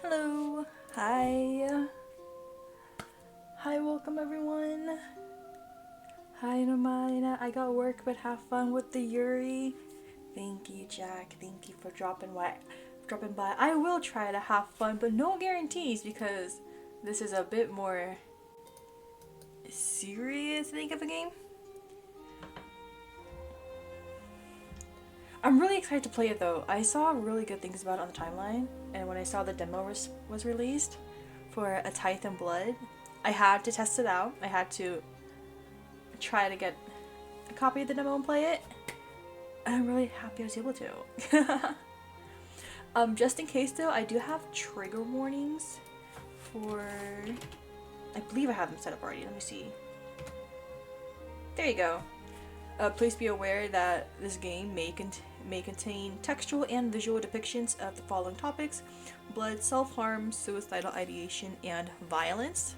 Hello. Hi. Hi, welcome everyone. Hi, Maina. I got work, but have fun with the Yuri. Thank you, Jack. Thank you for dropping by. I will try to have fun, but no guarantees because this is a bit more serious, I think, of a game. I'm really excited to play it though. I saw really good things about it on the timeline, and when I saw the demo was released for a Tithe In BlooD, I had to test it out. I had to try to get a copy of the demo and play it. And I'm really happy I was able to. Just in case though, I do have trigger warnings for. I believe I have them set up already. Let me see. There you go. Please be aware that this game may contain textual and visual depictions of the following topics: blood, self-harm, suicidal ideation, and violence.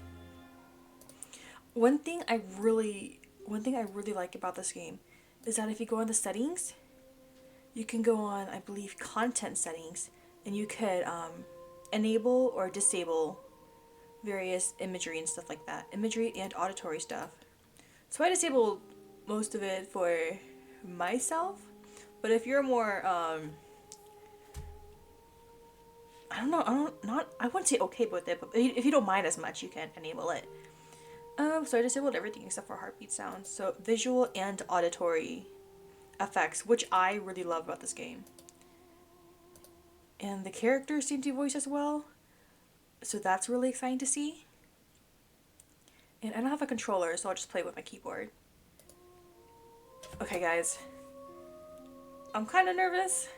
One thing I really like about this game is that if you go in the settings, you can go on, I believe, content settings, and you could enable or disable various imagery and stuff like that, imagery and auditory stuff. So I disabled most of it for myself, but if you're more I wouldn't say okay with it, but if you don't mind as much, you can enable it. So I disabled everything except for heartbeat sounds. So visual and auditory effects, which I really love about this game. And the characters seem to be voiced as well, so that's really exciting to see. And I don't have a controller, so I'll just play with my keyboard. Okay, guys. I'm kind of nervous,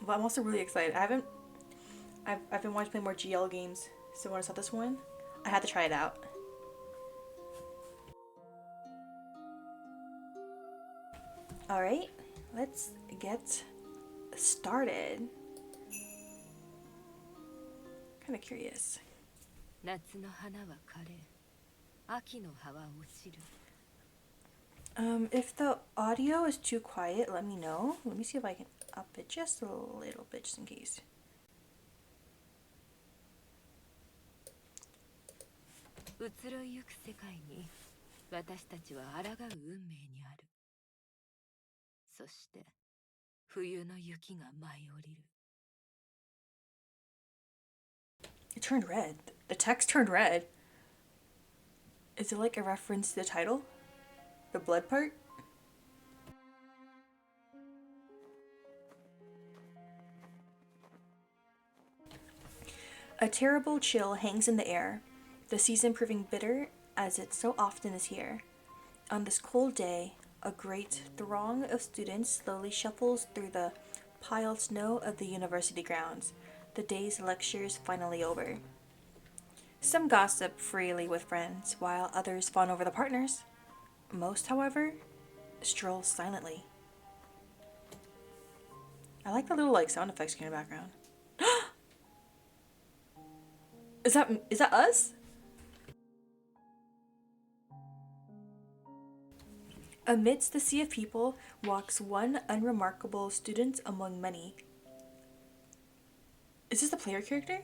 but I'm also really excited. I've been wanting to play more GL games, so when I saw this one, I had to try it out. Alright, let's get started. Kind of curious. If the audio is too quiet, let me know. Let me see if I can up it just a little bit, just in case. It turned red. The text turned red. Is it like a reference to the title? The blood part? A terrible chill hangs in the air, the season proving bitter as it so often is here. On this cold day, a great throng of students slowly shuffles through the piled snow of the university grounds, the day's lectures finally over. Some gossip freely with friends, while others fawn over the partners. Most, however, stroll silently. I like the little sound effects in the background. Is that us? Amidst the sea of people walks one unremarkable student among many. Is this the player character?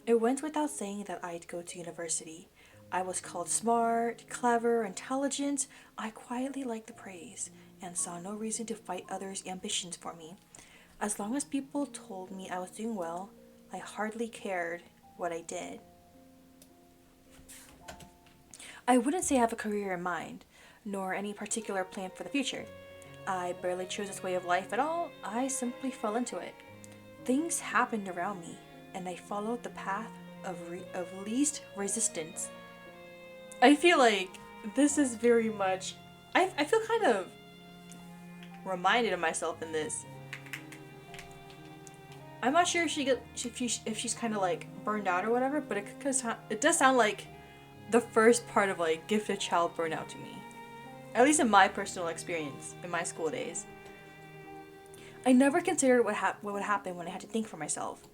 It went without saying that I'd go to university. I was called smart, clever, intelligent. I quietly liked the praise and saw no reason to fight others' ambitions for me. As long as people told me I was doing well, I hardly cared what I did. I wouldn't say I have a career in mind, nor any particular plan for the future. I barely chose this way of life at all, I simply fell into it. Things happened around me, and I followed the path of least resistance. I feel like this is very much. I feel kind of reminded of myself in this. I'm not sure if she's kind of burned out or whatever, but it does sound like the first part of gifted child burnout to me. At least in my personal experience in my school days. I never considered what would happen when I had to think for myself.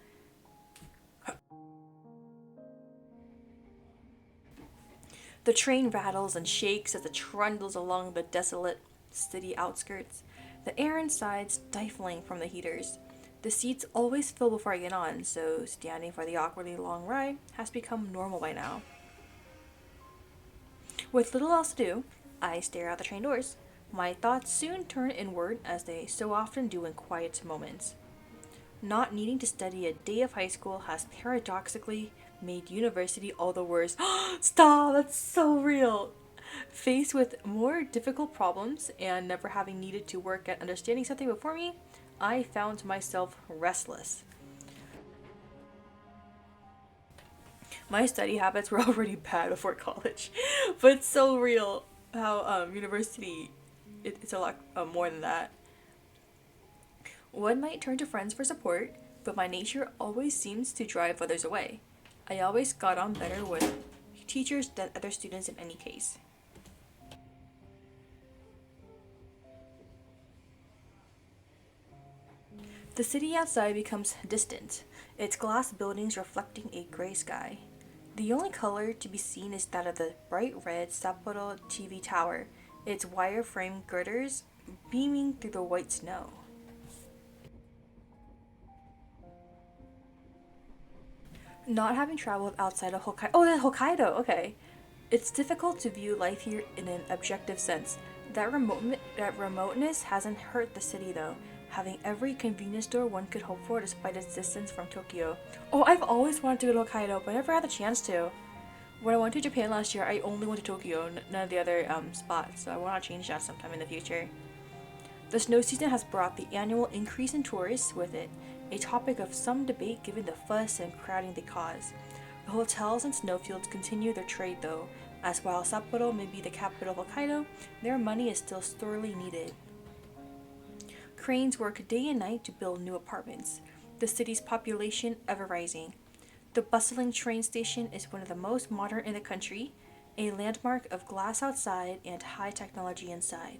The train rattles and shakes as it trundles along the desolate city outskirts, the air inside stifling from the heaters. The seats always fill before I get on, so standing for the awkwardly long ride has become normal by now. With little else to do, I stare out the train doors. My thoughts soon turn inward as they so often do in quiet moments. Not needing to study a day of high school has paradoxically made university all the worse. Stop, that's so real. Faced with more difficult problems and never having needed to work at understanding something before me, I found myself restless. My study habits were already bad before college, but it's so real how university it's a lot more than that. One might turn to friends for support, but my nature always seems to drive others away. I always got on better with teachers than other students in any case. The city outside becomes distant, its glass buildings reflecting a gray sky. The only color to be seen is that of the bright red Sapporo TV tower, its wire frame girders beaming through the white snow. Not having traveled outside of Hokkaido. Oh, that's Hokkaido, okay. It's difficult to view life here in an objective sense. That remoteness hasn't hurt the city though, having every convenience store one could hope for despite its distance from Tokyo. Oh, I've always wanted to go to Hokkaido, but I never had the chance to. When I went to Japan last year, I only went to Tokyo, none of the other spots, so I want to change that sometime in the future. The snow season has brought the annual increase in tourists with it, a topic of some debate given the fuss and crowding they cause. The hotels and snowfields continue their trade though, as while Sapporo may be the capital of Hokkaido, their money is still sorely needed. Cranes work day and night to build new apartments, the city's population ever rising. The bustling train station is one of the most modern in the country, a landmark of glass outside and high technology inside.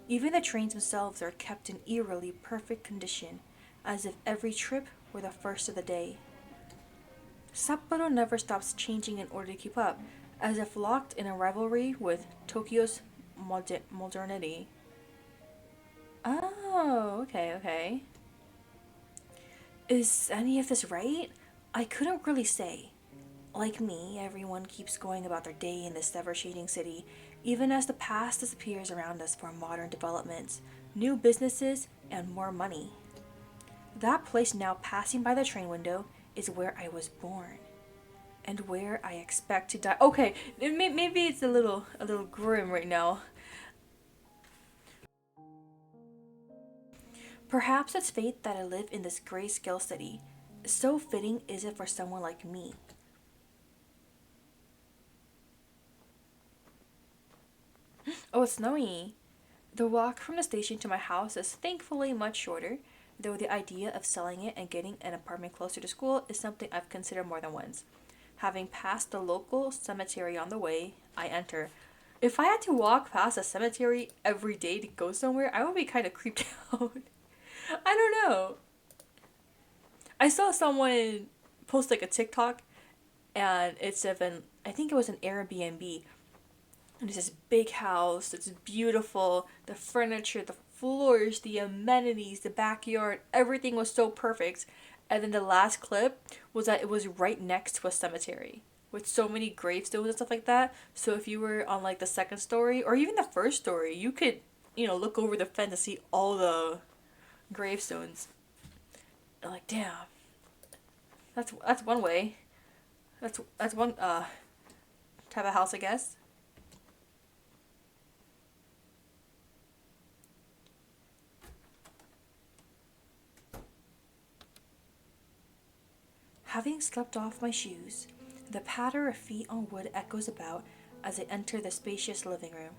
Even the trains themselves are kept in eerily perfect condition, as if every trip were the first of the day. Sapporo never stops changing in order to keep up, as if locked in a rivalry with Tokyo's modernity. Oh, okay. Is any of this right? I couldn't really say. Like me, everyone keeps going about their day in this ever changing city, even as the past disappears around us for modern developments, new businesses, and more money. That place now passing by the train window is where I was born. And where I expect to die. Okay, maybe it's a little grim right now. Perhaps it's fate that I live in this grayscale city. So fitting is it for someone like me. Oh, it's snowy. The walk from the station to my house is thankfully much shorter, though the idea of selling it and getting an apartment closer to school is something I've considered more than once. Having passed the local cemetery on the way, I enter. If I had to walk past a cemetery every day to go somewhere, I would be kind of creeped out. I don't know. I saw someone post like a TikTok, and it's of an I think it was an Airbnb, and it's this big house. It's beautiful. The furniture, the floors, the amenities, the backyard, everything was so perfect. And then the last clip was that it was right next to a cemetery with so many gravestones and stuff like that. So if you were on like the second story or even the first story, you could, look over the fence and see all the gravestones. I'm like, damn. That's one way. That's one type of house, I guess. Having slept off my shoes, the patter of feet on wood echoes about as I enter the spacious living room.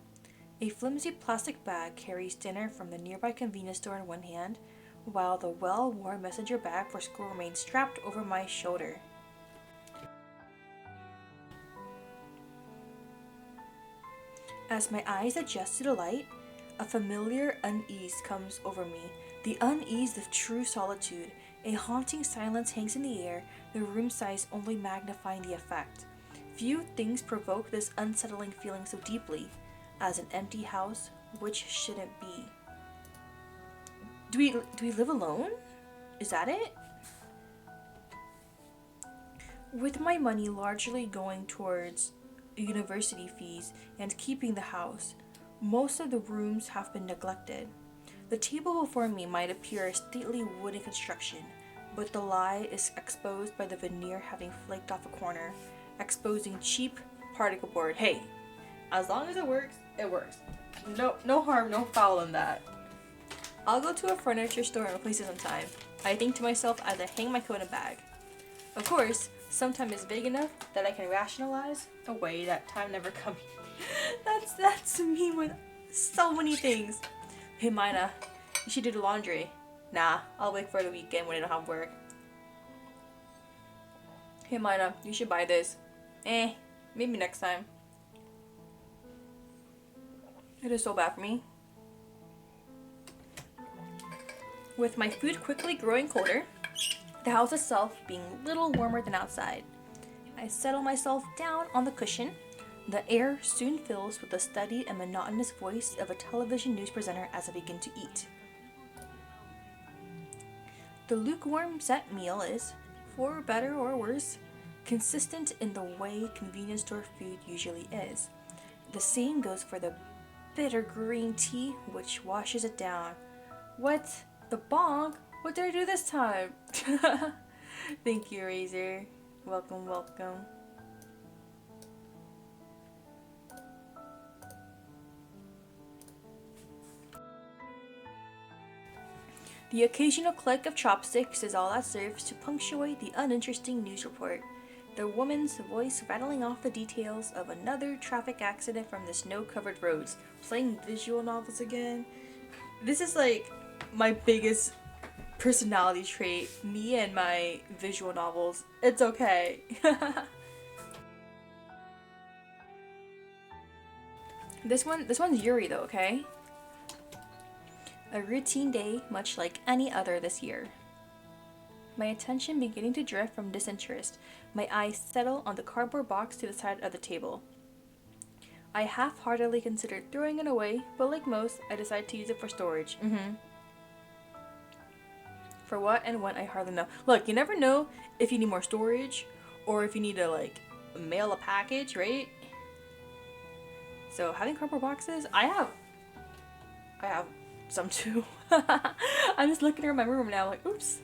A flimsy plastic bag carries dinner from the nearby convenience store in one hand, while the well-worn messenger bag for school remains strapped over my shoulder. As my eyes adjust to the light, a familiar unease comes over me, the unease of true solitude. A haunting silence hangs in the air, the room size only magnifying the effect. Few things provoke this unsettling feeling so deeply as an empty house, which shouldn't be. Do we live alone? Is that it? With my money largely going towards university fees and keeping the house, most of the rooms have been neglected. The table before me might appear a stately wooden construction, but the lie is exposed by the veneer having flaked off a corner, exposing cheap particle board. Hey, as long as it works, it works. No harm, no foul in that. I'll go to a furniture store and replace it sometime. I think to myself as I hang my coat in a bag. Of course, sometime is vague enough that I can rationalize away that time never coming. That's me with so many things. Hey Maina, you should do the laundry. Nah, I'll wait for the weekend when I don't have work. Hey Maina, you should buy this. Maybe next time. It is so bad for me. With my food quickly growing colder, the house itself being little warmer than outside, I settle myself down on the cushion. The air soon fills with the steady and monotonous voice of a television news presenter as I begin to eat. The lukewarm set meal is, for better or worse, consistent in the way convenience store food usually is. The same goes for the bitter green tea which washes it down. What? The bong? What did I do this time? Thank you, Razor. Welcome, welcome. The occasional click of chopsticks is all that serves to punctuate the uninteresting news report. The woman's voice rattling off the details of another traffic accident from the snow-covered roads. Playing visual novels again. This is like my biggest personality trait. Me and my visual novels. It's okay. This one's Yuri though, okay? A routine day, much like any other this year. My attention beginning to drift from disinterest, my eyes settle on the cardboard box to the side of the table. I half-heartedly considered throwing it away, but like most, I decided to use it for storage. For what and when, I hardly know. Look, you never know if you need more storage, or if you need to, like, mail a package, right? So, having cardboard boxes, I have some too. I'm just looking around my room now, like, oops.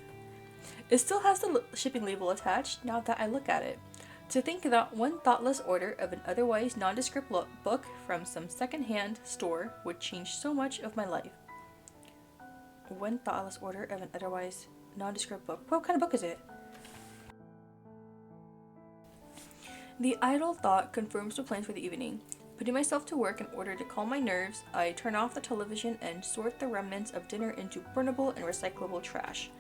It still has the shipping label attached now that I look at it. To think that one thoughtless order of an otherwise nondescript book from some second-hand store would change so much of my life. One thoughtless order of an otherwise nondescript book. What kind of book is it? The idle thought confirms the plans for the evening. Putting myself to work in order to calm my nerves, I turn off the television and sort the remnants of dinner into burnable and recyclable trash.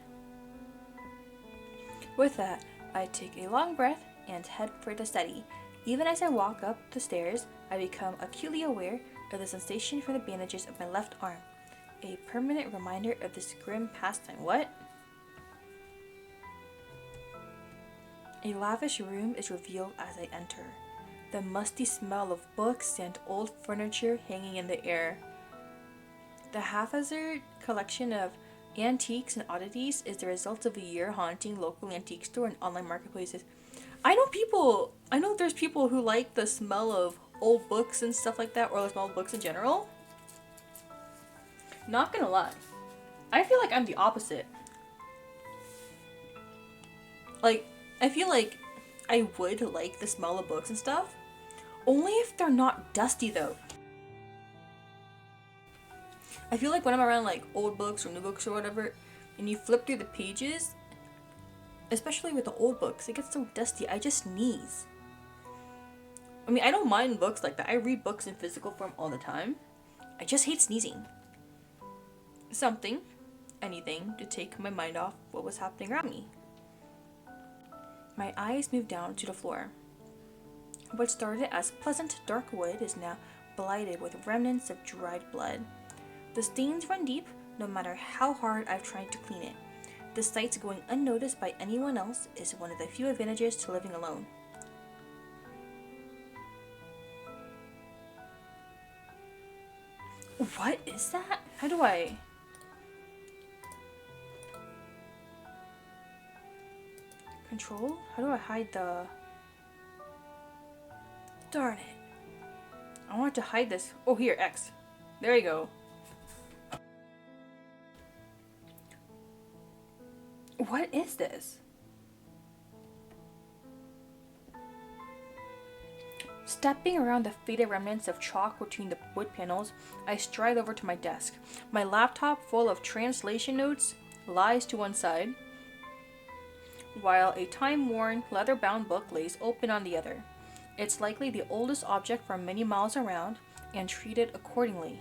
With that, I take a long breath and head for the study. Even as I walk up the stairs, I become acutely aware of the sensation from the bandages of my left arm. A permanent reminder of this grim pastime. What? A lavish room is revealed as I enter. The musty smell of books and old furniture hanging in the air. The haphazard collection of antiques and oddities is the result of a year haunting local antique store and online marketplaces. I know there's people who like the smell of old books and stuff like that, or the smell of books in general. Not gonna lie, I feel like I'm the opposite. Like, I feel like I would like the smell of books and stuff, only if they're not dusty though. I feel like when I'm around like old books or new books or whatever, and you flip through the pages, especially with the old books, it gets so dusty, I just sneeze. I mean, I don't mind books like that. I read books in physical form all the time. I just hate sneezing. Anything to take my mind off what was happening around me. My eyes moved down to the floor. What started as pleasant dark wood is now blighted with remnants of dried blood. The stains run deep, no matter how hard I've tried to clean it. The sight going unnoticed by anyone else is one of the few advantages to living alone. What is that? How do I... Control? How do I hide the... Darn it. I want to hide this. Oh, here, X. There you go. What is this? Stepping around the faded remnants of chalk between the wood panels, I stride over to my desk. My laptop, full of translation notes, lies to one side, while a time-worn, leather-bound book lays open on the other. It's likely the oldest object from many miles around, and treated accordingly.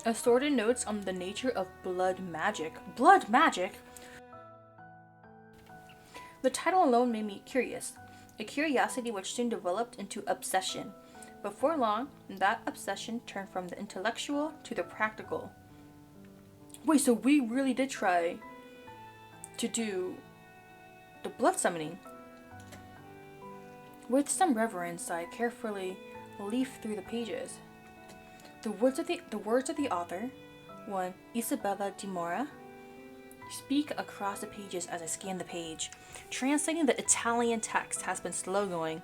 Assorted notes on the nature of blood magic. Blood magic? The title alone made me curious, a curiosity which soon developed into obsession. Before long, that obsession turned from the intellectual to the practical. Wait, so we really did try to do the blood summoning. With some reverence, I carefully leaf through the pages. The words of the author, one Isabella di Mora, speak across the pages as I scan the page. Translating the Italian text has been slow going,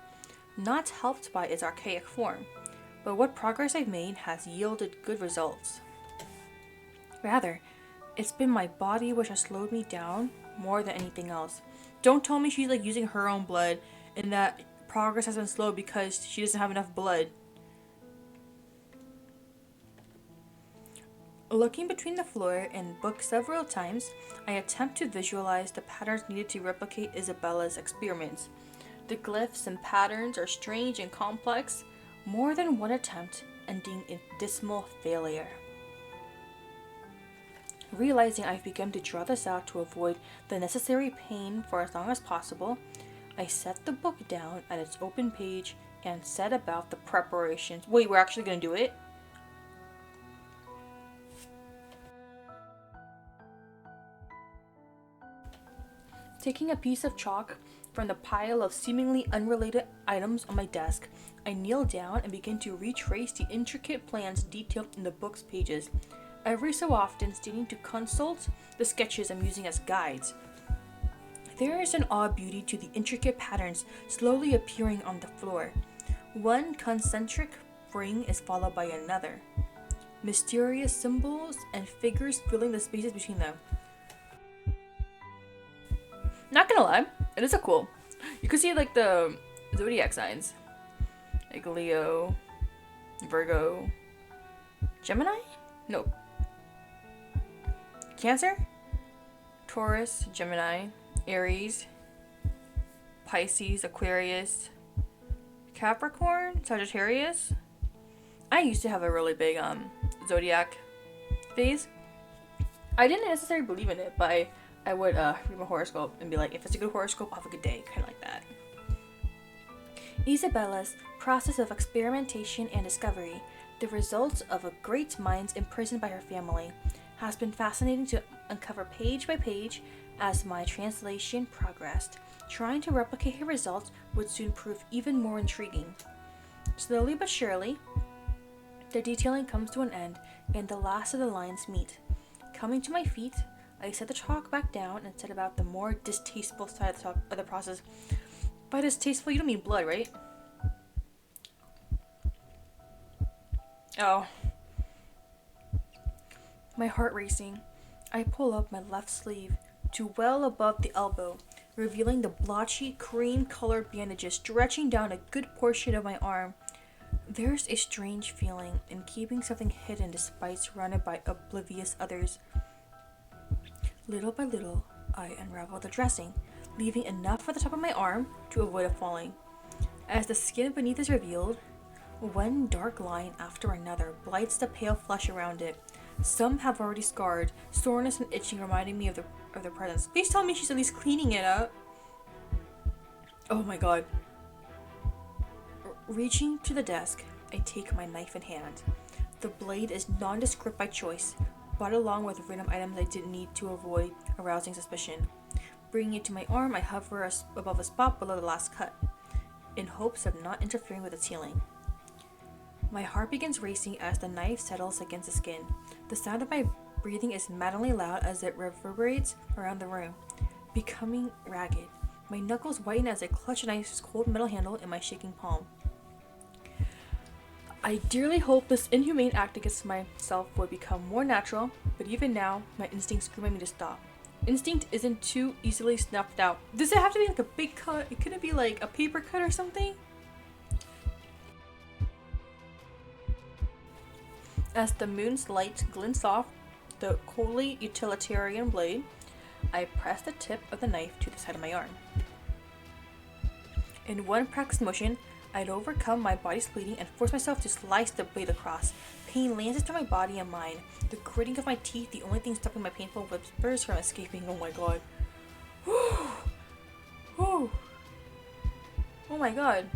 not helped by its archaic form, but what progress I've made has yielded good results. Rather, it's been my body which has slowed me down more than anything else. Don't tell me she's like using her own blood and that progress has been slow because she doesn't have enough blood. Looking between the floor and book several times, I attempt to visualize the patterns needed to replicate Isabella's experiments. The glyphs and patterns are strange and complex, more than one attempt ending in dismal failure. Realizing I've begun to draw this out to avoid the necessary pain for as long as possible, I set the book down at its open page and set about the preparations. Wait, we're actually going to do it? Taking a piece of chalk from the pile of seemingly unrelated items on my desk, I kneel down and begin to retrace the intricate plans detailed in the book's pages, every so often stating to consult the sketches I'm using as guides. There is an odd beauty to the intricate patterns slowly appearing on the floor. One concentric ring is followed by another, mysterious symbols and figures filling the spaces between them. Not gonna lie, it is so cool. You can see like the zodiac signs, like Leo, Virgo, Gemini? No. Cancer? Taurus, Gemini, Aries, Pisces, Aquarius, Capricorn, Sagittarius. I used to have a really big zodiac phase. I didn't necessarily believe in it, but I would read my horoscope and be like, if it's a good horoscope, I'll have a good day, kind of like that. Isabella's process of experimentation and discovery, the results of a great mind imprisoned by her family, has been fascinating to uncover page by page as my translation progressed. Trying to replicate her results would soon prove even more intriguing. Slowly but surely, the detailing comes to an end and the last of the lines meet. Coming to my feet, I set the chalk back down and set about the more distasteful side of the process. By distasteful, you don't mean blood, right? Oh. My heart racing. I pull up my left sleeve to well above the elbow, revealing the blotchy, cream-colored bandages stretching down a good portion of my arm. There's a strange feeling in keeping something hidden despite surrounded by oblivious others. Little by little, I unravel the dressing, leaving enough at the top of my arm to avoid it falling. As the skin beneath is revealed, one dark line after another blights the pale flesh around it. Some have already scarred, soreness and itching reminding me of their presence. Please tell me she's at least cleaning it up. Oh my god. Reaching to the desk, I take my knife in hand. The blade is nondescript by choice, brought along with random items I didn't need to avoid arousing suspicion. Bringing it to my arm, I hover above a spot below the last cut, in hopes of not interfering with its healing. My heart begins racing as the knife settles against the skin. The sound of my breathing is maddeningly loud as it reverberates around the room, becoming ragged. My knuckles whiten as I clutch an ice cold metal handle in my shaking palm. I dearly hope this inhumane act against myself would become more natural, but even now, my instincts scream at me to stop. Instinct isn't too easily snuffed out. Does it have to be like a big cut? It couldn't be like a paper cut or something? As the moon's light glints off the coldly utilitarian blade, I press the tip of the knife to the side of my arm. In one practiced motion, I'd overcome my body's bleeding and force myself to slice the blade across. Pain lances through my body and mind, the gritting of my teeth the only thing stopping my painful whispers from escaping. Oh my god. Oh my god.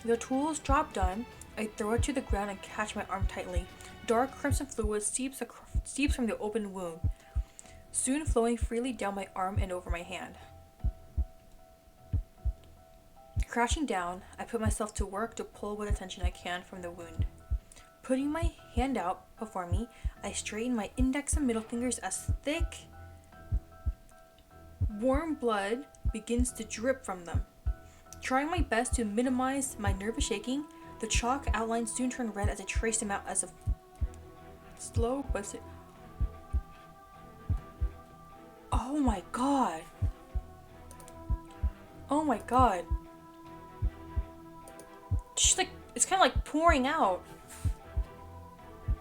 The tools drop done, I throw it to the ground and catch my arm tightly. Dark crimson fluid seeps from the open wound, soon flowing freely down my arm and over my hand. Crashing down, I put myself to work to pull what attention I can from the wound. Putting my hand out before me, I straighten my index and middle fingers as thick, warm blood begins to drip from them. Trying my best to minimize my nervous shaking, the chalk outlines soon turn red as I trace them out as a slow but... Oh my god. Oh my god. Just like, it's kind of like pouring out.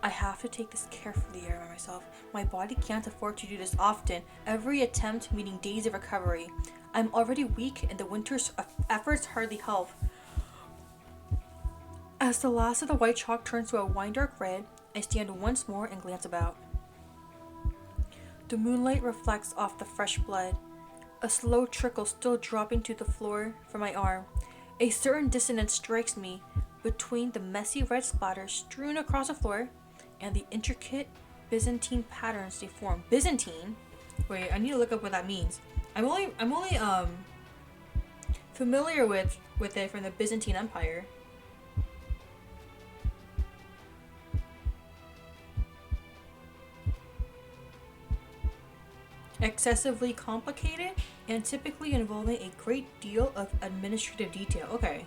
I have to take this carefully, I remind myself. My body can't afford to do this often. Every attempt meaning days of recovery. I'm already weak and the winter's efforts hardly help. As the last of the white chalk turns to a wine dark red, I stand once more and glance about. The moonlight reflects off the fresh blood, a slow trickle still dropping to the floor from my arm. A certain dissonance strikes me between the messy red splatter strewn across the floor and the intricate Byzantine patterns they form. Byzantine? Wait, I need to look up what that means. I'm only familiar with it from the Byzantine Empire. Excessively complicated and typically involving a great deal of administrative detail. Okay.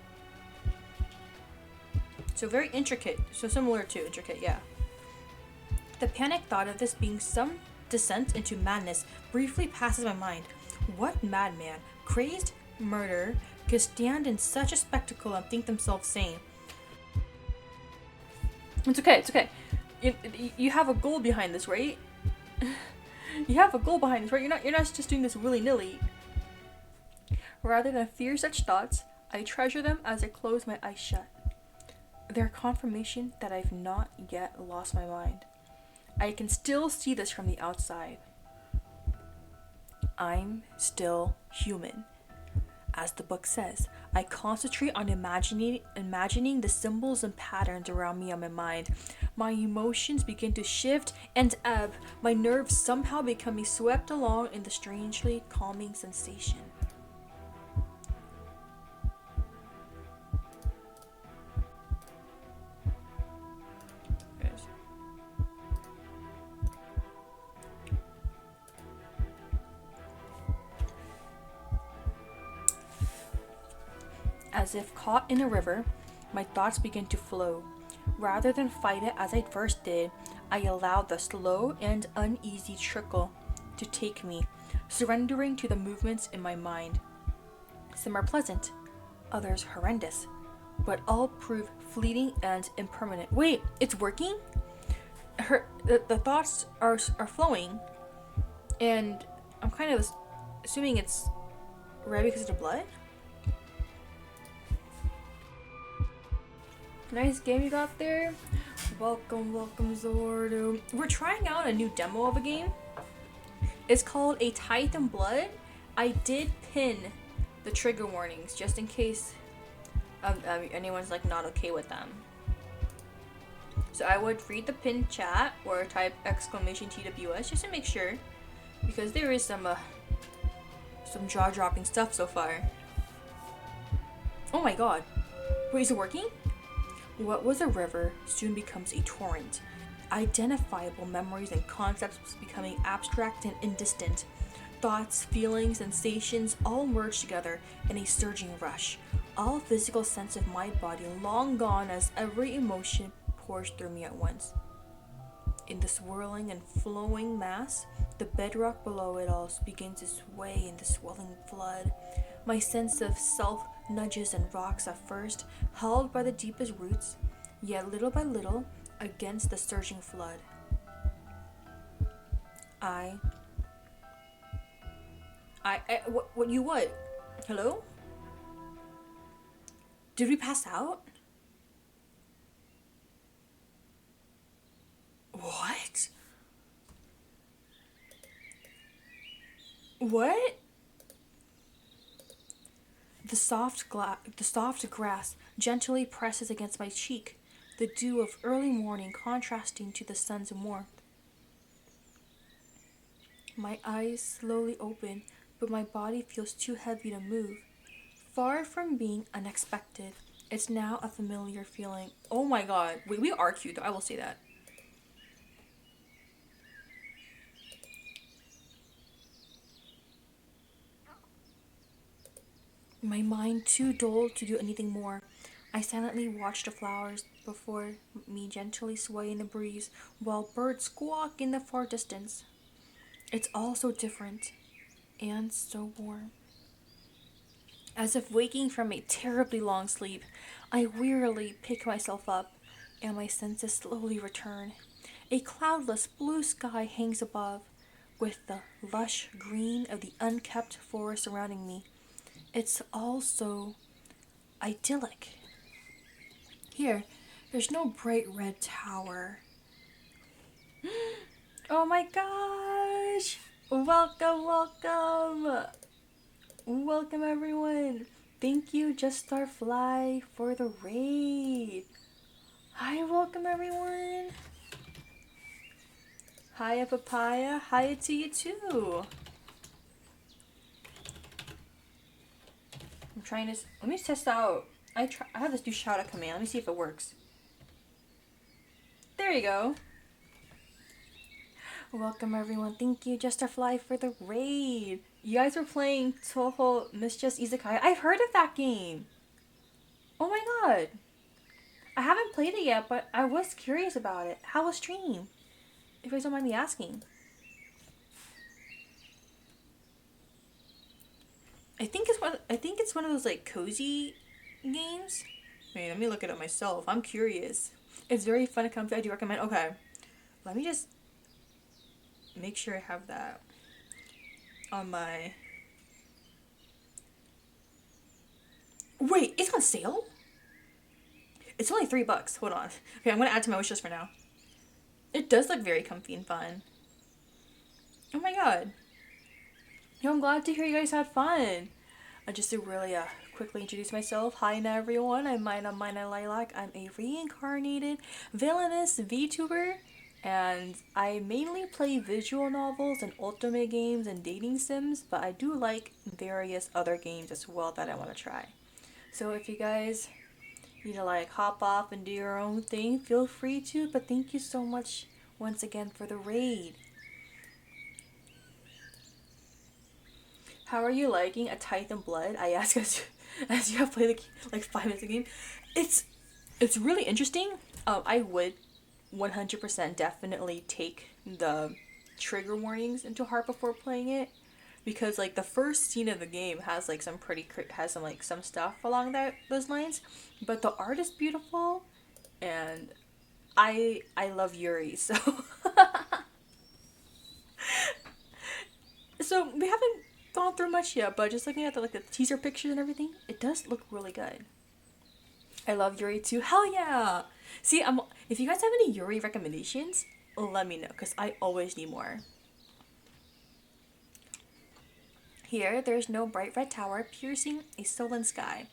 So very intricate. So similar to intricate, yeah. The panic thought of this being some descent into madness briefly passes my mind. What madman, crazed murderer, could stand in such a spectacle and think themselves sane? It's okay, it's okay. You have a goal behind this, right? You have a goal behind this, right? You're not just doing this willy-nilly. Rather than fear such thoughts, I treasure them as I close my eyes shut. They're confirmation that I've not yet lost my mind. I can still see this from the outside. I'm still human. As the book says, I concentrate on imagining the symbols and patterns around me on my mind. My emotions begin to shift and ebb, my nerves somehow becoming swept along in the strangely calming sensation. As if caught in a river, my thoughts begin to flow. Rather than fight it as I first did, I allowed the slow and uneasy trickle to take me, surrendering to the movements in my mind. Some are pleasant, others horrendous, but all prove fleeting and impermanent. Wait, it's working? The thoughts are flowing, and I'm kind of assuming it's red because of the blood? Nice game you got there. Welcome, Zordo. We're trying out a new demo of a game. It's called a Tithe In BlooD. I did pin the trigger warnings just in case anyone's like not okay with them. So I would read the pin chat or type !TWS just to make sure, because there is some jaw-dropping stuff so far. Oh my god. Wait, is it working? What was a river soon becomes a torrent. Identifiable memories and concepts becoming abstract and indistinct. Thoughts, feelings, sensations all merge together in a surging rush. All physical sense of my body long gone as every emotion pours through me at once. In the swirling and flowing mass, the bedrock below it all begins to sway in the swelling flood. My sense of self nudges and rocks at first, held by the deepest roots, yet little by little, against the surging flood. I. What, you what? Hello? Did we pass out? What? What? The soft grass gently presses against my cheek, the dew of early morning contrasting to the sun's warmth. My eyes slowly open, but my body feels too heavy to move. Far from being unexpected, it's now a familiar feeling. Oh my god. Wait, we are cute though, I will say that. My mind too dull to do anything more. I silently watch the flowers before me gently sway in the breeze, while birds squawk in the far distance. It's all so different and so warm. As if waking from a terribly long sleep, I wearily pick myself up, and my senses slowly return. A cloudless blue sky hangs above, with the lush green of the unkept forest surrounding me. It's all so idyllic. Here, there's no bright red tower. Oh my gosh! Welcome, welcome! Welcome everyone! Thank you, Just Starfly, for the raid. Hi, welcome everyone. Hiya, Papaya. Hiya to you too. I'm trying to. Let me test out. I have this new shout out command. Let me see if it works. There you go. Welcome everyone. Thank you, Justerfly, for the raid. You guys were playing Toho Mischievous Izakaya. I've heard of that game. Oh my god. I haven't played it yet, but I was curious about it. How was stream? If you guys don't mind me asking. I think it's one of those like cozy games. Wait, let me look it up myself. I'm curious. It's very fun and comfy. I do recommend. Okay. Let me just make sure I have that on my. Wait, it's on sale? It's only $3. Hold on. Okay, I'm gonna add to my wish list for now. It does look very comfy and fun. Oh my god. Yo, I'm glad to hear you guys had fun. Just to really quickly introduce myself. Hi now everyone, I'm Maina Lilac. I'm a reincarnated villainous VTuber, and I mainly play visual novels and ultimate games and dating sims, but I do like various other games as well that I want to try. So if you guys need to like hop off and do your own thing, feel free to, but thank you so much once again for the raid. How are you liking a Tithe In BlooD? I ask as you have played like 5 minutes of the game. It's really interesting. I would 100% definitely take the trigger warnings into heart before playing it, because like the first scene of the game has like has some like some stuff along those lines, but the art is beautiful, and I love Yuri, so so we haven't gone through much yet, but just looking at the teaser pictures and everything, it does look really good. I love Yuri too. Hell yeah! See, if you guys have any Yuri recommendations, let me know, because I always need more. Here, there's no bright red tower piercing a sullen sky.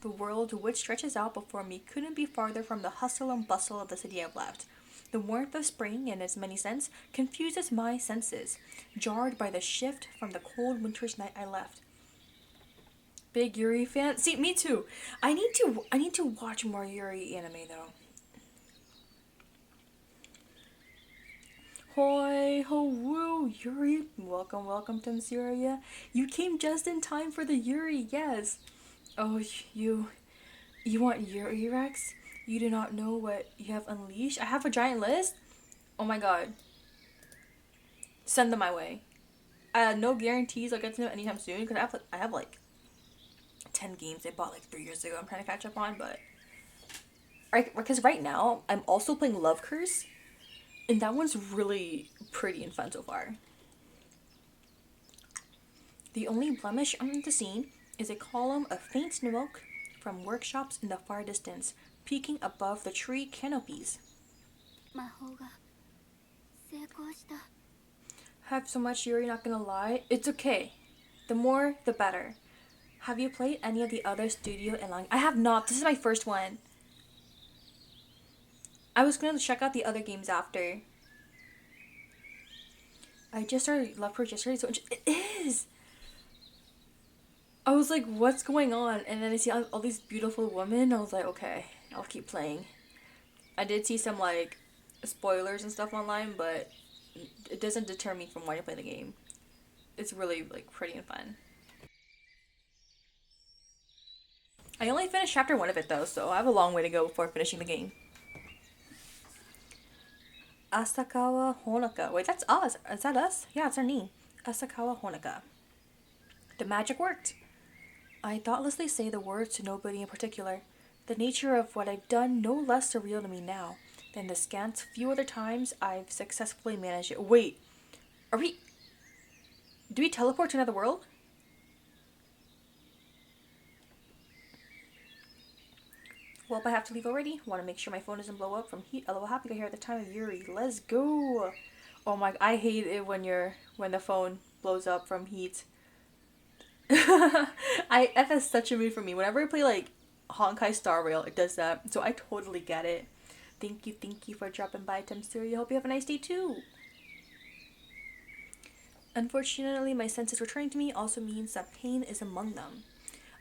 The world which stretches out before me couldn't be farther from the hustle and bustle of the city I've left. The warmth of spring, in its many scents, confuses my senses, jarred by the shift from the cold winter's night I left. Big Yuri fan? See, me too. I need to watch more Yuri anime though. ho, woo, Yuri. Welcome, welcome to Syria. You came just in time for the Yuri, yes. Oh, you want Yuri Rex? You do not know what you have unleashed? I have a giant list? Oh my god. Send them my way. No guarantees I'll get to them anytime soon because I have like 10 games I bought like 3 years ago I'm trying to catch up on, but because right now I'm also playing Love Curse, and that one's really pretty and fun so far. The only blemish on the scene is a column of faint smoke from workshops in the far distance, peeking above the tree canopies. Have so much Yuri, not gonna lie. It's okay. The more, the better. Have you played any of the other studio and line? I have not. This is my first one. I was gonna check out the other games after. I just started Love Purge yesterday, so it is. I was like, what's going on? And then I see all these beautiful women. I was like, okay, I'll keep playing. I did see some like spoilers and stuff online, but it doesn't deter me from wanting to play the game. It's really like pretty and fun. I only finished chapter 1 of it though, so I have a long way to go before finishing the game. Asakawa Honoka. Wait, that's us. Is that us? Yeah, it's our name. Asakawa Honoka. The magic worked. I thoughtlessly say the words to nobody in particular. The nature of what I've done no less surreal to me now than the scant few other times I've successfully managed it. Wait, do we teleport to another world? Well, I have to leave already. Want to make sure my phone doesn't blow up from heat. LOL, happy to hear at the time of Yuri. Let's go. Oh my, I hate it when the phone blows up from heat. That is such a mood for me. Whenever I play like Honkai Star Rail, it does that. So I totally get it. Thank you for dropping by, Temsuri. Hope you have a nice day too. Unfortunately, my senses returning to me also means that pain is among them.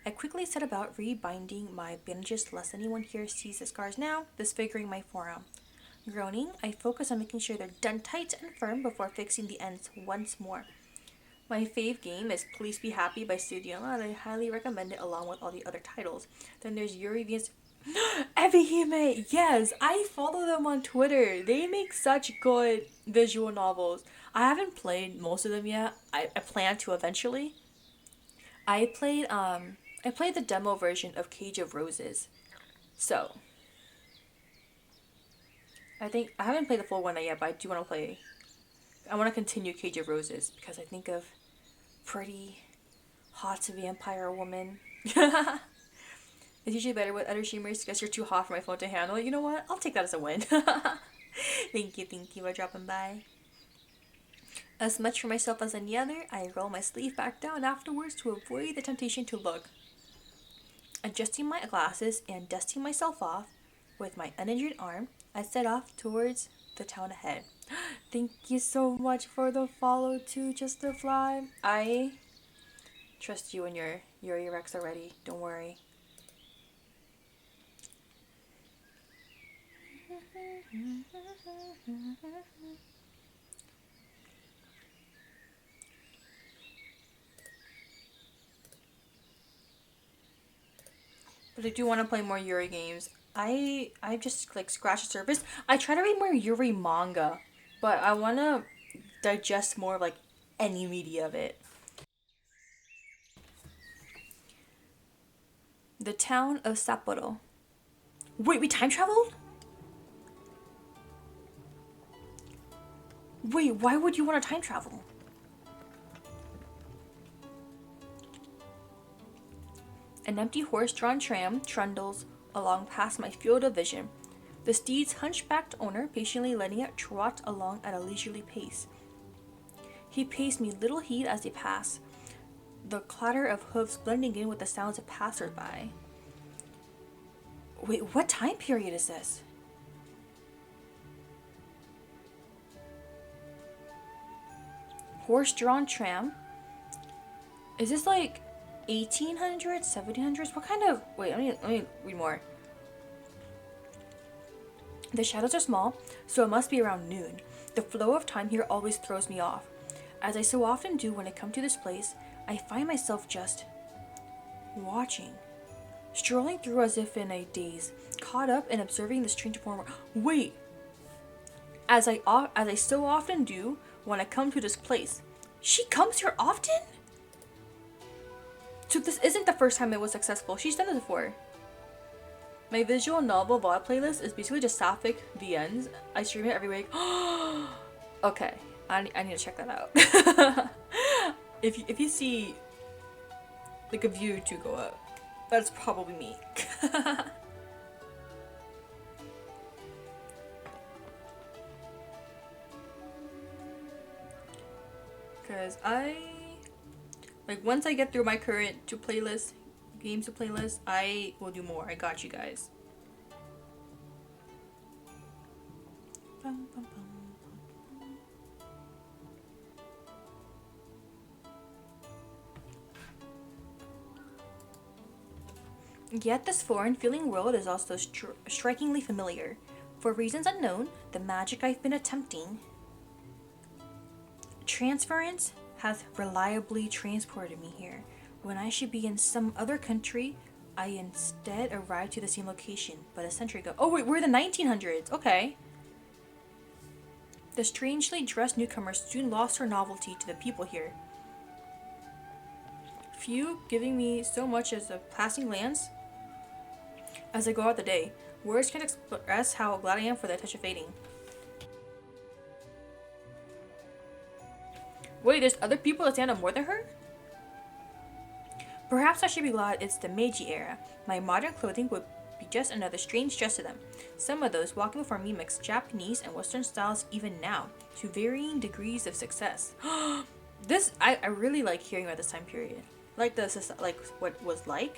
I quickly set about rebinding my bandages lest anyone here sees the scars now, disfiguring my forearm. Groaning, I focus on making sure they're done tight and firm before fixing the ends once more. My fave game is Please Be Happy by Studioma, and I highly recommend it along with all the other titles. Then there's Yuri vs. Ebihime! Yes, I follow them on Twitter. They make such good visual novels. I haven't played most of them yet. I plan to eventually. I played the demo version of Cage of Roses. So I think I haven't played the full one yet, but I do want to play. I want to continue Cage of Roses because I think of pretty hot vampire woman. It's usually better with other streamers because you're too hot for my phone to handle. You know what? I'll take that as a win. Thank you for dropping by. As much for myself as any other, I roll my sleeve back down afterwards to avoid the temptation to look. Adjusting my glasses and dusting myself off with my uninjured arm, I set off towards the town ahead. Thank you so much for the follow too, Just to Fly. I trust you and your Rex already. Don't worry. But I do want to play more Yuri games. I just like scratched the surface. I try to read more Yuri manga, but I want to digest more of like any media of it. The town of Sapporo. Wait, we time traveled? Wait, why would you want to time travel? An empty horse-drawn tram trundles along past my field of vision, the steed's hunchbacked owner patiently letting it trot along at a leisurely pace. He pays me little heed as they pass, the clatter of hooves blending in with the sounds of passers-by. Wait, what time period is this? Horse-drawn tram? Is this like 1800s, 1700s? What kind of... Wait, let me read more. The shadows are small, so it must be around noon. The flow of time here always throws me off. As I so often do when I come to this place, I find myself just watching, strolling through as if in a daze, caught up in observing the strange form. Wait! As I so often do when I come to this place. She comes here often? So this isn't the first time it was successful. She's done it before. My visual novel VOD playlist is basically just sapphic VNs. I stream it every week. Okay, I need to check that out. if you see like a view to go up, that's probably me. Because once I get through my current games to playlist, I will do more. I got you guys. Bum, bum, bum. Yet this foreign-feeling world is also strikingly familiar. For reasons unknown, the magic I've been attempting transference has reliably transported me here. When I should be in some other country, I instead arrived to the same location, but a century ago. Oh wait, we're in the 1900s. Okay. The strangely dressed newcomer soon lost her novelty to the people here. Few giving me so much as a passing glance as I go out the day. Words can't express how glad I am for that touch of fading. Wait, there's other people that stand up more than her? Perhaps I should be glad it's the Meiji era. My modern clothing would be just another strange dress to them. Some of those walking before me mix Japanese and Western styles even now, to varying degrees of success. I really like hearing about this time period. Like what it was like.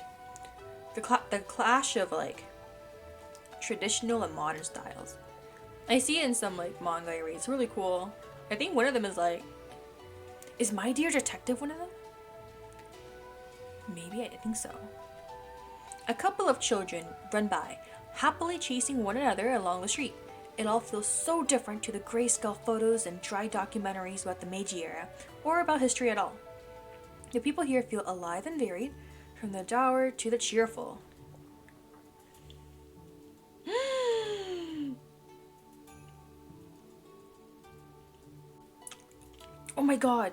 The clash of like traditional and modern styles. I see it in some like manga I read. It's really cool. I think one of them is like, is My Dear Detective one of them? Maybe, I think so. A couple of children run by, happily chasing one another along the street. It all feels so different to the grayscale photos and dry documentaries about the Meiji era, or about history at all. The people here feel alive and varied, from the dour to the cheerful. Oh my god.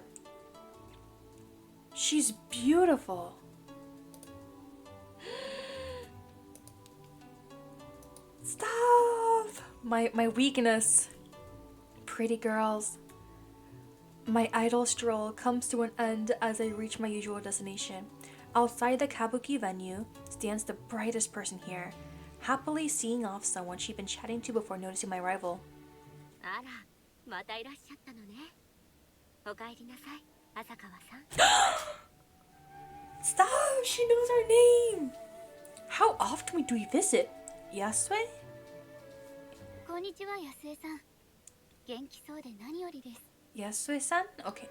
She's beautiful. Stop! My weakness. Pretty girls. My idle stroll comes to an end as I reach my usual destination. Outside the kabuki venue stands the brightest person here, happily seeing off someone she'd been chatting to before noticing my arrival. Stop! She knows our name! How often do we visit? Yasue? Yasue-san? Okay.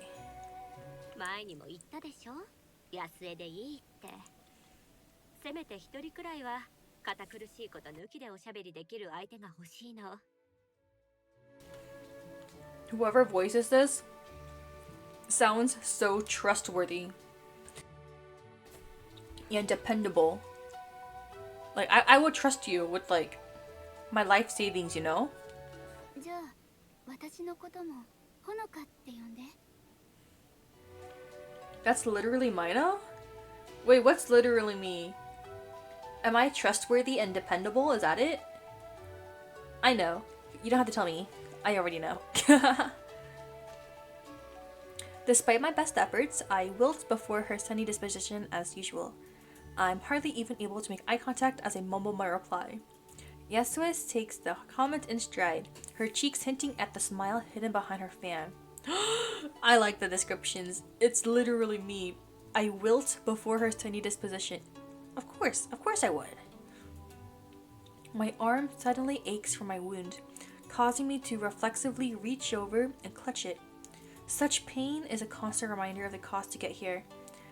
前にも言ったでしょ安江でいいってせめて一人くらいは堅苦しいこと抜きでおしゃべりできる相手が欲しいの Whoever voices this sounds so trustworthy and dependable. Like, I would trust you with, like, my life savings, you know? じゃあ私のこともほのかって呼んで That's literally Maina? Wait, what's literally me? Am I trustworthy and dependable? Is that it? I know. You don't have to tell me. I already know. Despite my best efforts, I wilt before her sunny disposition as usual. I'm hardly even able to make eye contact as I mumble my reply. Yasue takes the comment in stride, her cheeks hinting at the smile hidden behind her fan. I like the descriptions. It's literally me. I wilt before her sunny disposition. Of course I would. My arm suddenly aches from my wound, causing me to reflexively reach over and clutch it. Such pain is a constant reminder of the cost to get here.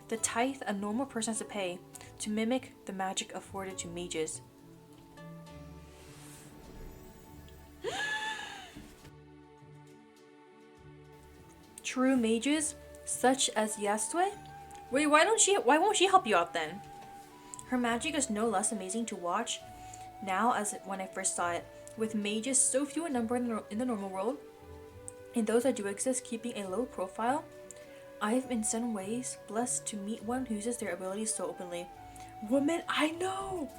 The tithe a normal person has to pay to mimic the magic afforded to mages. true mages such as Yasue? Wait, why won't she help you out then? Her magic is no less amazing to watch now as when I first saw it. With mages so few in number in the normal world, and those that do exist keeping a low profile, I've in some ways blessed to meet one who uses their abilities so openly. Woman, I know!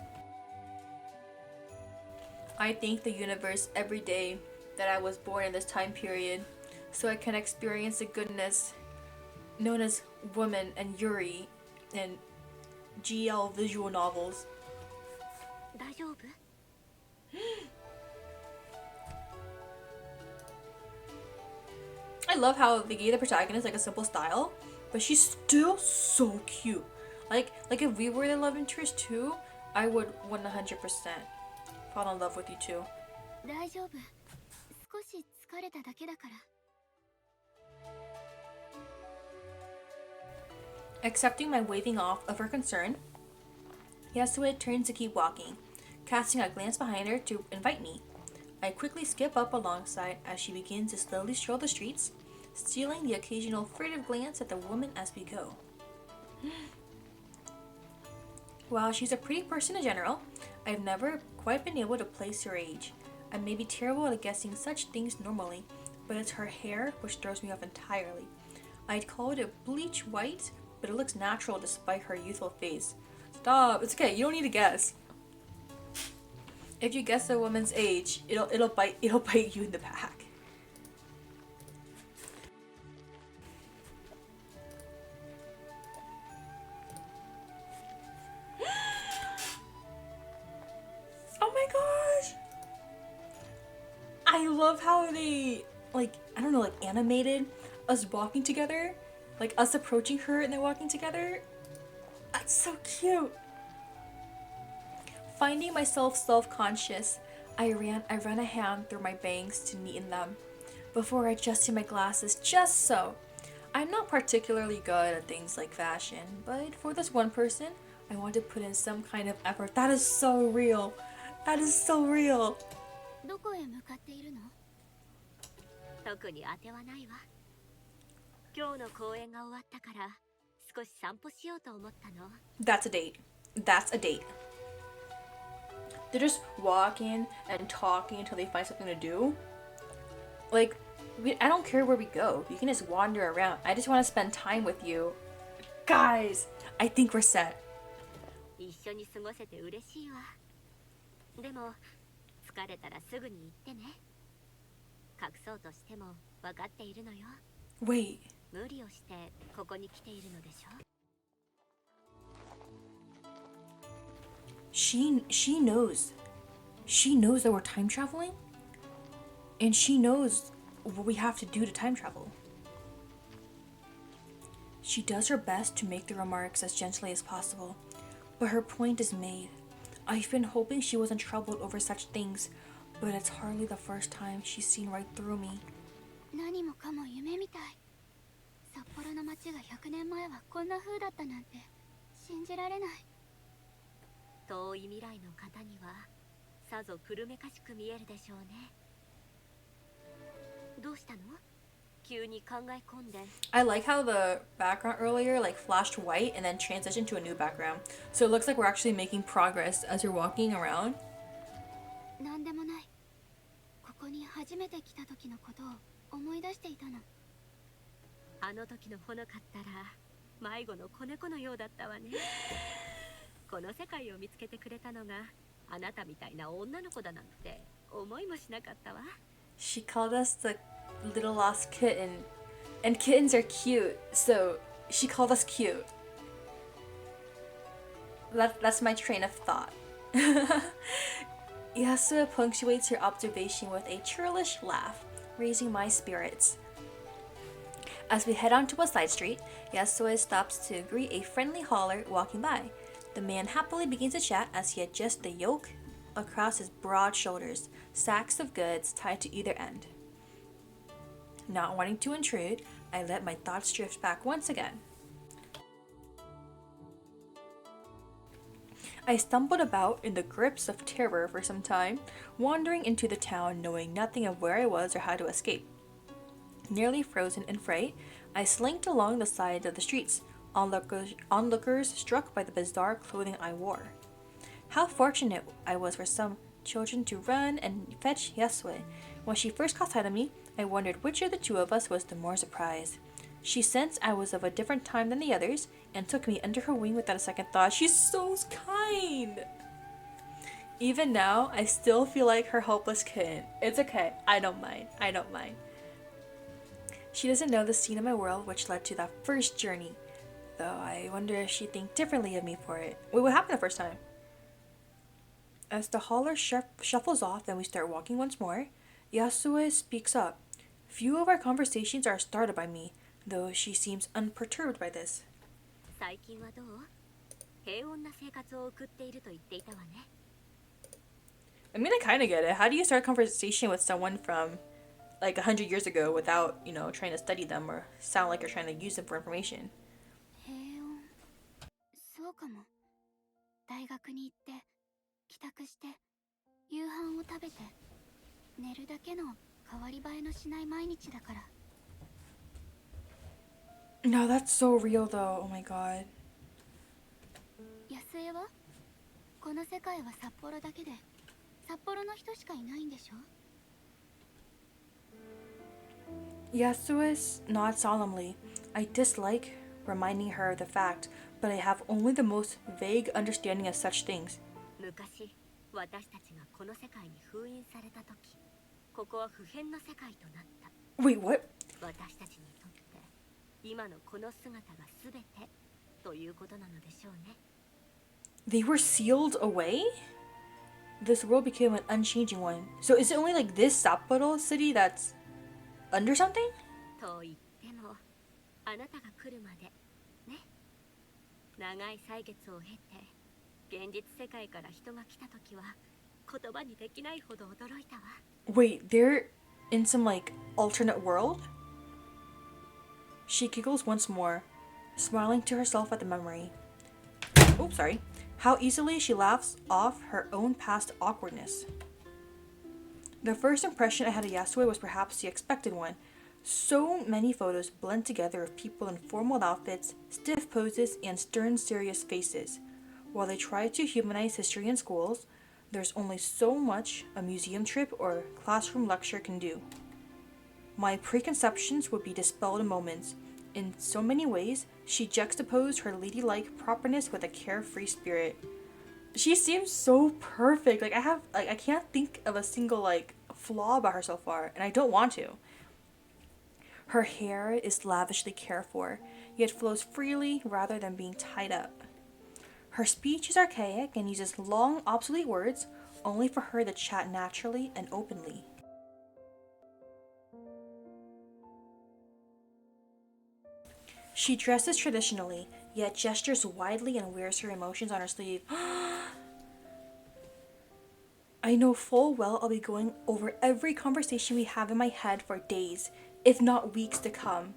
I thank the universe every day that I was born in this time period so I can experience the goodness known as woman and Yuri and GL visual novels. 大丈夫？ I love how they gave the protagonist like a simple style, but she's still so cute. Like if we were the love interest too, I would 100% fall in love with you too. 大丈夫。少し疲れただけだから。 Accepting my waving off of her concern, Yasue turns to keep walking, casting a glance behind her to invite me. I quickly skip up alongside as she begins to slowly stroll the streets, stealing the occasional furtive glance at the woman as we go. While she's a pretty person in general, I've never quite been able to place her age. I may be terrible at guessing such things normally, but it's her hair which throws me off entirely. I'd call it a bleach white, but it looks natural despite her youthful face. Stop, it's okay, you don't need to guess. If you guess a woman's age, it'll bite you in the back. Oh my gosh! I love how they animated us walking together, like us approaching her and then walking together. That's so cute. Finding myself self-conscious, I ran a hand through my bangs to neaten them before adjusting my glasses just so. I'm not particularly good at things like fashion, but for this one person, I want to put in some kind of effort. That is so real. That is so real. どこへ向かっているの？特に当てはないわ。今日の公演が終わったから少し散歩しようと思ったの。That's a date. That's a date. They're just walking and talking until they find something to do. Like, I don't care where we go. We can just wander around. I just want to spend time with you. Guys, I think we're set. 一緒に過ごせて嬉しいわ。でも疲れたらすぐに行ってね。隠そうとしても分かっているのよ。Wait. 無理をしてここに来ているのでしょ。She knows. She knows that we're time traveling, and she knows what we have to do to time travel. She does her best to make the remarks as gently as possible, but her point is made. I've been hoping she wasn't troubled over such things, but it's hardly the first time she's seen right through me. 何もかも夢みたい。札幌の街が100年前はこんな風だったなんて信じられない。遠い未来の方にはさぞ古めかしく見えるでしょうね。どうしたの？急に考え込んで。I like how the background earlier like flashed white and then transitioned to a new background. So it looks like we're actually making progress as you're walking around. なんでもない。ここに初めて来た時のことを思い出していたの。あの時のほのかったら迷子の子猫のようだったわね。この世界を見つけてくれたのがあなたみたいな女の子だなんて思いもしなかったわ。She called us the little lost kitten, and kittens are cute, so she called us cute. That's my train of thought. Yasue punctuates her observation with a churlish laugh, raising my spirits. As we head onto a side street, Yasue stops to greet a friendly hauler walking by. The man happily begins to chat as he adjusts the yoke across his broad shoulders, sacks of goods tied to either end. Not wanting to intrude, I let my thoughts drift back once again. I stumbled about in the grips of terror for some time, wandering into the town knowing nothing of where I was or how to escape. Nearly frozen in fright, I slinked along the side of the streets, onlookers struck by the bizarre clothing I wore. How fortunate I was for some children to run and fetch Yasue. When she first caught sight of me, I wondered which of the two of us was the more surprised. She sensed I was of a different time than the others and took me under her wing without a second thought. She's so kind! Even now, I still feel like her helpless kitten. It's okay. I don't mind. I don't mind. She doesn't know the scene of my world which led to that first journey, though I wonder if she'd think differently of me for it. Wait, what happened the first time? As the hauler shuffles off and we start walking once more, Yasue speaks up. Few of our conversations are started by me, though she seems unperturbed by this. 最近はどう？平穏な生活を送っていると言っていたわね。I mean, I kind of get it. How do you start a conversation with someone from like 100 years ago without, trying to study them or sound like you're trying to use them for information? 平穏。そうかも。大学に行って帰宅して夕飯を食べて寝るだけの変わり映えのしない毎日だから。No, that's so real though. Oh my god. 安江はこの世界は札幌だけで札幌の人しかいないんでしょ？ Yasuis nods solemnly. I dislike reminding her of the fact, but I have only the most vague understanding of such things. 昔私たちがこの世界に封印された時、ここは不変の世界となった。 Wait, what? 私たちにとって今のこの姿が全てということなのでしょうね。 They were sealed away? This world became an unchanging one. So is it only like this Sapporo city that's under something? と言ってもあなたが来るまでね。長い歳月を経て現実世界から人が来た時は言葉にできないほど驚いたわ。 Wait, they're in some like alternate world? She giggles once more, smiling to herself at the memory. Oh, sorry. How easily she laughs off her own past awkwardness. The first impression I had of Yasue was perhaps the expected one. So many photos blend together of people in formal outfits, stiff poses, and stern, serious faces. While they try to humanize history in schools, there's only so much a museum trip or classroom lecture can do. My preconceptions would be dispelled in moments. In so many ways, she juxtaposed her ladylike properness with a carefree spirit. She seems so perfect. I can't think of a single flaw about her so far, and I don't want to. Her hair is lavishly cared for, yet flows freely rather than being tied up. Her speech is archaic and uses long, obsolete words, only for her to chat naturally and openly. She dresses traditionally, yet gestures widely and wears her emotions on her sleeve. I know full well I'll be going over every conversation we have in my head for days, if not weeks to come,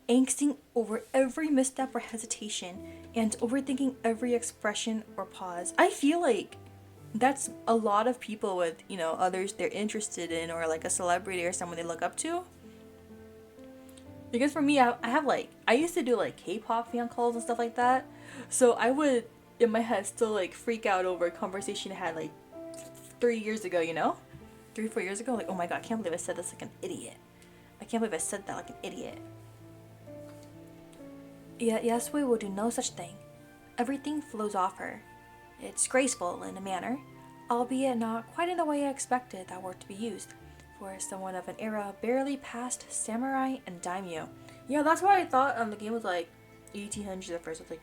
angsting over every misstep or hesitation, and overthinking every expression or pause. I feel like that's a lot of people with, others they're interested in, or like a celebrity or someone they look up to. Because for me, I used to do K-pop fan calls and stuff like that. So I would, in my head, still freak out over a conversation I had 3 years ago, 3, 4 years ago. Oh my god, I can't believe I said this like an idiot. I can't believe I said that like an idiot. Yet Yasue will do no such thing. Everything flows off her. It's graceful in a manner, albeit not quite in the way I expected that word to be used. For someone of an era barely past samurai and daimyo. Yeah, that's why I thought the game was 1800s at first. I was like,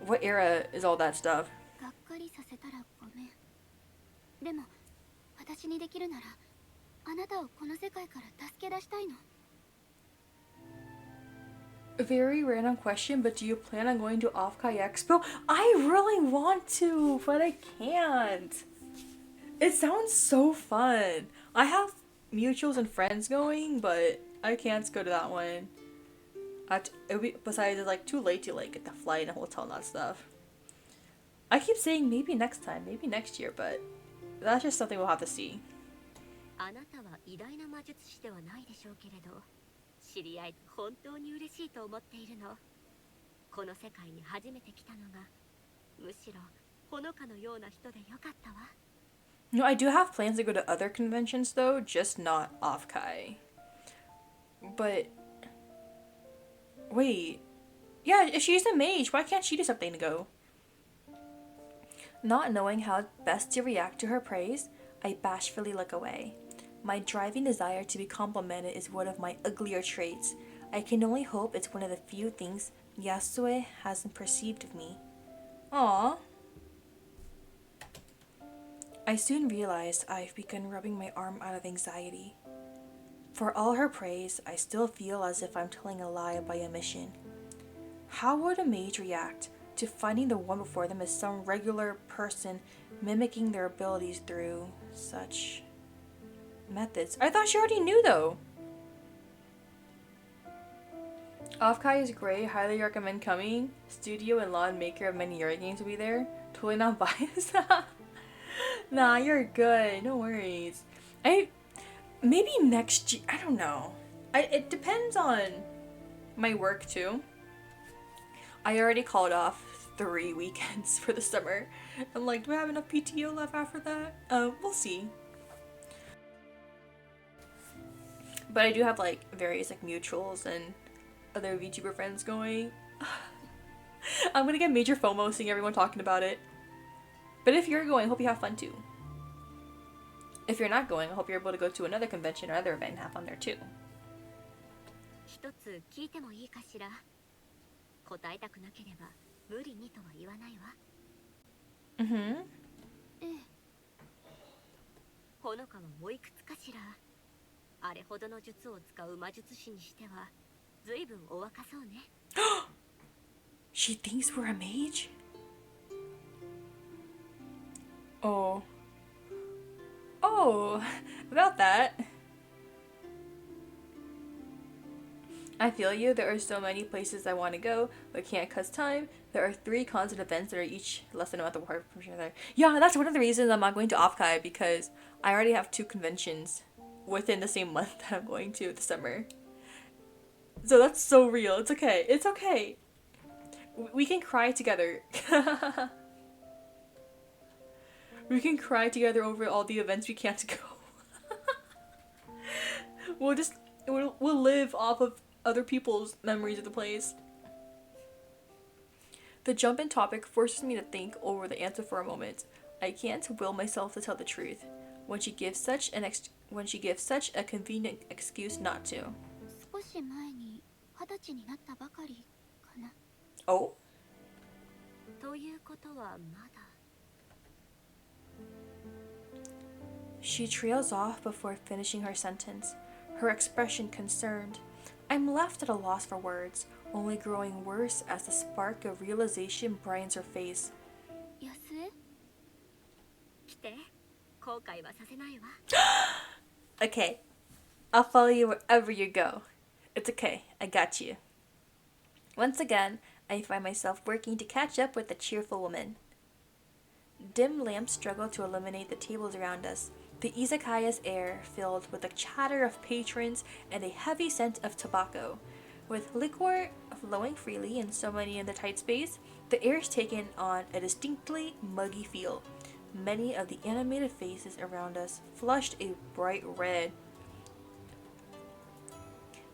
what era is all that stuff? がっかりさせたらごめん。でも私にできるならあなたをこの世界から助け出したいの。 A very random question, but do you plan on going to Offkai Expo? I really want to, but I can't. It sounds so fun. I have mutuals and friends going, but I can't go to that one. Besides, it's too late to get the flight and hotel and that stuff. I keep saying maybe next time, maybe next year, but that's just something we'll have to see. あなたは偉大な魔術師ではないでしょうけれど、知り合い本当に嬉しいと思っているの。この世界に初めて来たのがむしろほのかのような人でよかったわ。 No, I do have plans to go to other conventions though, just not Offkai. But wait, yeah, if she's a mage, why can't she do something to go? Not knowing how best to react to her praise, I bashfully look away. My driving desire to be complimented is one of my uglier traits. I can only hope it's one of the few things Yasue hasn't perceived of me. Aww. I soon realized I've begun rubbing my arm out of anxiety. For all her praise, I still feel as if I'm telling a lie by omission. How would a mage react to finding the one before them as some regular person mimicking their abilities through such methods? I thought she already knew though. Offkai is great, highly recommend coming. Studio and lawn maker of many Yuri games will be there. Totally not biased. Nah, you're good. No worries. Maybe next year. I don't know. It depends on my work too. I already called off 3 weekends for the summer. I'm like, do I have enough PTO left after that? We'll see. But I do have like various like mutuals and other VTuber friends going. I'm gonna get major FOMO seeing everyone talking about it. But if you're going, I hope you have fun too. If you're not going, I hope you're able to go to another convention or other event and have fun there too. 一つ聞いてもいいかしら。答えたくなければ無理にとは言わないわ。Mm-hmm. ええ。ほのかはおいくつかしら。あれほどの術を使う魔術師にしてはずいぶんお若そうね。She thinks we're a mage? Oh. Oh, about that. I feel you. There are so many places I want to go, but can't cause time. There are 3 cons and events that are each less than a month apart from each other. Yeah, that's one of the reasons I'm not going to Offkai, because I already have 2 conventions within the same month that I'm going to this summer. So that's so real. It's okay. It's okay. We can cry together. We can cry together over all the events we can't go. We'll live off of other people's memories of the place. The jump in topic forces me to think over the answer for a moment. I can't will myself to tell the truth when she gives such a convenient excuse not to. 少し前に20歳になったばかりかな。Oh? ということはまだ。She trails off before finishing her sentence, her expression concerned. I'm left at a loss for words, only growing worse as the spark of realization brightens her face. 安江？来て、後悔はさせないわ。Okay, I'll follow you wherever you go. It's okay, I got you. Once again, I find myself working to catch up with the cheerful woman. Dim lamps struggle to illuminate the tables around us, the izakaya's air filled with the chatter of patrons and a heavy scent of tobacco. With liquor flowing freely in so many in the tight space, the air is taken on a distinctly muggy feel. Many of the animated faces around us flushed a bright red.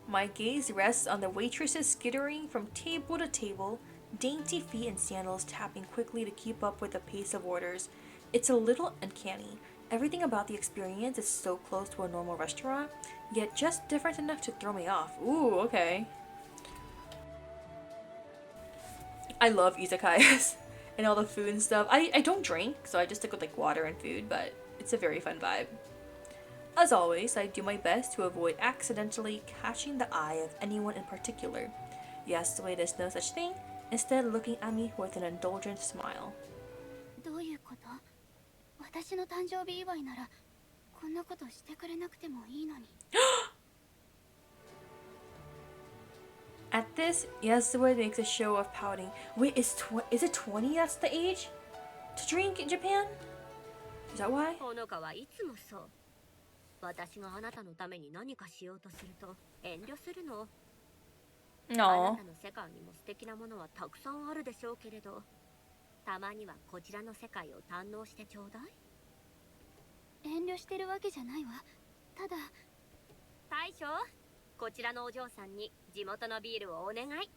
My gaze rests on the waitresses skittering from table to table, dainty feet and sandals tapping quickly to keep up with the pace of orders. It's a little uncanny. Everything about the experience is so close to a normal restaurant, yet just different enough to throw me off. Ooh, okay. I love izakayas and all the food and stuff. I don't drink, so I just stick with like water and food, but it's a very fun vibe. As always, I do my best to avoid accidentally catching the eye of anyone in particular. Yes, the way there's no such thing, instead looking at me with an indulgent smile. どういうこと？私の誕生日祝いならこんなことしてくれなくてもいいのに。At this, Yasue makes a show of pouting. Wait, is it 20 that's the age to drink in Japan? Is that why? ほのかはいつもそう。私があなたのために何かしようとすると遠慮するの。あな No. たの世界にも素敵なものはたくさんあるでしょうけれど、たまにはこちらの世界を堪能してちょうだい。遠慮してるわけじゃないわ。ただ大将、こちらのお嬢さんに地元のビールをお願い。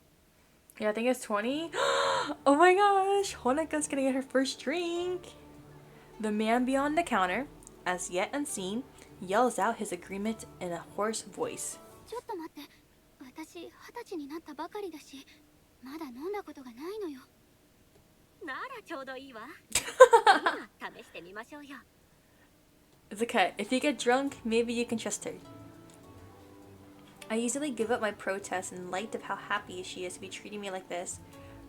Yeah, I think it's 20. Oh my gosh, Honeka's gonna get her first drink. The man beyond the counter, as yet unseen, yells out his agreement in a hoarse voice. ちょっと待って、私20歳になったばかりだし、まだ飲んだことがないのよ。ならちょうどいいわ。今試してみましょうよ。 It's okay. If you get drunk, maybe you can trust her. I easily give up my protest in light of how happy she is to be treating me like this.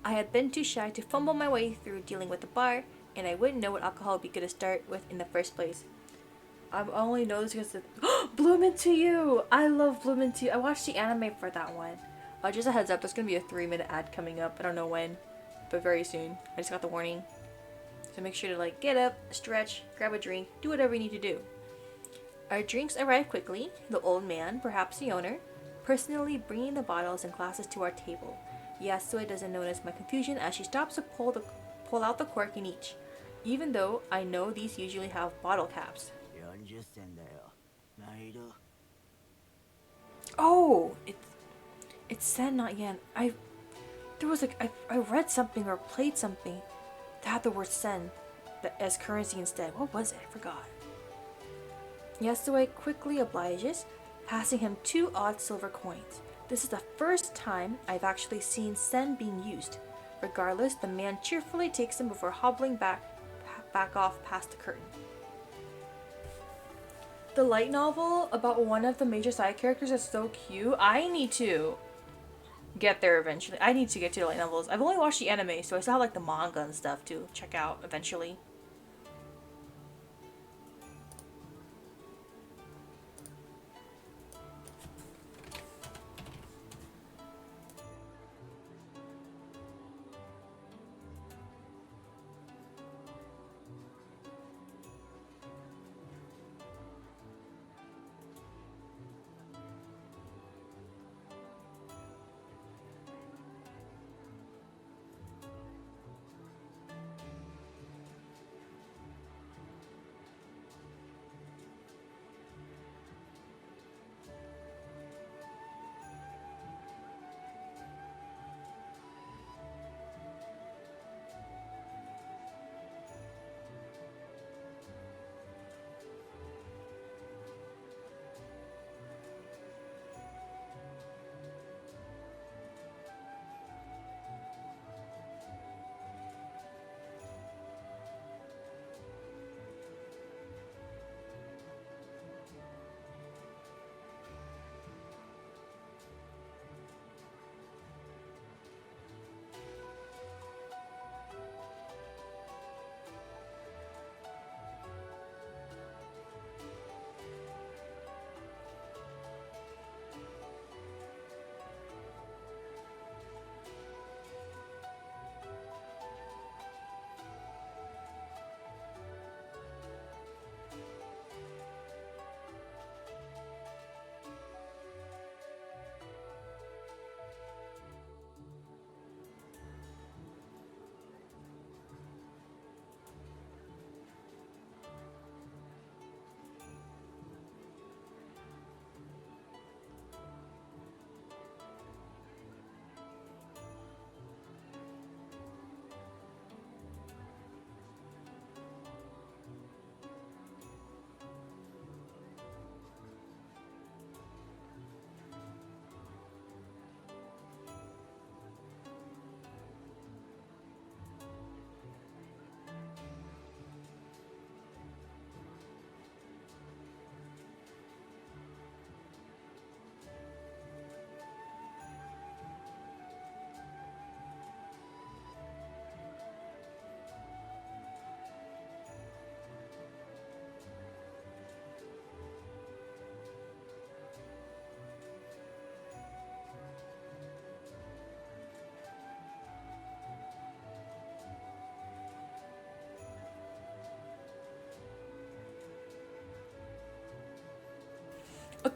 I had been too shy to fumble my way through dealing with the bar, and I wouldn't know what alcohol would be good to start with in the first place. I only know this because of Bloom Into You! I love Bloom Into You. I watched the anime for that one. Just a heads up, there's going to be a 3-minute ad coming up. I don't know when, but very soon. I just got the warning. So make sure to like get up, stretch, grab a drink, do whatever you need to do. Our drinks arrive quickly, the old man, perhaps the owner, personally bringing the bottles and glasses to our table. Yasue doesn't notice my confusion as she stops to pull out the cork in each, even though I know these usually have bottle caps. Oh, it's sen, not yen. I read something or played something that had the word sen as currency instead. What was it? I forgot. Yasue quickly obliges, passing him 2 odd silver coins. This is the first time I've actually seen sen being used. Regardless, the man cheerfully takes them before hobbling back off past the curtain. The light novel about one of the major side characters is so cute. I need to get there eventually. I need to get to the light novels. I've only watched the anime, so I still have like the manga and stuff to check out eventually.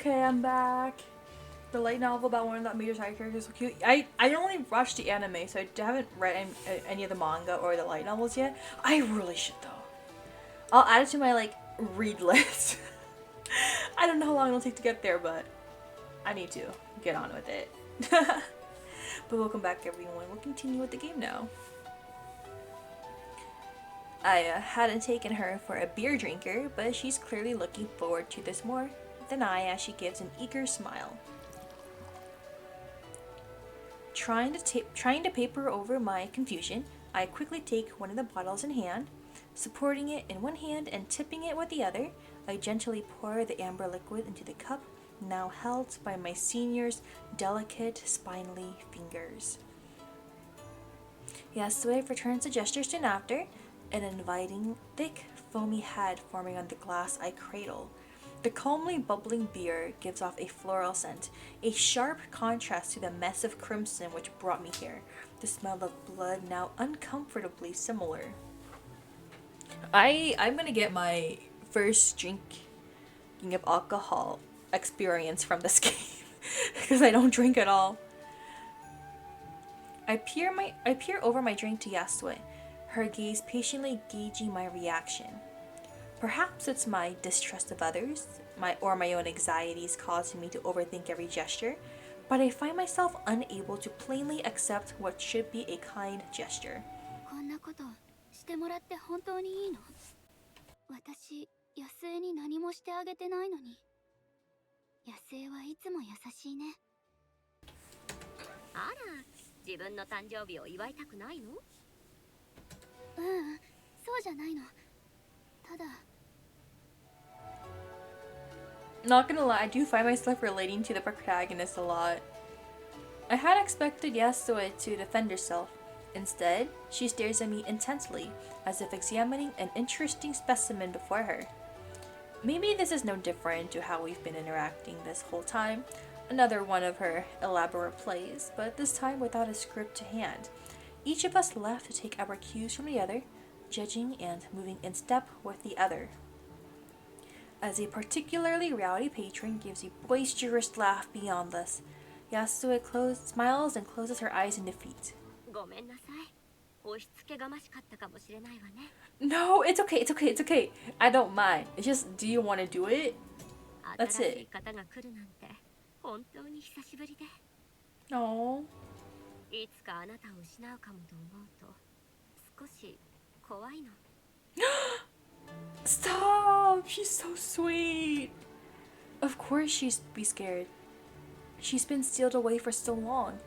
Okay, I'm back. The light novel about one of that major side characters is so cute. I only watched the anime, so I haven't read any of the manga or the light novels yet. I really should though. I'll add it to my like read list. I don't know how long it'll take to get there, but I need to get on with it. But welcome back everyone. We'll continue with the game now. I hadn't taken her for a beer drinker, but she's clearly looking forward to this more than I, as she gives an eager smile. Trying to paper over my confusion, I quickly take one of the bottles in hand. Supporting it in one hand and tipping it with the other, I gently pour the amber liquid into the cup, now held by my senior's delicate, spindly fingers. Yasue returns the gesture soon after, an inviting, thick, foamy head forming on the glass I cradle. The calmly bubbling beer gives off a floral scent, a sharp contrast to the mess of crimson which brought me here, the smell of blood now uncomfortably similar. I'm gonna get my first drinking of alcohol experience from this game because I don't drink at all. I peer over my drink to Yasue, her gaze patiently gauging my reaction. Perhaps it's my distrust of others, my own anxieties causing me to overthink every gesture, but I find myself unable to plainly accept what should be a kind gesture. こんなことしてもらって本当にいいの？私、安江に何もしてあげてないのに。安江はいつも優しいね。あら、自分の誕生日を祝いたくないの？そうじゃないの。ただ。Not gonna lie, I do find myself relating to the protagonist a lot. I had expected Yasue to defend herself. Instead, she stares at me intensely, as if examining an interesting specimen before her. Maybe this is no different to how we've been interacting this whole time. Another one of her elaborate plays, but this time without a script to hand. Each of us left to take our cues from the other, judging and moving in step with the other. As a particularly rowdy patron gives a boisterous laugh beyond this, Yasue smiles and closes her eyes in defeat. No, it's okay, it's okay, it's okay. I don't mind. It's just, do you want to do it? That's it. No. Stop! She's so sweet. Of course she'd be scared. She's been sealed away for so long.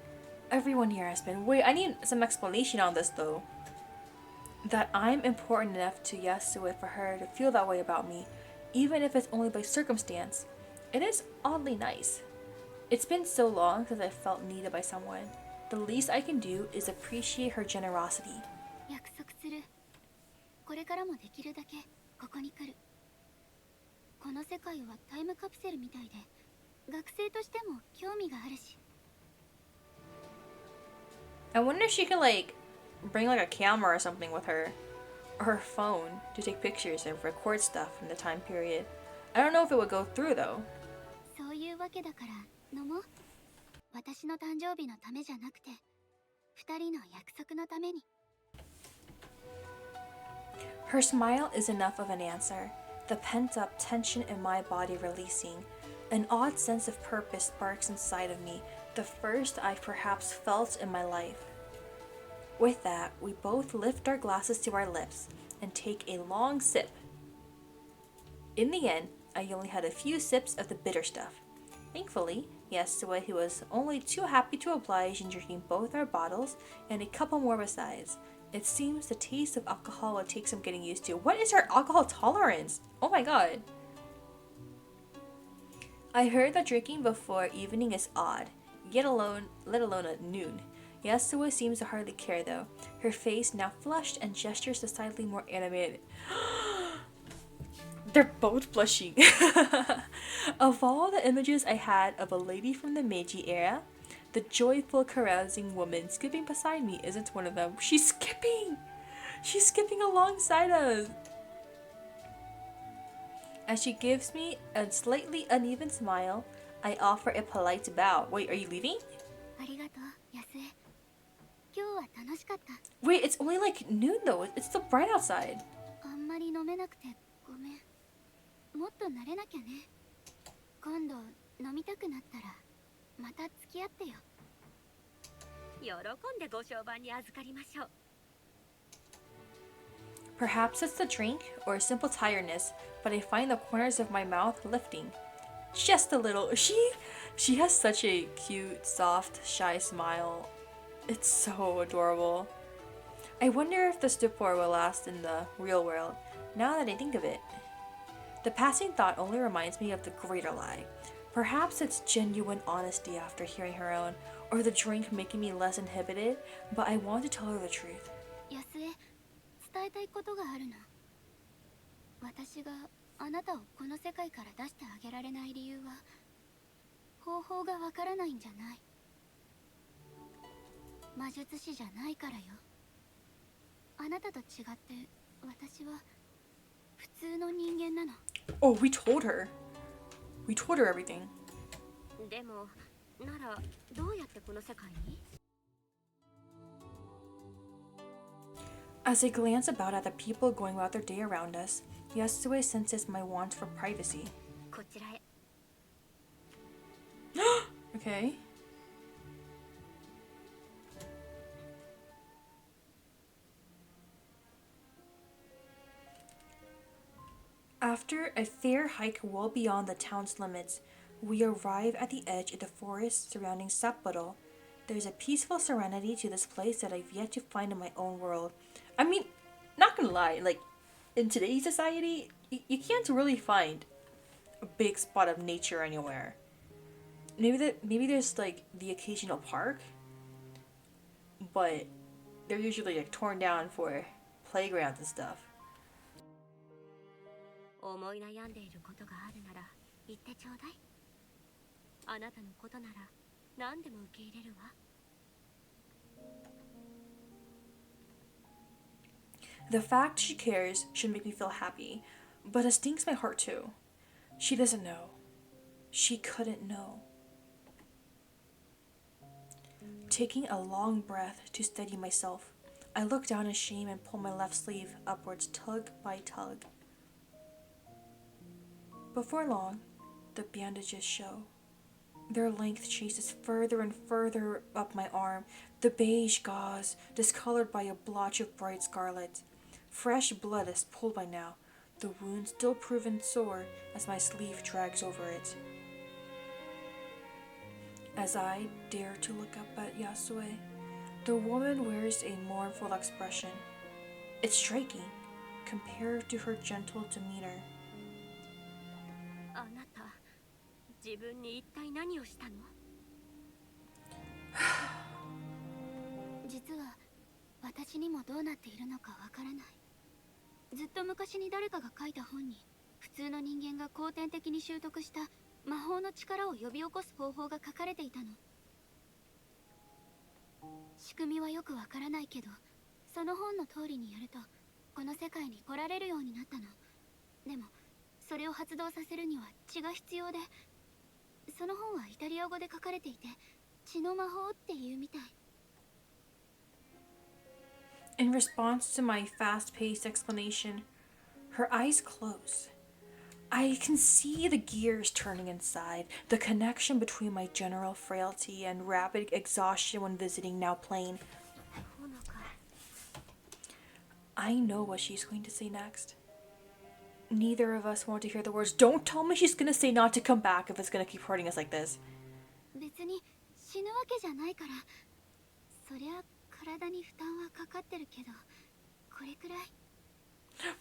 Everyone here has been. Wait, I need some explanation on this though. That I'm important enough to Yasue for her to feel that way about me, even if it's only by circumstance. It is oddly nice. It's been so long since I felt needed by someone. The least I can do is appreciate her generosity. これからもできるだけここに来る。この世界はタイムカプセルみたいで、学生としても興味があるし。I wonder if she could like bring like a camera or something with her, or her phone to take pictures and record stuff from the time period. I don't know if it would go through though. そういうわけだから飲もう。私の誕生日のためじゃなくて、二人の約束のために。Her smile is enough of an answer, the pent-up tension in my body releasing. An odd sense of purpose sparks inside of me, the first I've perhaps felt in my life. With that, we both lift our glasses to our lips and take a long sip. In the end, I only had a few sips of the bitter stuff. Thankfully, Yasue, who was only too happy to oblige in drinking both our bottles and a couple more besides. It seems the taste of alcohol will take some getting used to. What is her alcohol tolerance? Oh my god. I heard that drinking before evening is odd, let alone at noon. Yasue seems to hardly care though, her face now flushed and gestures decidedly more animated. They're both blushing. Of all the images I had of a lady from the Meiji era, the joyful, carousing woman skipping beside me isn't one of them. She's skipping! She's skipping alongside us! As she gives me a slightly uneven smile, I offer a polite bow. Wait, are you leaving? ありがとう、安江。今日は楽しかった。Wait, it's only like noon though. It's still bright outside. あんまり飲めなくてごめん。もっと慣れなきゃね。今度飲みたくなったらまた付き合ってよ。喜んでご商売に預かりましょう。Perhaps it's the drink or a simple tiredness, but I find the corners of my mouth lifting. Just a little. She has such a cute, soft, shy smile. It's so adorable. I wonder if the stupor will last in the real world, now that I think of it. The passing thought only reminds me of the greater lie. Perhaps it's genuine honesty after hearing her own, or the drink making me less inhibited, but I want to tell her the truth. 安江、伝えたいことがあるの。私があなたをこの世界から出してあげられない理由は、方法がわからないんじゃない。魔術師じゃないからよ。あなたと違って私は普通の人間なの。Oh, we told her. We told her everything. でも、ならどうやってこの世界に？ As I glance about at the people going about their day around us, Yasue senses my want for privacy. こちらへ。Okay. After a fair hike well beyond the town's limits, we arrive at the edge of the forest surrounding Sapporo. There's a peaceful serenity to this place that I've yet to find in my own world. I mean, not gonna lie, like, in today's society, you can't really find a big spot of nature anywhere. Maybe there's like the occasional park, but they're usually like torn down for playgrounds and stuff. 思い悩んでいることがあるなら言ってちょうだい。あなたのことなら何でも受け入れるわ。The fact she cares should make me feel happy, but it stings my heart too. She doesn't know. She couldn't know. Taking a long breath to steady myself, I look down in shame and pull my left sleeve upwards tug by tug. Before long, the bandages show. Their length chases further and further up my arm, the beige gauze discolored by a blotch of bright scarlet. Fresh blood is pulled by now, the wound still proven sore as my sleeve drags over it. As I dare to look up at Yasue, the woman wears a mournful expression. It's striking, compared to her gentle demeanor. あなた、自分に一体何をしたの？実は私にもどうなっているのかわからない。ずっと昔に誰かが書いた本に、普通の人間が後天的に習得した魔法の力を呼び起こす方法が書かれていたの。仕組みはよくわからないけど、その本の通りにやるとこの世界に来られるようになったの。でもそれを発動させるには血が必要で、その本はイタリア語で書かれていて、血の魔法っていうみたい。In response to my fast-paced explanation, her eyes close. I can see the gears turning inside, the connection between my general frailty and rapid exhaustion when visiting now plain. I know what she's going to say next. Neither of us want to hear the words, "Don't tell me she's gonna say not to come back if it's gonna keep hurting us like this." 別に死ぬわけじゃないから、そりゃ体に負担はかかってるけど、これくらい。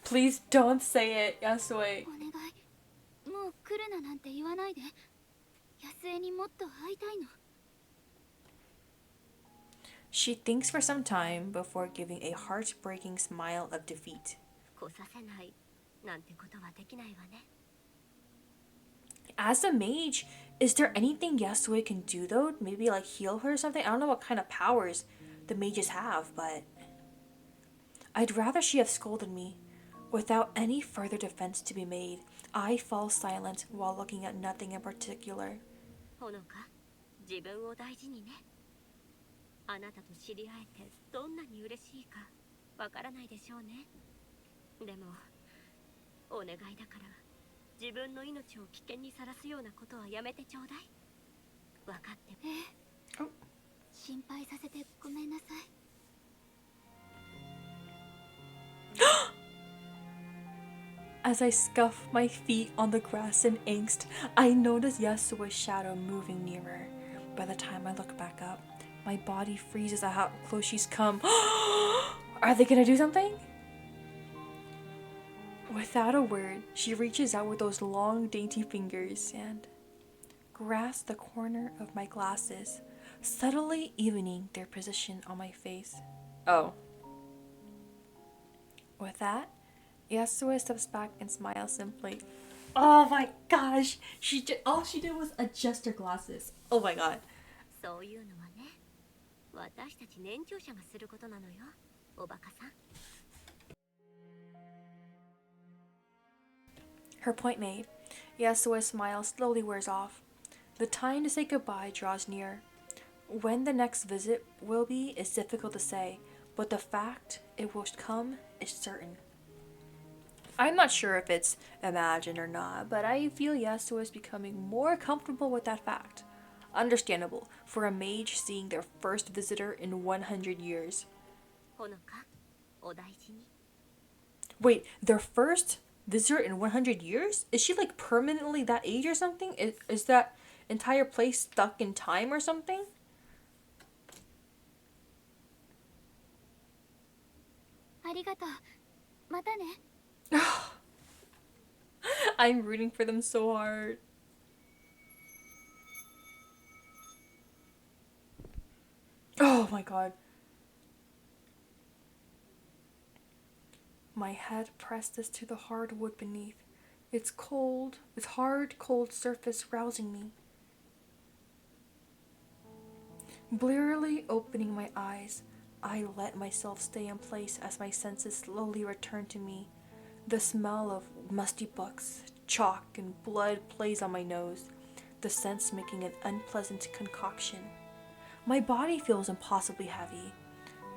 Please don't say it, Yasue. お願い、もう来るななんて言わないで。安江にもっと会いたいの。She thinks for some time before giving a heartbreaking smile of defeat. 来させないなんてことはできないわね。As a mage, is there anything Yasue can do though? Maybe like heal her or something? I don't know what kind of powers the mages have, but I'd rather she have scolded me. Without any further defense to be made, I fall silent while looking at nothing in particular. ほのか、自分を大事にね。あなたと知り合えてどんなに嬉しいかわからないでしょうね。でもお願いだから自分の命を危険にさらすようなことはやめてちょうだい。分かって。心配させてごめんなさい。As I scuff my feet on the grass in angst, I notice Yasuo's shadow moving nearer. By the time I look back up, my body freezes at how close she's come. Are they gonna do something? Without a word, she reaches out with those long, dainty fingers and grasps the corner of my glasses, subtly evening their position on my face. Oh. With that, Yasuo steps back and smiles simply. Oh my gosh! All she did was adjust her glasses. Oh my god. そういうのはね、私たち年長者がすることなのよ、おバカさん。Her point made, Yasuo's smile slowly wears off. The time to say goodbye draws near. When the next visit will be is difficult to say, but the fact it will come is certain. I'm not sure if it's imagined or not, but I feel Yasuo is becoming more comfortable with that fact. Understandable for a mage seeing their first visitor in 100 years. ほのか、お大事に。 Wait, their first visitor in 100 years? Is she like permanently that age or something? Is that entire place stuck in time or something? ありがとう。またね。I'm rooting for them so hard. Oh my god. My head presses to the hard wood beneath. Its hard, cold surface rousing me. Blearily opening my eyes, I let myself stay in place as my senses slowly return to me. The smell of musty books, chalk, and blood plays on my nose, the scents making an unpleasant concoction. My body feels impossibly heavy.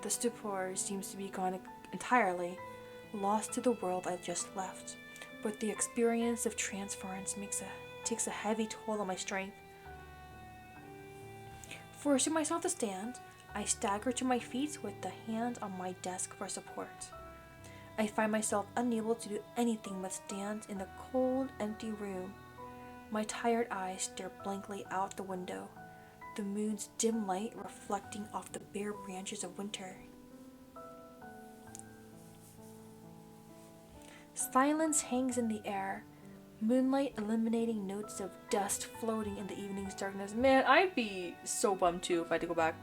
The stupor seems to be gone entirely, lost to the world I just left, but the experience of transference takes a heavy toll on my strength. Forcing myself to stand, I stagger to my feet with the hand on my desk for support. I find myself unable to do anything but stand in the cold, empty room. My tired eyes stare blankly out the window, the moon's dim light reflecting off the bare branches of winter. Silence hangs in the air, moonlight illuminating notes of dust floating in the evening's darkness. Man, I'd be so bummed too if I had to go back.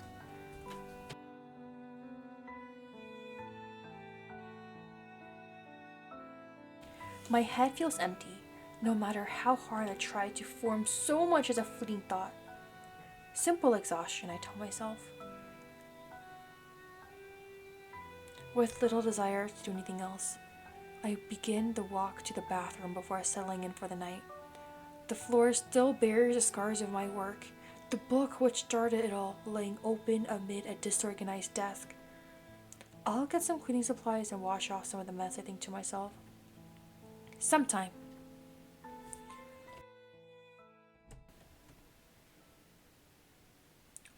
My head feels empty, no matter how hard I try to form so much as a fleeting thought. Simple exhaustion, I tell myself. With little desire to do anything else, I begin the walk to the bathroom before settling in for the night. The floor still bears the scars of my work, the book which started it all laying open amid a disorganized desk. I'll get some cleaning supplies and wash off some of the mess, I think to myself. Sometime.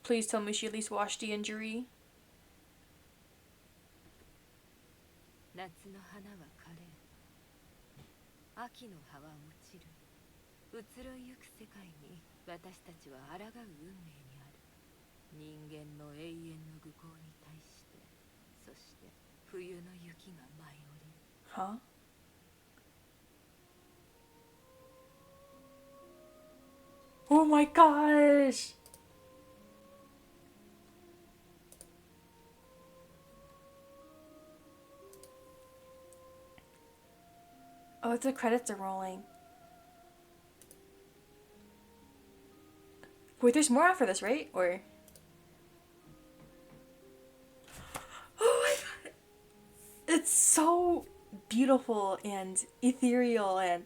Please tell me she at least washed the injury. 夏の花は枯れ、秋の葉は落ちる。移ろいゆく世界に私たちは抗う運命にある。人間の永遠の愚行に対して、そして冬の雪が舞い降りる。Huh? Oh my gosh! Oh, the credits are rolling. Wait, there's more after this, right? Or... Oh my god! It's so beautiful and ethereal and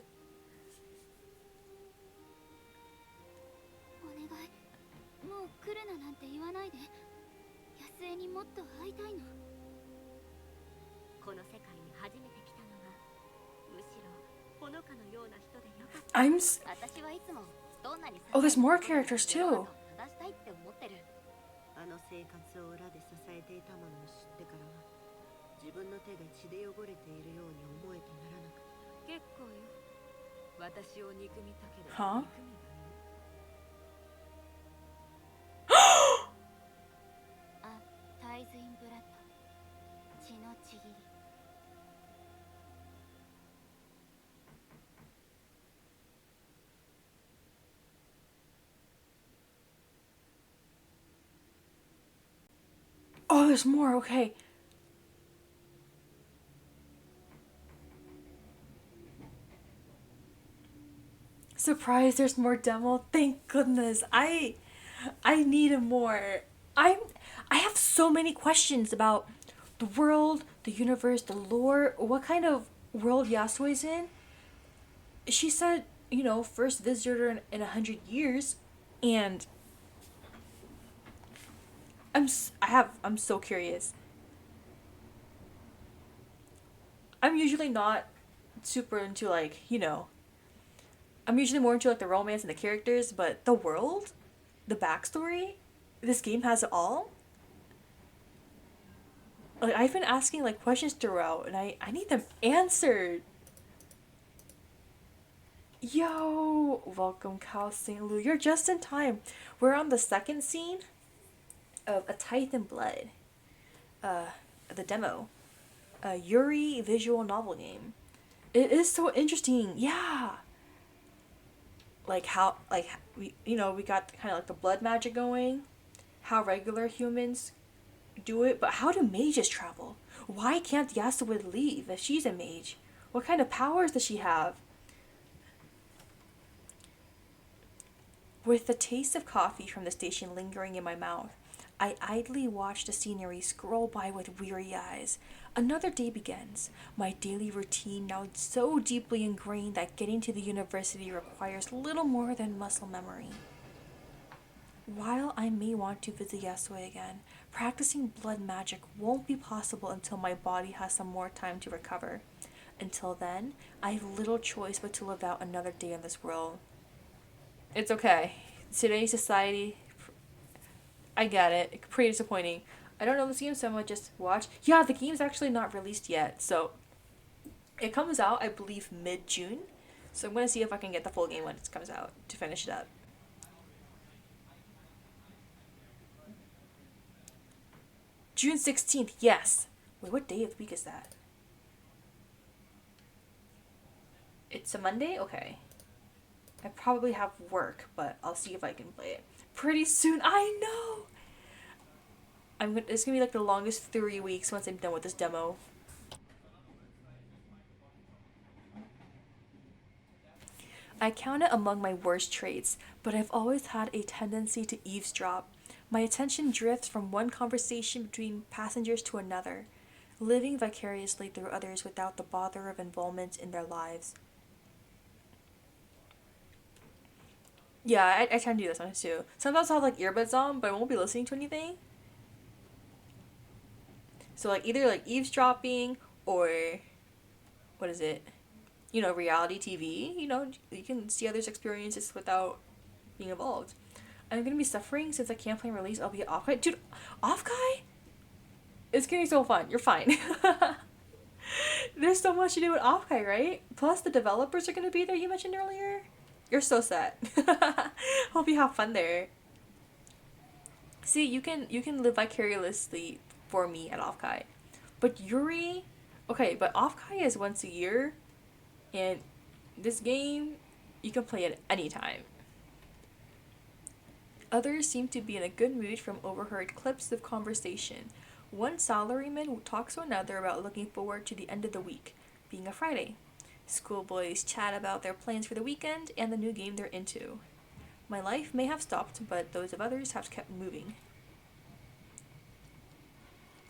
と会いたいの。この世界に初めて来たのはむしろほのかのような人でよかった。私はいつもどんなに Oh, there's more characters too. 正したいって思ってる。あの生活を裏で支えていたものを知ってからは自分の手が血で汚れているように思えてならなかった。結構よ。私を憎みたけれはば憎みがいい。あ、タイズ・イン・ブラッド。血のちぎり。Oh, there's more. Okay. Surprise, there's more demo. Thank goodness. I needed more. I have so many questions about the world, the universe, the lore. What kind of world Yasuo's in? She said, first visitor in 100 years, and I'm so curious. I'm usually not super into I'm usually more into the romance and the characters, but the world, the backstory, this game has it all. Like, I've been asking questions throughout, and I need them answered. Yo, welcome, Cal St. Lou. You're just in time. We're on the second scene of A Tithe In BlooD, the demo, a Yuri visual novel game. It is so interesting. Yeah. How we got kind of the blood magic going, how regular humans do it, but how do mages travel? Why can't Yasuo leave if she's a mage? What kind of powers does she have? With the taste of coffee from the station lingering in my mouth, I idly watch the scenery scroll by with weary eyes. Another day begins. My daily routine now so deeply ingrained that getting to the university requires little more than muscle memory. While I may want to visit Yasue again, practicing blood magic won't be possible until my body has some more time to recover. Until then, I have little choice but to live out another day in this world. It's okay. Today's society, I get it. Pretty disappointing. I don't know this game, so I'm gonna just watch. Yeah, the game's actually not released yet, so it comes out, I believe, mid-June. So I'm gonna see if I can get the full game when it comes out to finish it up. June 16th, yes. Wait, what day of the week is that? It's a Monday? Okay. I probably have work, but I'll see if I can play it pretty soon. I know! It's gonna be the longest 3 weeks once I'm done with this demo. I count it among my worst traits, but I've always had a tendency to eavesdrop. My attention drifts from one conversation between passengers to another, living vicariously through others without the bother of involvement in their lives. Yeah, I tend to do this one too. Sometimes I'll have earbuds on, but I won't be listening to anything. So either eavesdropping or what is it? Reality TV. You can see others' experiences without being involved. I'm gonna be suffering since I can't play release. I'll be at Off Guy. Dude, Off Guy? It's gonna be so fun. You're fine. There's so much to do with Off Guy, right? Plus the developers are gonna be there you mentioned earlier. You're so set. Hope you have fun there. See, you can live vicariously for me at Offkai. But Yuri, okay, but Offkai is once a year, and this game, you can play it anytime. Others seem to be in a good mood from overheard clips of conversation. One salaryman talks to another about looking forward to the end of the week, being a Friday. Schoolboys chat about their plans for the weekend and the new game they're into. My life may have stopped, but those of others have kept moving.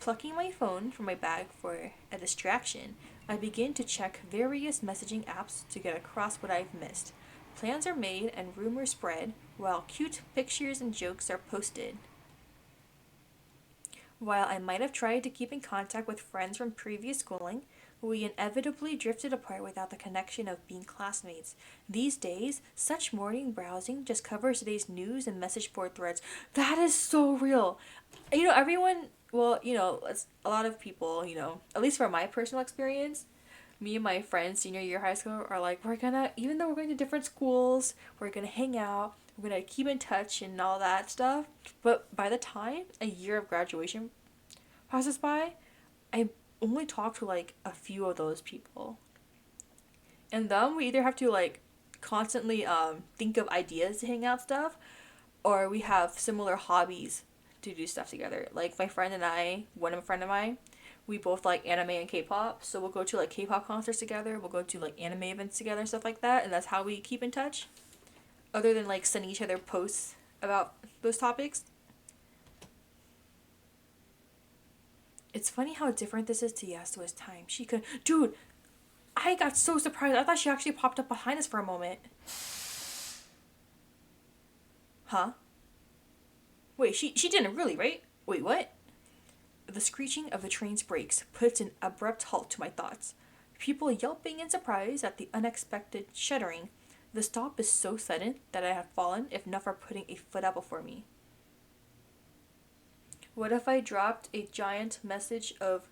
Plucking my phone from my bag for a distraction, I begin to check various messaging apps to get across what I've missed. Plans are made and rumors spread, while cute pictures and jokes are posted. While I might have tried to keep in contact with friends from previous schooling, we inevitably drifted apart without the connection of being classmates. These days, such morning browsing just covers today's news and message board threads. That is so real. Everyone, well, it's a lot of people, at least from my personal experience, me and my friends senior year high school are like, we're gonna, even though we're going to different schools, we're gonna hang out, we're gonna keep in touch and all that stuff. But by the time a year of graduation passes by, I only talk to like a few of those people. And then we either have to like constantly think of ideas to hang out stuff, or we have similar hobbies to do stuff together. Like my friend and I, one friend of mine, we both like anime and K-pop, so we'll go to like K-pop concerts together, we'll go to like anime events together and stuff like that, and that's how we keep in touch. Other than like sending each other posts about those topics. It's funny how different this is to Yasuo's time. She could, dude, I got so surprised. I thought she actually popped up behind us for a moment. Huh? Wait, she didn't really, right? Wait, what? The screeching of the train's brakes puts an abrupt halt to my thoughts. People yelping in surprise at the unexpected shuddering. The stop is so sudden that I had fallen if not for putting a foot out before me. What if I dropped a giant message of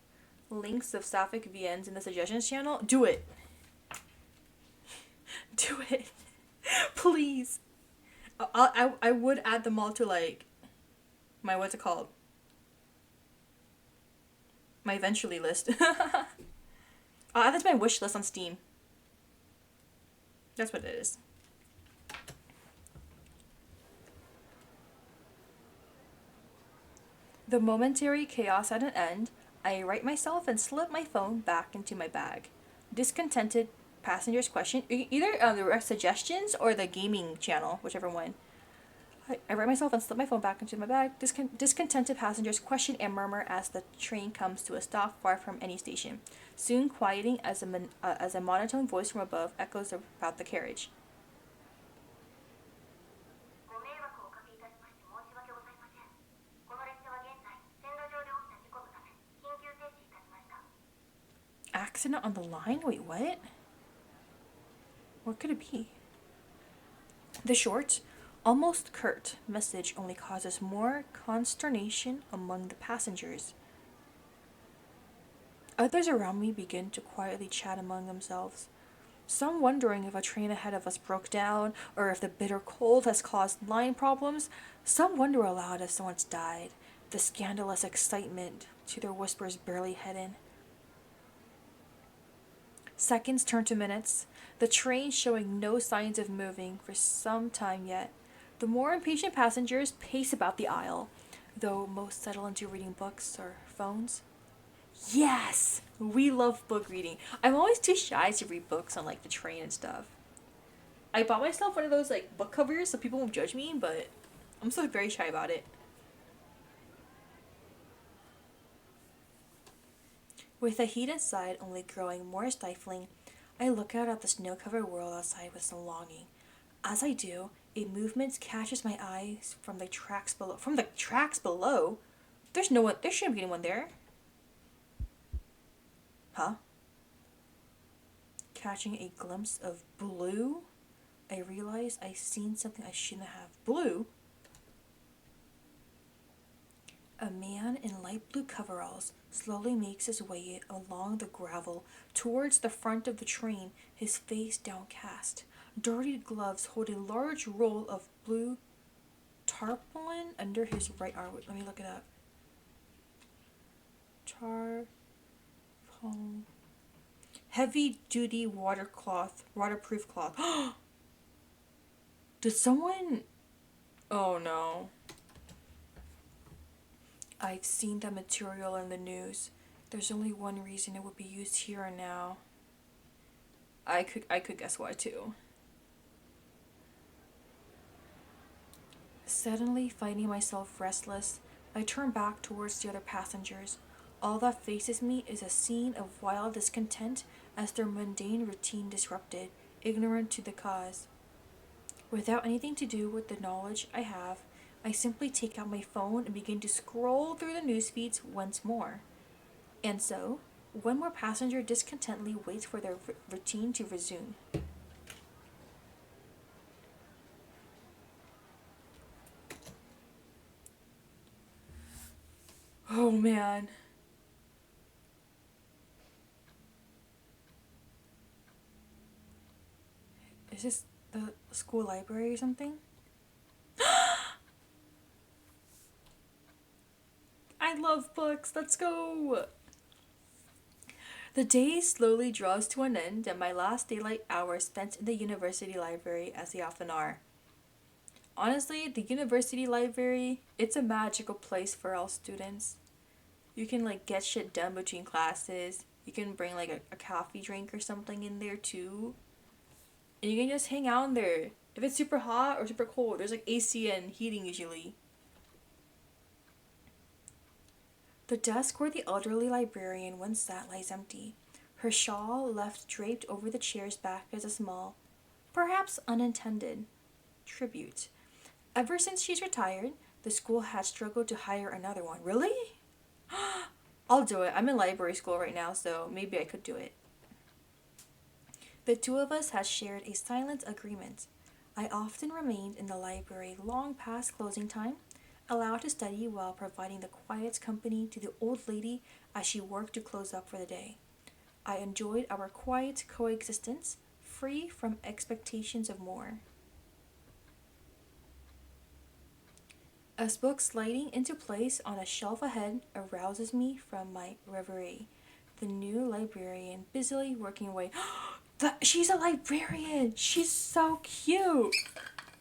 links of Sapphic VNs in the suggestions channel? Do it. Do it. Please. I would add them all to like my, what's it called? My eventually list. I'll add this to my wish list on Steam. That's what it is. The momentary chaos at an end, I right myself and slip my phone back into my bag. Discontented passengers question, either the suggestions or the gaming channel, whichever one. I right myself and slip my phone back into my bag. Discontented passengers question and murmur as the train comes to a stop far from any station, soon quieting as a monotone voice from above echoes about the carriage. Accident on the line? Wait, what? What could it be? The short, almost curt message only causes more consternation among the passengers. Others around me begin to quietly chat among themselves, some wondering if a train ahead of us broke down or if the bitter cold has caused line problems. Some wonder aloud if someone's died, the scandalous excitement to their whispers barely hidden. Seconds turn to minutes, the train showing no signs of moving for some time yet. The more impatient passengers pace about the aisle, though most settle into reading books or phones. Yes! We love book reading. I'm always too shy to read books on like the train and stuff. I bought myself one of those like book covers so people won't judge me, but I'm still very shy about it. With the heat inside only growing more stifling, I look out at the snow-covered world outside with some longing. As I do, a movement catches my eyes from the tracks below. From the tracks below? There's no one. There shouldn't be anyone there. Huh? Catching a glimpse of blue, I realize I've seen something I shouldn't have. Blue? A man in light blue coveralls slowly makes his way along the gravel towards the front of the train, his face downcast. Dirty gloves hold a large roll of blue tarpaulin under his right arm. Let me look it up. Tarpaulin. Heavy duty waterproof cloth. Did someone... Oh no. I've seen that material in the news. There's only one reason it would be used here and now. I could guess why too. Suddenly finding myself restless, I turn back towards the other passengers. All that faces me is a scene of wild discontent as their mundane routine disrupted, ignorant to the cause. Without anything to do with the knowledge I have, I simply take out my phone and begin to scroll through the news feeds once more. And so, one more passenger discontentedly waits for their routine to resume. Oh man. Is this the school library or something? I love books. Let's go. The day slowly draws to an end, and my last daylight hours spent in the university library, as they often are. Honestly, the university library, it's a magical place for all students. You can like get shit done between classes. You can bring like a coffee drink or something in there too. And you can just hang out in there. If it's super hot or super cold, there's like AC and heating usually. The desk where the elderly librarian once sat lies empty, her shawl left draped over the chair's back as a small, perhaps unintended, tribute. Ever since she's retired, the school has struggled to hire another one. Really? I'll do it. I'm in library school right now, so maybe I could do it. The two of us had shared a silent agreement. I often remained in the library long past closing time, allowed to study while providing the quiet company to the old lady as she worked to close up for the day. I enjoyed our quiet coexistence, free from expectations of more. As book sliding into place on a shelf ahead arouses me from my reverie, the new librarian busily working away. She's a librarian! She's so cute!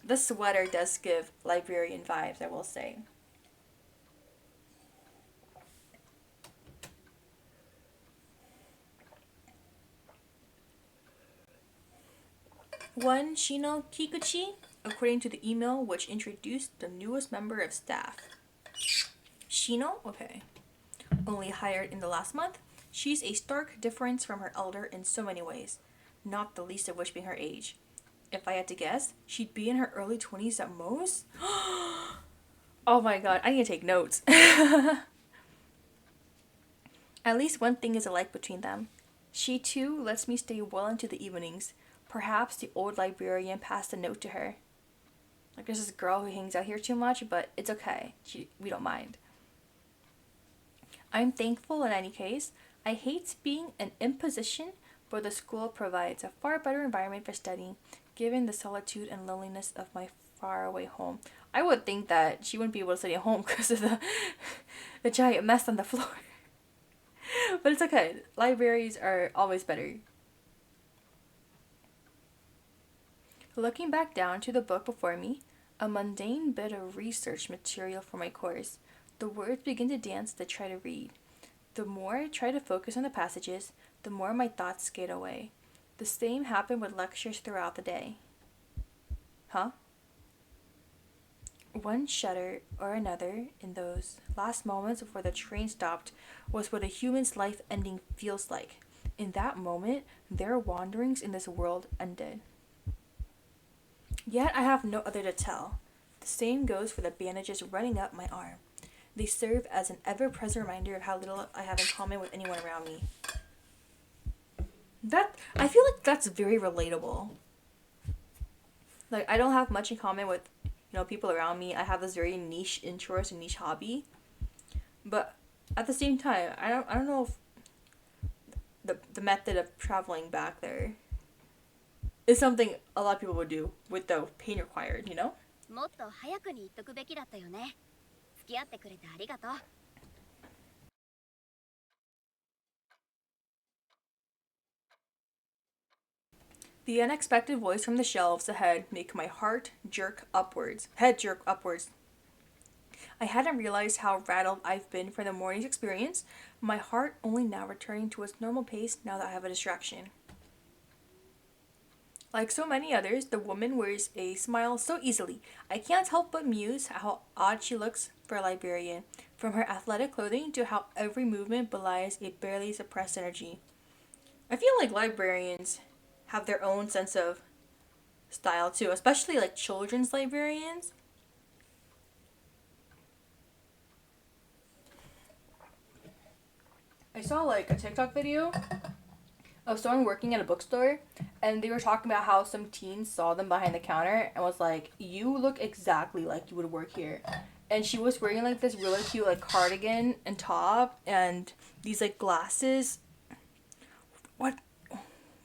The sweater does give librarian vibes, I will say. One Shino Kikuchi, according to the email which introduced the newest member of staff. Shino? Okay. Only hired in the last month, she's a stark difference from her elder in so many ways, not the least of which being her age. If I had to guess, she'd be in her early 20s at most. Oh my god, I need to take notes. At least one thing is alike between them. She too lets me stay well into the evenings. Perhaps the old librarian passed a note to her. Like, there's this girl who hangs out here too much, but it's okay. We don't mind. I'm thankful in any case. I hate being an imposition, but the school provides a far better environment for studying, given the solitude and loneliness of my faraway home. I would think that she wouldn't be able to study at home because of the giant mess on the floor. But it's okay. Libraries are always better. Looking back down to the book before me, a mundane bit of research material for my course, the words begin to dance as I try to read. The more I try to focus on the passages, the more my thoughts skate away. The same happened with lectures throughout the day. Huh? One shudder or another in those last moments before the train stopped was what a human's life ending feels like. In that moment, their wanderings in this world ended. Yet I have no other to tell. The same goes for the bandages running up my arm. They serve as an ever-present reminder of how little I have in common with anyone around me. I feel like that's very relatable. Like, I don't have much in common with, people around me. I have this very niche interest and niche hobby. But at the same time, I don't know if the method of traveling back there is something a lot of people would do with the pain required, もっと早くに言っとくべきだったよね。付き合ってくれてありがとう。The unexpected voice from the shelves ahead make my head jerk upwards. I hadn't realized how rattled I've been from the morning's experience, my heart only now returning to its normal pace now that I have a distraction. Like so many others, the woman wears a smile so easily. I can't help but muse how odd she looks for a librarian, from her athletic clothing to how every movement belies a barely suppressed energy. I feel like librarians have their own sense of style too, especially like children's librarians. saw like a TikTok video of someone working at a bookstore, and they were talking about how some teens saw them behind the counter and was like, "You look exactly like you would work here." And she was wearing like this really cute like cardigan and top and these like glasses. What?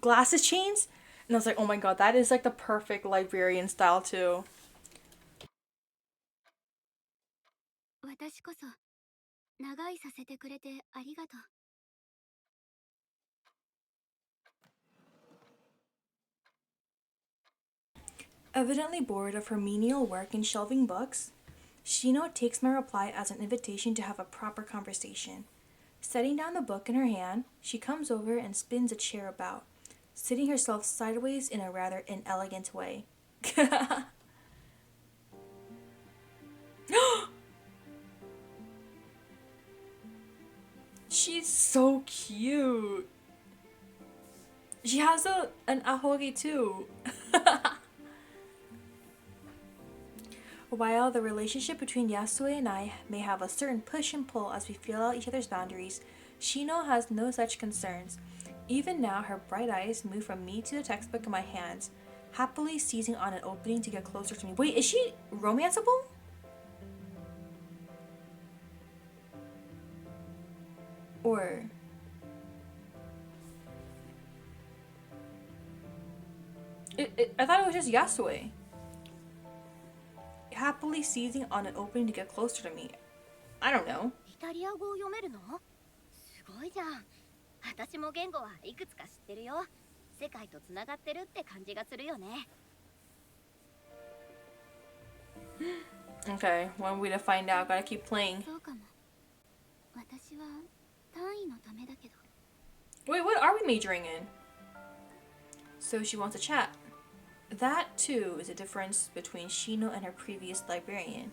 Glasses chains? And I was like, "Oh my god, that is like the perfect librarian style too." 私こそ長居させてくれてありがとう。 Evidently bored of her menial work in shelving books, Shino takes my reply as an invitation to have a proper conversation. Setting down the book in her hand, she comes over and spins a chair about, sitting herself sideways in a rather inelegant way. She's so cute. She has an ahogi too. While the relationship between Yasue and I may have a certain push and pull as we feel out each other's boundaries, Shino has no such concerns. Even now, her bright eyes move from me to the textbook in my hands, happily seizing on an opening to get closer to me. Wait, is she romanceable? Or... I thought it was just Yasue. Happily seizing on an opening to get closer to me. I don't know. イタリア語を読めるの？すごいじゃん。私も言語はいくつか知ってるよ。世界とつながってるって感じがするよね。 Okay, one way to find out. Gotta keep playing. そうかも。私は単位のためだけど。 Wait, what are we majoring in? So she wants to chat. That, too, is a difference between Shino and her previous librarian.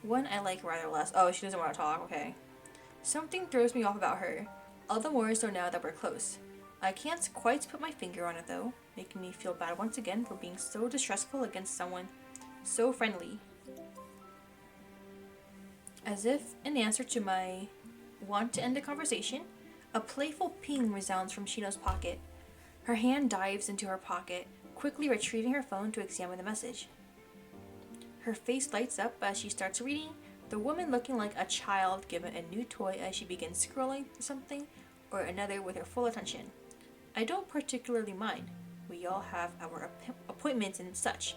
One I like rather less. Oh, she doesn't want to talk, okay. Something throws me off about her, all the more so now that we're close. I can't quite put my finger on it, though, making me feel bad once again for being so distrustful against someone so friendly. As if in answer to my want to end the conversation, a playful ping resounds from Shino's pocket. Her hand dives into her pocket, quickly retrieving her phone to examine the message. Her face lights up as she starts reading, the woman looking like a child given a new toy as she begins scrolling through something or another with her full attention. I don't particularly mind. We all have our appointments and such.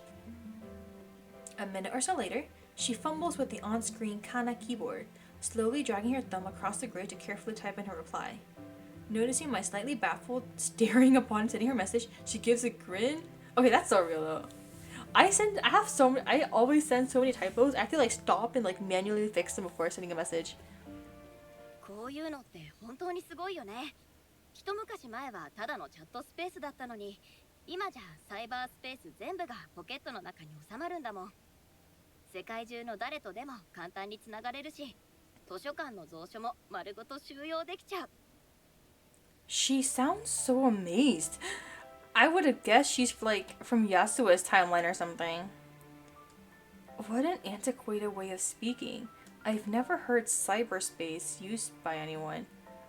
A minute or so later, she fumbles with the on-screen kana keyboard, slowly dragging her thumb across the grid to carefully type in her reply. Noticing my slightly baffled staring upon sending her message, she gives a grin. Okay, that's so real though. I always send so many typos. I have to like stop and like manually fix them before sending a message. こういうのって本当にすごいよね。一昔前はただのチャットスペースだったのに、今じゃサイバースペース全部がポケットの中に収まるんだもん。世界中の誰とでも簡単につながれるし、図書館の蔵書も丸ごと収容できちゃう。 She sounds so amazed. I would have guessed she's like from Yasuo's timeline or something. What an antiquated way of speaking. I've never heard cyberspace used by anyone.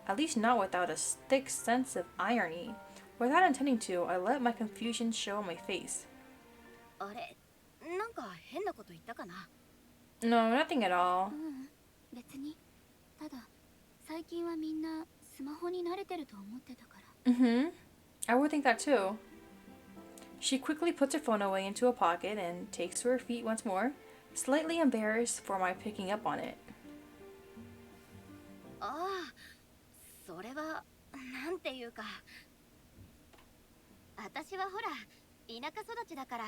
At least not without a thick sense of irony. Without intending to, I let my confusion show on my face. あれ、なんか変なこと言ったかな？ No, nothing at all. 別に。ただ、最近はみんなスマホに慣れてると思ってたから。Mm-hmm. I would think that too. She quickly puts her phone away into a pocket and takes to her feet once more, slightly embarrassed for my picking up on it. ああ、それはなんていうか。私はほら、田舎育ちだから、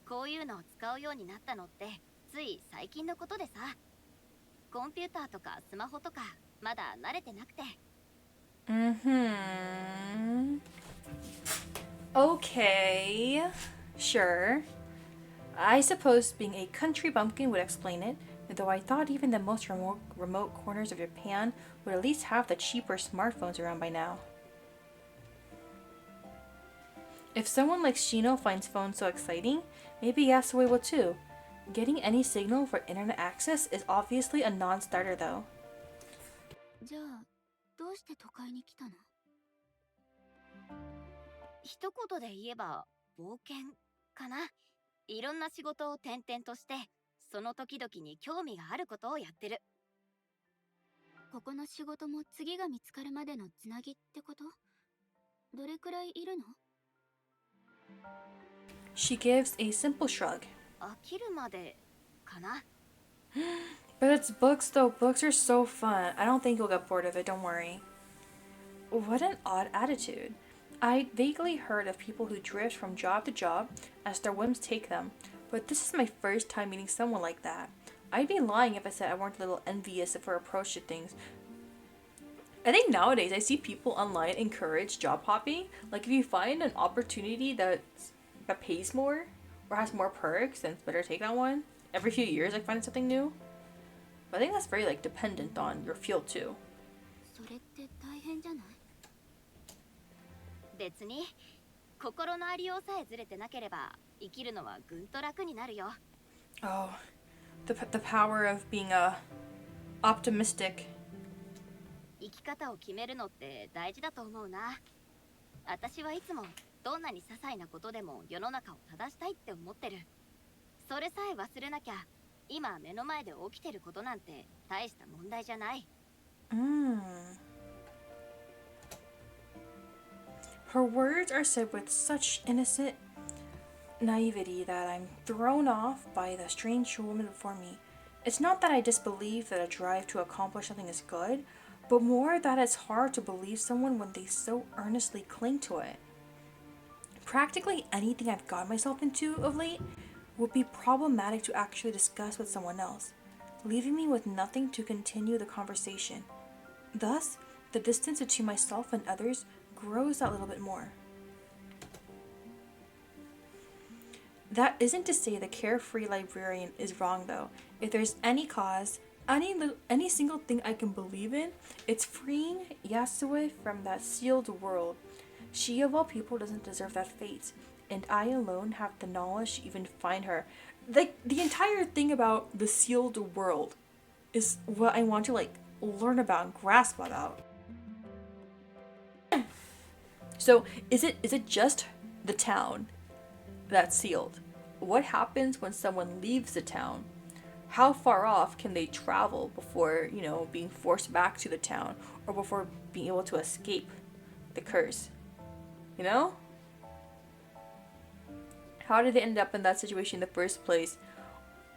こういうのを使うようになったのってつい最近のことでさ。コンピューターとかスマホとかまだ慣れてなくて。Mm-hmm. Okay, sure. I suppose being a country bumpkin would explain it, though I thought even the most remote corners of Japan would at least have the cheaper smartphones around by now. If someone like Shino finds phones so exciting, maybe Yasue will too. Getting any signal for internet access is obviously a non-starter though. じゃあ、どうして都会に来たの？一言で言えば冒険かな。いろんな仕事を転々として、その時々に興味があることをやってる。ここの仕事も次が見つかるまでのつなぎってこと？どれくらいいるの？ She gives a simple shrug. 飽きるまでかな。But it's books though. Books are so fun. I don't think you'll get bored of it, don't worry. What an odd attitude. I vaguely heard of people who drift from job to job as their whims take them, but this is my first time meeting someone like that. I'd be lying if I said I weren't a little envious of her approach to things. I think nowadays I see people online encourage job hopping. Like if you find an opportunity that pays more or has more perks, then it's better to take that one. Every few years, like finding something new. But I think that's very like dependent on your field too. それって大変じゃない？別に心のありようさえずれてなければ生きるのはぐんと楽になるよ。 Oh, the power of being optimistic. 生き方を決めるのって大事だと思うな。私はいつもどんなに些細なことでも世の中を正したいって思ってる。それさえ忘れなきゃ今目の前で起きてることなんて大した問題じゃない。Her words are said with such innocent naivety that I'm thrown off by the strange woman before me. It's not that I disbelieve that a drive to accomplish something is good, but more that it's hard to believe someone when they so earnestly cling to it. Practically anything I've got myself into of late would be problematic to actually discuss with someone else, leaving me with nothing to continue the conversation. Thus, the distance between myself and others grows that little bit more. That isn't to say the carefree librarian is wrong though. If there's any cause, any single thing I can believe in, it's freeing Yasue from that sealed world. She of all people doesn't deserve that fate, and I alone have the knowledge to even find her. Like the entire thing about the sealed world is what I want to like learn about and grasp about. So is it just the town that's sealed? What happens when someone leaves the town? How far off can they travel before, being forced back to the town or before being able to escape the curse? How did they end up in that situation in the first place?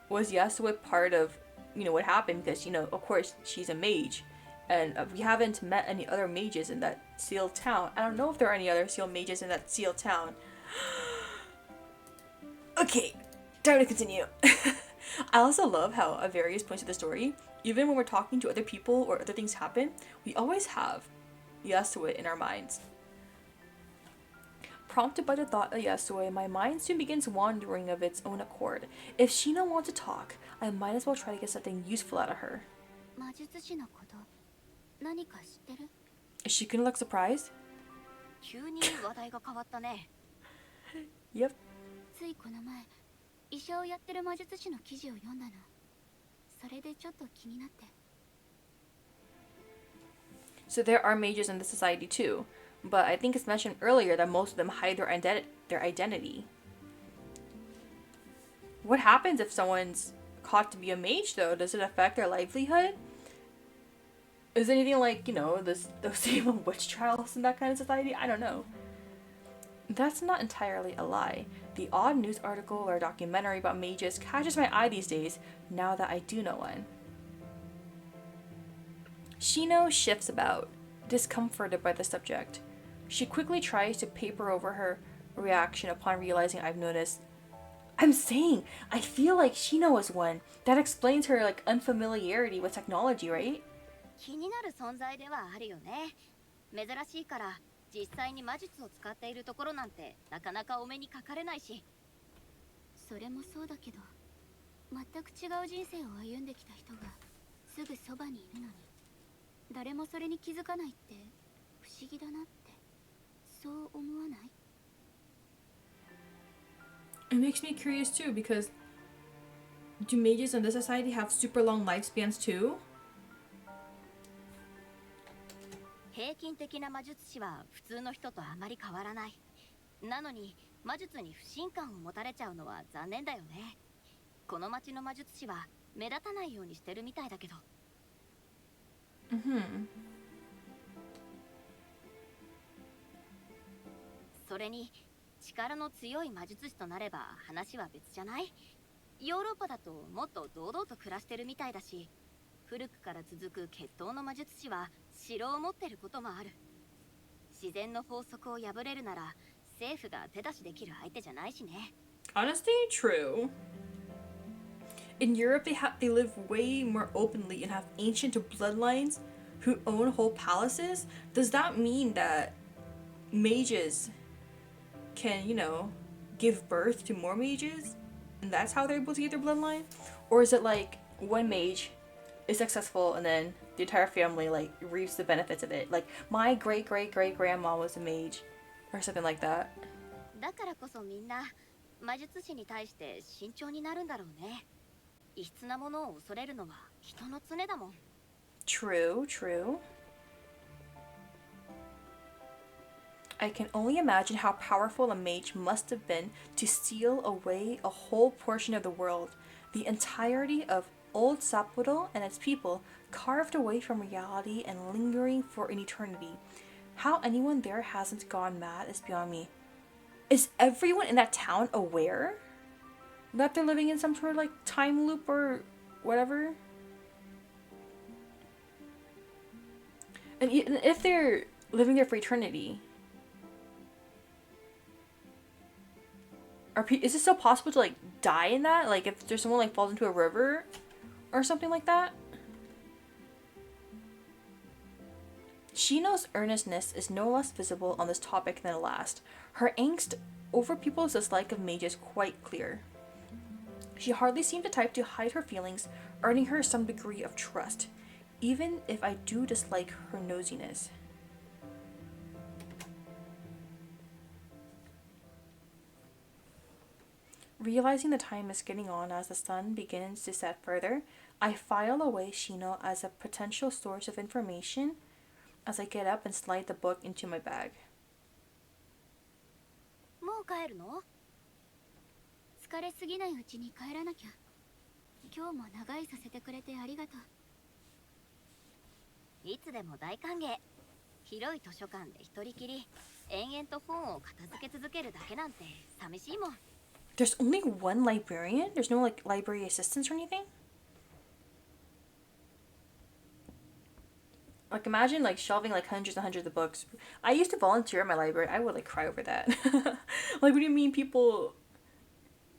Was Yasue part of, what happened? Because, of course, she's a mage. And we haven't met any other mages in that sealed town. I don't know if there are any other sealed mages in that sealed town. Okay, time to continue. I also love how at various points of the story, even when we're talking to other people or other things happen, we always have Yasue in our minds. Prompted by the thought of Yasue, my mind soon begins wandering of its own accord. If Shino wants to talk, I might as well try to get something useful out of her. Is she gonna look surprised? Yep. ついこの前、医者をやってる魔術師の記事を読んだの。それでちょっと気になって。 So there are mages in the society too, but I think it's mentioned earlier that most of them hide their identity. What happens if someone's caught to be a mage though? Does it affect their livelihood? Is it anything like, those same witch trials in that kind of society? I don't know. That's not entirely a lie. The odd news article or documentary about mages catches my eye these days, now that I do know one. Shino shifts about, discomforted by the subject. She quickly tries to paper over her reaction upon realizing I've noticed. I'm saying, I feel like Shino is one. That explains her unfamiliarity with technology, right? 気になる存在ではあるよね。珍しいから実際に魔術を使っているところなんてなかなかお目にかかれないし。それもそうだけど、全く違う人生を歩んできた人がすぐそばにいるのに、誰もそれに気づかないって不思議だなって、そう思わない？ It makes me curious too, because do mages in this society have super long lifespans too? 平均的な魔術師は普通の人とあまり変わらない。なのに魔術に不信感を持たれちゃうのは残念だよね。この町の魔術師は目立たないようにしてるみたいだけど。それに力の強い魔術師となれば話は別じゃない？ヨーロッパだともっと堂々と暮らしてるみたいだし、古くから続く血統の魔術師は城を持ってることもある。自然の法則を破れるなら政府が手出しできる相手じゃないしね。 Honestly, true. In Europe, they live way more openly and have ancient bloodlines who own whole palaces. Does that mean that mages can, give birth to more mages? And that's how they're able to get their bloodline? Or is it like one mage is successful and then the entire family like reaps the benefits of it? Like my great great great grandma was a mage or something like that. だからこそみんな魔術師に対して慎重になるんだろうね。異質なものを恐れるのは人の常だもん。 True, true. I can only imagine how powerful a mage must have been to steal away a whole portion of the world, the entirety of Old Sapporo and its people, carved away from reality and lingering for an eternity. How anyone there hasn't gone mad is beyond me. Is everyone in that town aware that they're living in some sort of like time loop or whatever? And if they're living there for eternity, is it still possible to like die in that? Like if there's someone like falls into a river or something like that? Shino's earnestness is no less visible on this topic than the last. Her angst over people's dislike of mages quite clear. She hardly seemed the type to hide her feelings, earning her some degree of trust, even if I do dislike her nosiness. Realizing the time is getting on as the sun begins to set further, I file away Shino as a potential source of information as I get up and slide the book into my bag. もう帰るの？疲れすぎないうちに帰らなきゃ。今日も長居させてくれてありがとう。いつでも大歓迎。広い図書館で一人きり延々と本を片付け続けるだけなんて寂しいもん。 There's only one librarian? There's no like library assistants or anything? Like imagine like shelving like hundreds and hundreds of books. I used to volunteer at my library. I would like cry over that. Like what do you mean people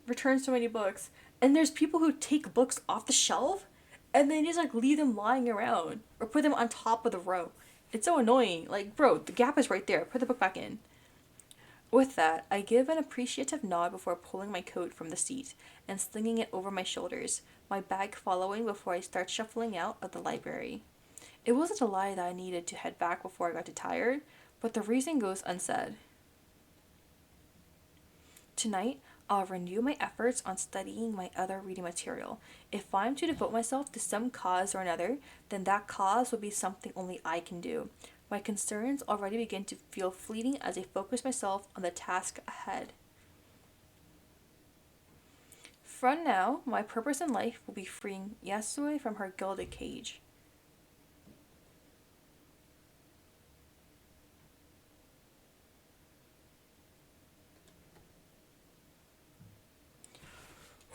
return so many books? And there's people who take books off the shelf and then just like leave them lying around or put them on top of the row. It's so annoying. Like bro, the gap is right there. Put the book back in. With that, I give an appreciative nod before pulling my coat from the seat and slinging it over my shoulders, my bag following before I start shuffling out of the library. It wasn't a lie that I needed to head back before I got too tired, but the reason goes unsaid. Tonight, I'll renew my efforts on studying my other reading material. If I'm to devote myself to some cause or another, then that cause will be something only I can do. My concerns already begin to feel fleeting as I focus myself on the task ahead. From now, my purpose in life will be freeing Yasue from her gilded cage.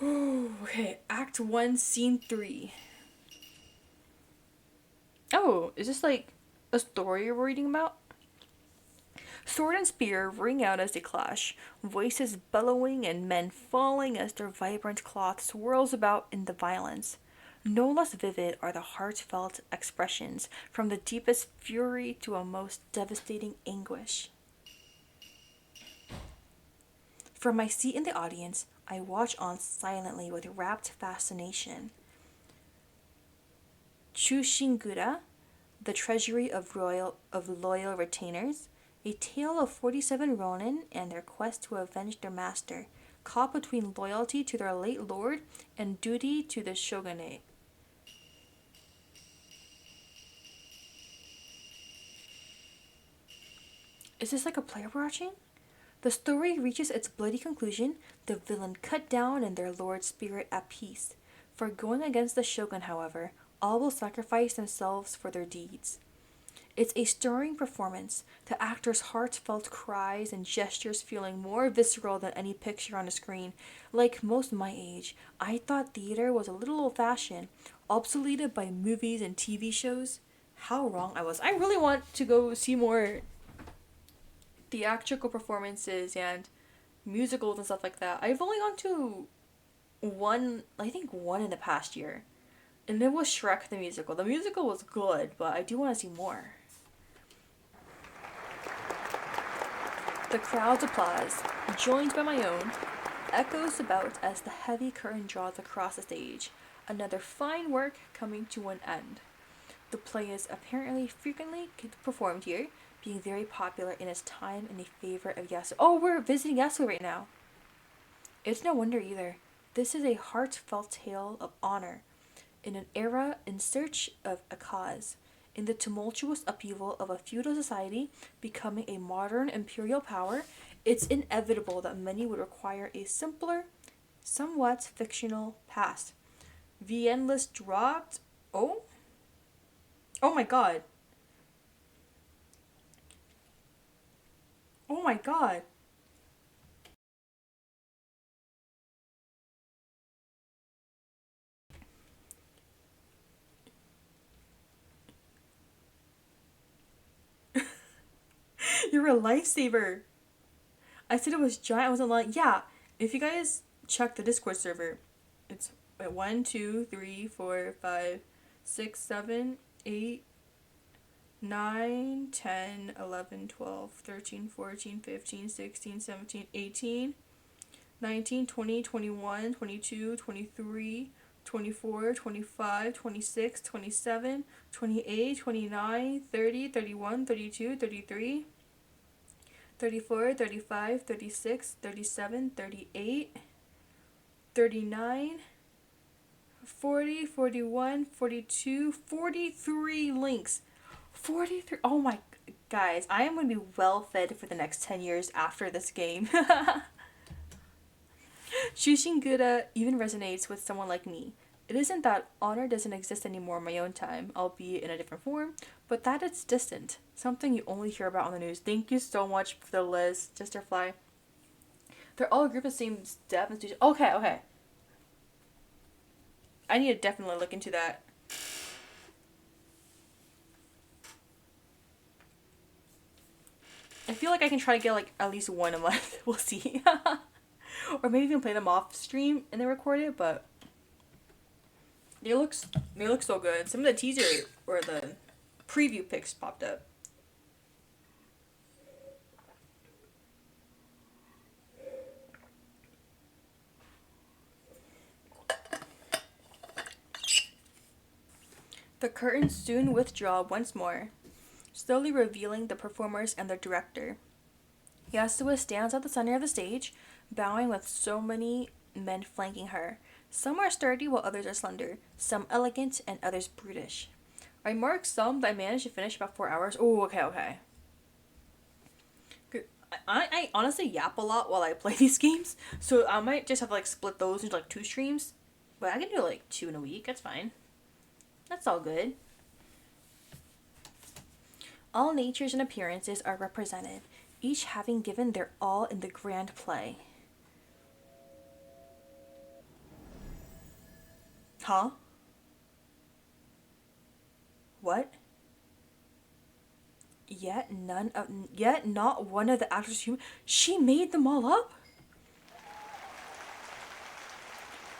Okay, Act 1, Scene 3. Oh, is this like a story we're reading about? Sword and spear ring out as they clash, voices bellowing and men falling as their vibrant cloth swirls about in the violence. No less vivid are the heartfelt expressions, from the deepest fury to a most devastating anguish. From my seat in the audience, I watch on silently with rapt fascination. Chushingura, the treasury of loyal retainers, a tale of 47 ronin and their quest to avenge their master, caught between loyalty to their late lord and duty to the shogunate. Is this like a play we're watching? The story reaches its bloody conclusion, the villain cut down and their lord's spirit at peace. For going against the shogun, however, all will sacrifice themselves for their deeds. It's a stirring performance, the actors' heartfelt cries and gestures feeling more visceral than any picture on a screen. Like most my age, I thought theater was a little old-fashioned, obsoleted by movies and TV shows. How wrong I was. I really want to go see more theatrical performances and musicals and stuff like that. I've only gone to one, I think one in the past year. And it was Shrek the musical. The musical was good, but I do want to see more. The crowd's applause, joined by my own, echoes about as the heavy curtain draws across the stage. Another fine work coming to an end. The play is apparently frequently performed here, being very popular in its time and a favorite of Yasuo. Oh, we're visiting Yasuo right now. It's no wonder either. This is a heartfelt tale of honor. In an era in search of a cause, in the tumultuous upheaval of a feudal society becoming a modern imperial power, it's inevitable that many would require a simpler, somewhat fictional past. Villainess dropped. Oh? Oh my god. Oh my god. You're a lifesaver. I said it was giant. I was like, yeah. If you guys check the Discord server, it's at 1, 2, 3, 4, 5, 6, 7, 8, 9, 10, 11, 12, 13, 14, 15, 16, 17, 18, 19, 20, 21, 22, 23, 24, 25, 26, 27, 28, 29, 30, 31, 32, 33, 34, 35, 36, 37, 38, 39, 40, 41, 42, 43 links. 43. Oh my. Guys, I am going to be well fed for the next 10 years after this game. Shushingura even resonates with someone like me. It isn't that honor doesn't exist anymore in my own time, albeit in a different form, but that it's distant, something you only hear about on the news. Thank you so much for the list, Sisterfly. They're all a group of the same step and studio. Okay. I need to definitely look into that. I feel like I can try to get like at least one a month. We'll see. Or maybe even play them off stream and then record it, but they look so good. Some of the teaser or the preview pics popped up. The curtains soon withdraw once more, slowly revealing the performers and their director. Yasuo stands at the center of the stage, bowing with so many men flanking her. Some are sturdy while others are slender, some elegant and others brutish. I marked some that I managed to finish about 4 hours. Oh, okay. I honestly yap a lot while I play these games, so I might just have to like split those into like 2 streams. But I can do like 2 in a week, that's fine. That's all good. All natures and appearances are represented, each having given their all in the grand play. Huh? What? Yet not one of the actors human. She made them all up?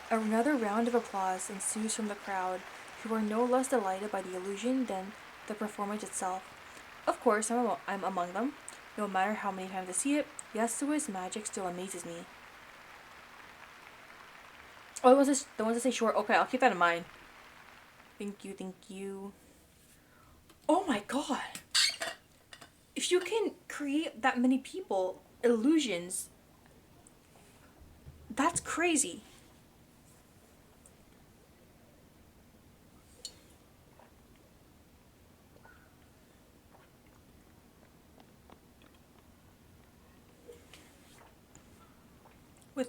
Another round of applause ensues from the crowd, who are no less delighted by the illusion than the performance itself. Of course, I'm among them. No matter how many times I see it, Yasuo's magic still amazes me. Oh, it was this, the ones that say short. Okay, I'll keep that in mind. Thank you. Oh my god. If you can create that many people, illusions, that's crazy.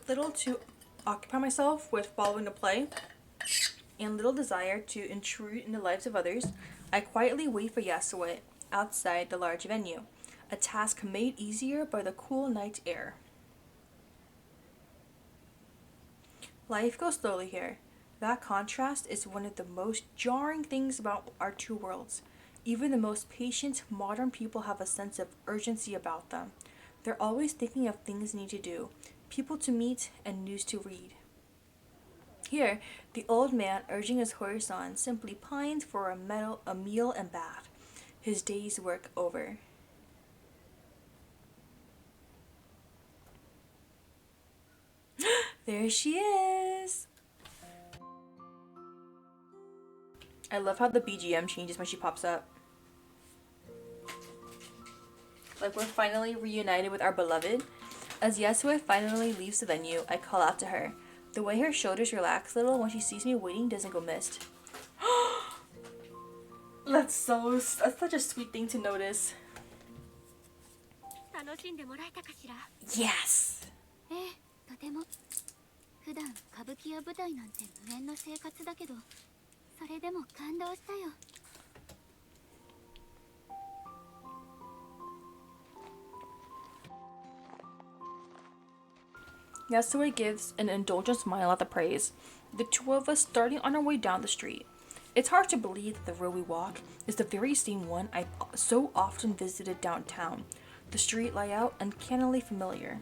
little to occupy myself with following the play and little desire to intrude in the lives of others, I quietly wait for Yasue outside the large venue, a task made easier by the cool night air. Life goes slowly here. That contrast is one of the most jarring things about our two worlds. Even the most patient modern people have a sense of urgency about them. They're always thinking of things they need to do, people to meet, and news to read. Here, the old man, urging his horse on, simply pines for a meal and bath, his day's work over. There she is! I love how the BGM changes when she pops up. Like we're finally reunited with our beloved. As Yasue finally leaves the venue, I call out to her. The way her shoulders relax a little when she sees me waiting doesn't go missed. That's such a sweet thing to notice. Yes! ええ、とても。普段歌舞伎や舞台なんて無縁の生活だけど、それでも感動したよ。Yasue gives an indulgent smile at the praise, the two of us starting on our way down the street. It's hard to believe that the road we walk is the very same one I've so often visited downtown, the street layout uncannily familiar.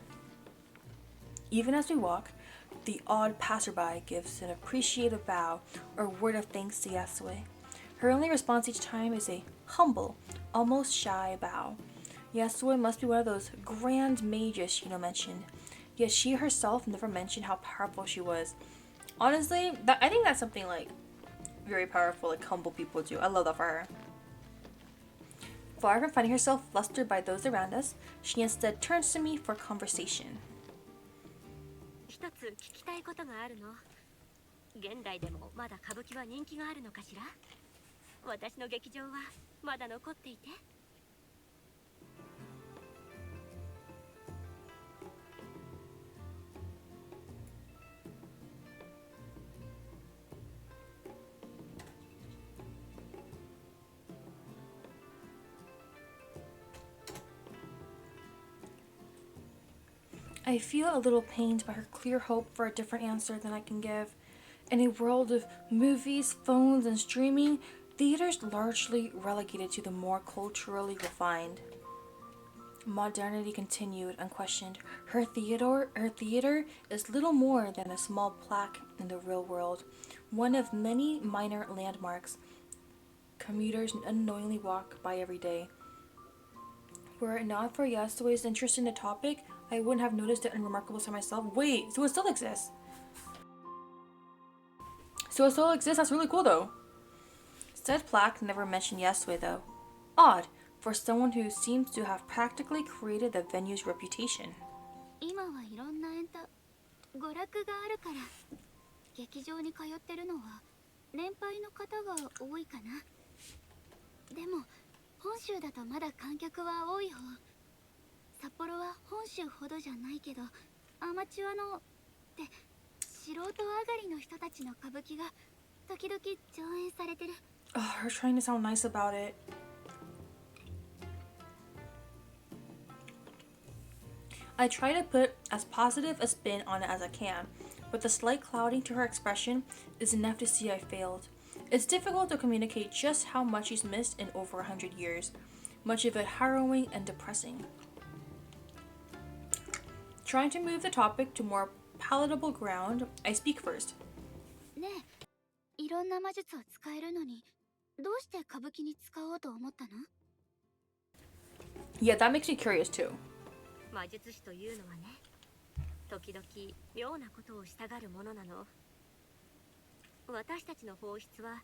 Even as we walk, the odd passerby gives an appreciative bow or word of thanks to Yasue. Her only response each time is a humble, almost shy bow. Yasue must be one of those grand mages Shino mentioned, yet she herself never mentioned how powerful she was. Honestly, I think that's something like very powerful, like humble people do. I love that for her. Far from finding herself flustered by those around us, she instead turns to me for conversation. 一つ聞きたいことがあるの。現代でもまだ歌舞伎は人気があるのかしら？私の劇場はまだ残っていて。I feel a little pained by her clear hope for a different answer than I can give. In a world of movies, phones, and streaming, theater's largely relegated to the more culturally refined. Modernity continued, unquestioned. Her theater is little more than a small plaque in the real world, one of many minor landmarks commuters unknowingly walk by every day. Were it not for Yasue's interest in the topic, I wouldn't have noticed it unremarkable to myself. Wait, so it still exists? That's really cool though. Said plaque never mentioned Yasue though. Odd, for someone who seems to have practically created the venue's reputation. 今はいろんなエンタ、娯楽があるから、劇場に通ってるのは年配の方が多いかな。でも本州だとまだ観客は多い方。札幌は本州ほどじゃないけど、アマチュアのって素人上がりの人たちの歌舞伎が時々上演されてる。Oh, her trying to sound nice about it. I try to put as positive a spin on it as I can, but the slight clouding to her expression is enough to see I failed. It's difficult to communicate just how much she's missed in over 100 years, much of it harrowing and depressing. Trying to move the topic to more palatable ground, I speak first. ねえ、いろんな魔術を使えるのに、どうして歌舞伎に使おうと思ったの？ Yeah, that makes me curious too. 魔術師というのはね、時々妙なことをしたがるものなの。私たちの本質は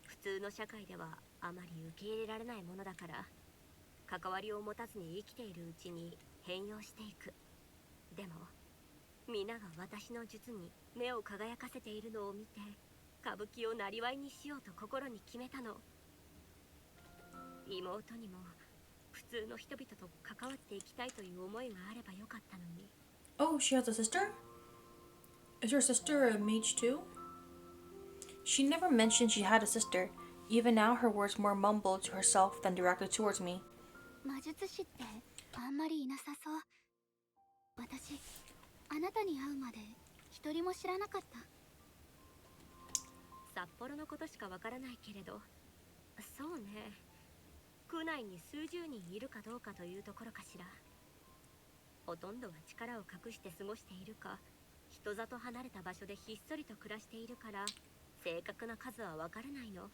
普通の社会ではあまり受け入れられないものだから、関わりを持たずに生きているうちに変容していく。でも皆が私の術に目を輝かせているのを見て、歌舞伎をなりわいにしようと心に決めたの。妹にも普通の人々と関わっていきたいという思いがあればよかったのに。 Oh, she has a sister? Is her sister a mage too? She never mentioned she had a sister. Even now, her words more mumbled to herself than directed towards me. 魔術師ってあんまりいなさそう。私、あなたに会うまで一人も知らなかった。札幌のことしかわからないけれど、そうね。区内に数十人いるかどうかというところかしら。ほとんどは力を隠して過ごしているか、人里離れた場所でひっそりと暮らしているから、正確な数はわからないの。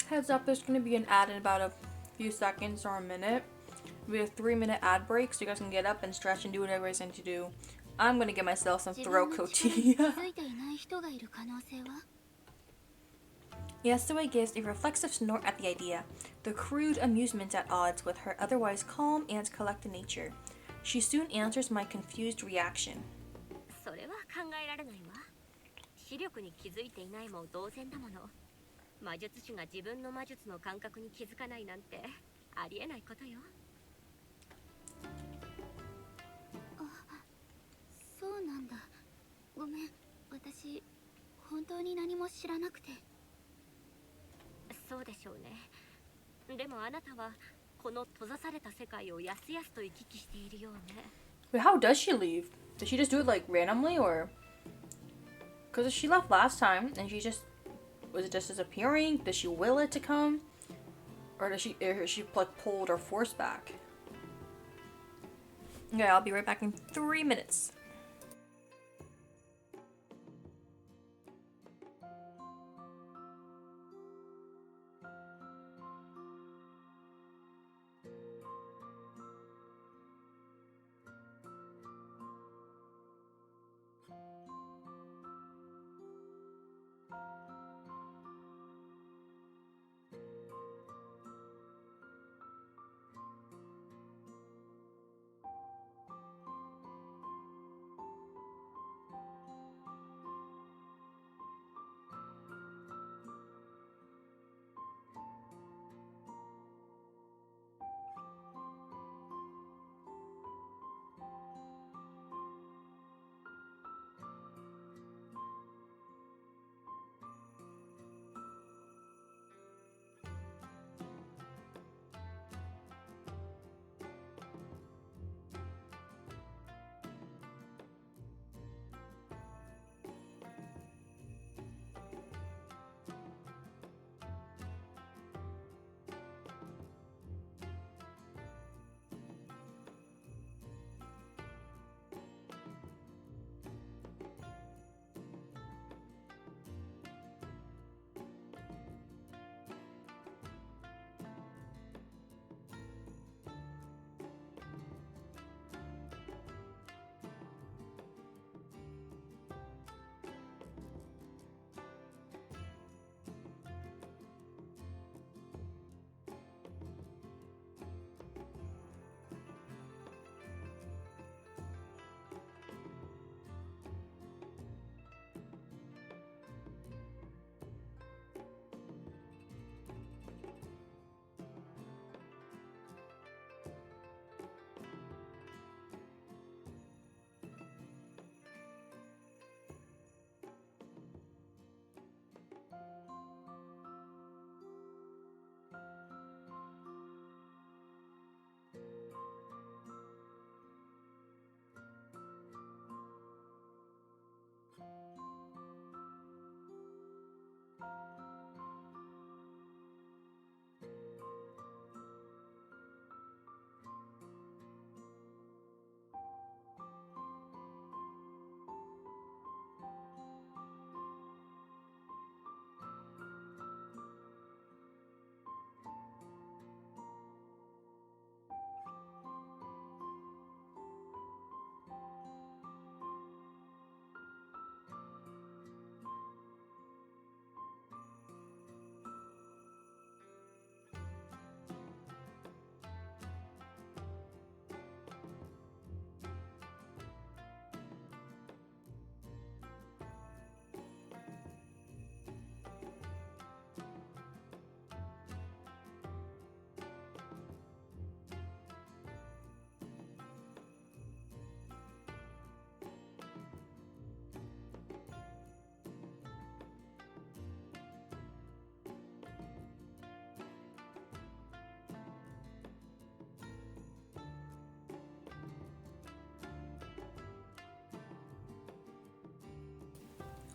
Heads up, there's going to be an ad in about a few seconds or a minute. We have 3-minute ad breaks, so you guys can get up and stretch and do whatever you guys need to do. I'm going to get myself some throat coat tea. Yasue gives a reflexive snort at the idea, the crude amusement at odds with her otherwise calm and collected nature. She soon answers my confused reaction. それは考えられないわ。視力に気づいていないも同然だもの。魔術師が自分の魔術の感覚に気づかないなんてありえないことよ。あ、そうなんだ。ごめん、私本当に何も知らなくて。そうでしょうね。でもあなたはこの閉ざされた世界をやすやすと行き来しているようね。Wait, how does she leave? Does she just do it like randomly, or? Because she left last time and she just was it just disappearing? Did she will it to come, or does she like pulled or forced back? Okay, I'll be right back in 3 minutes.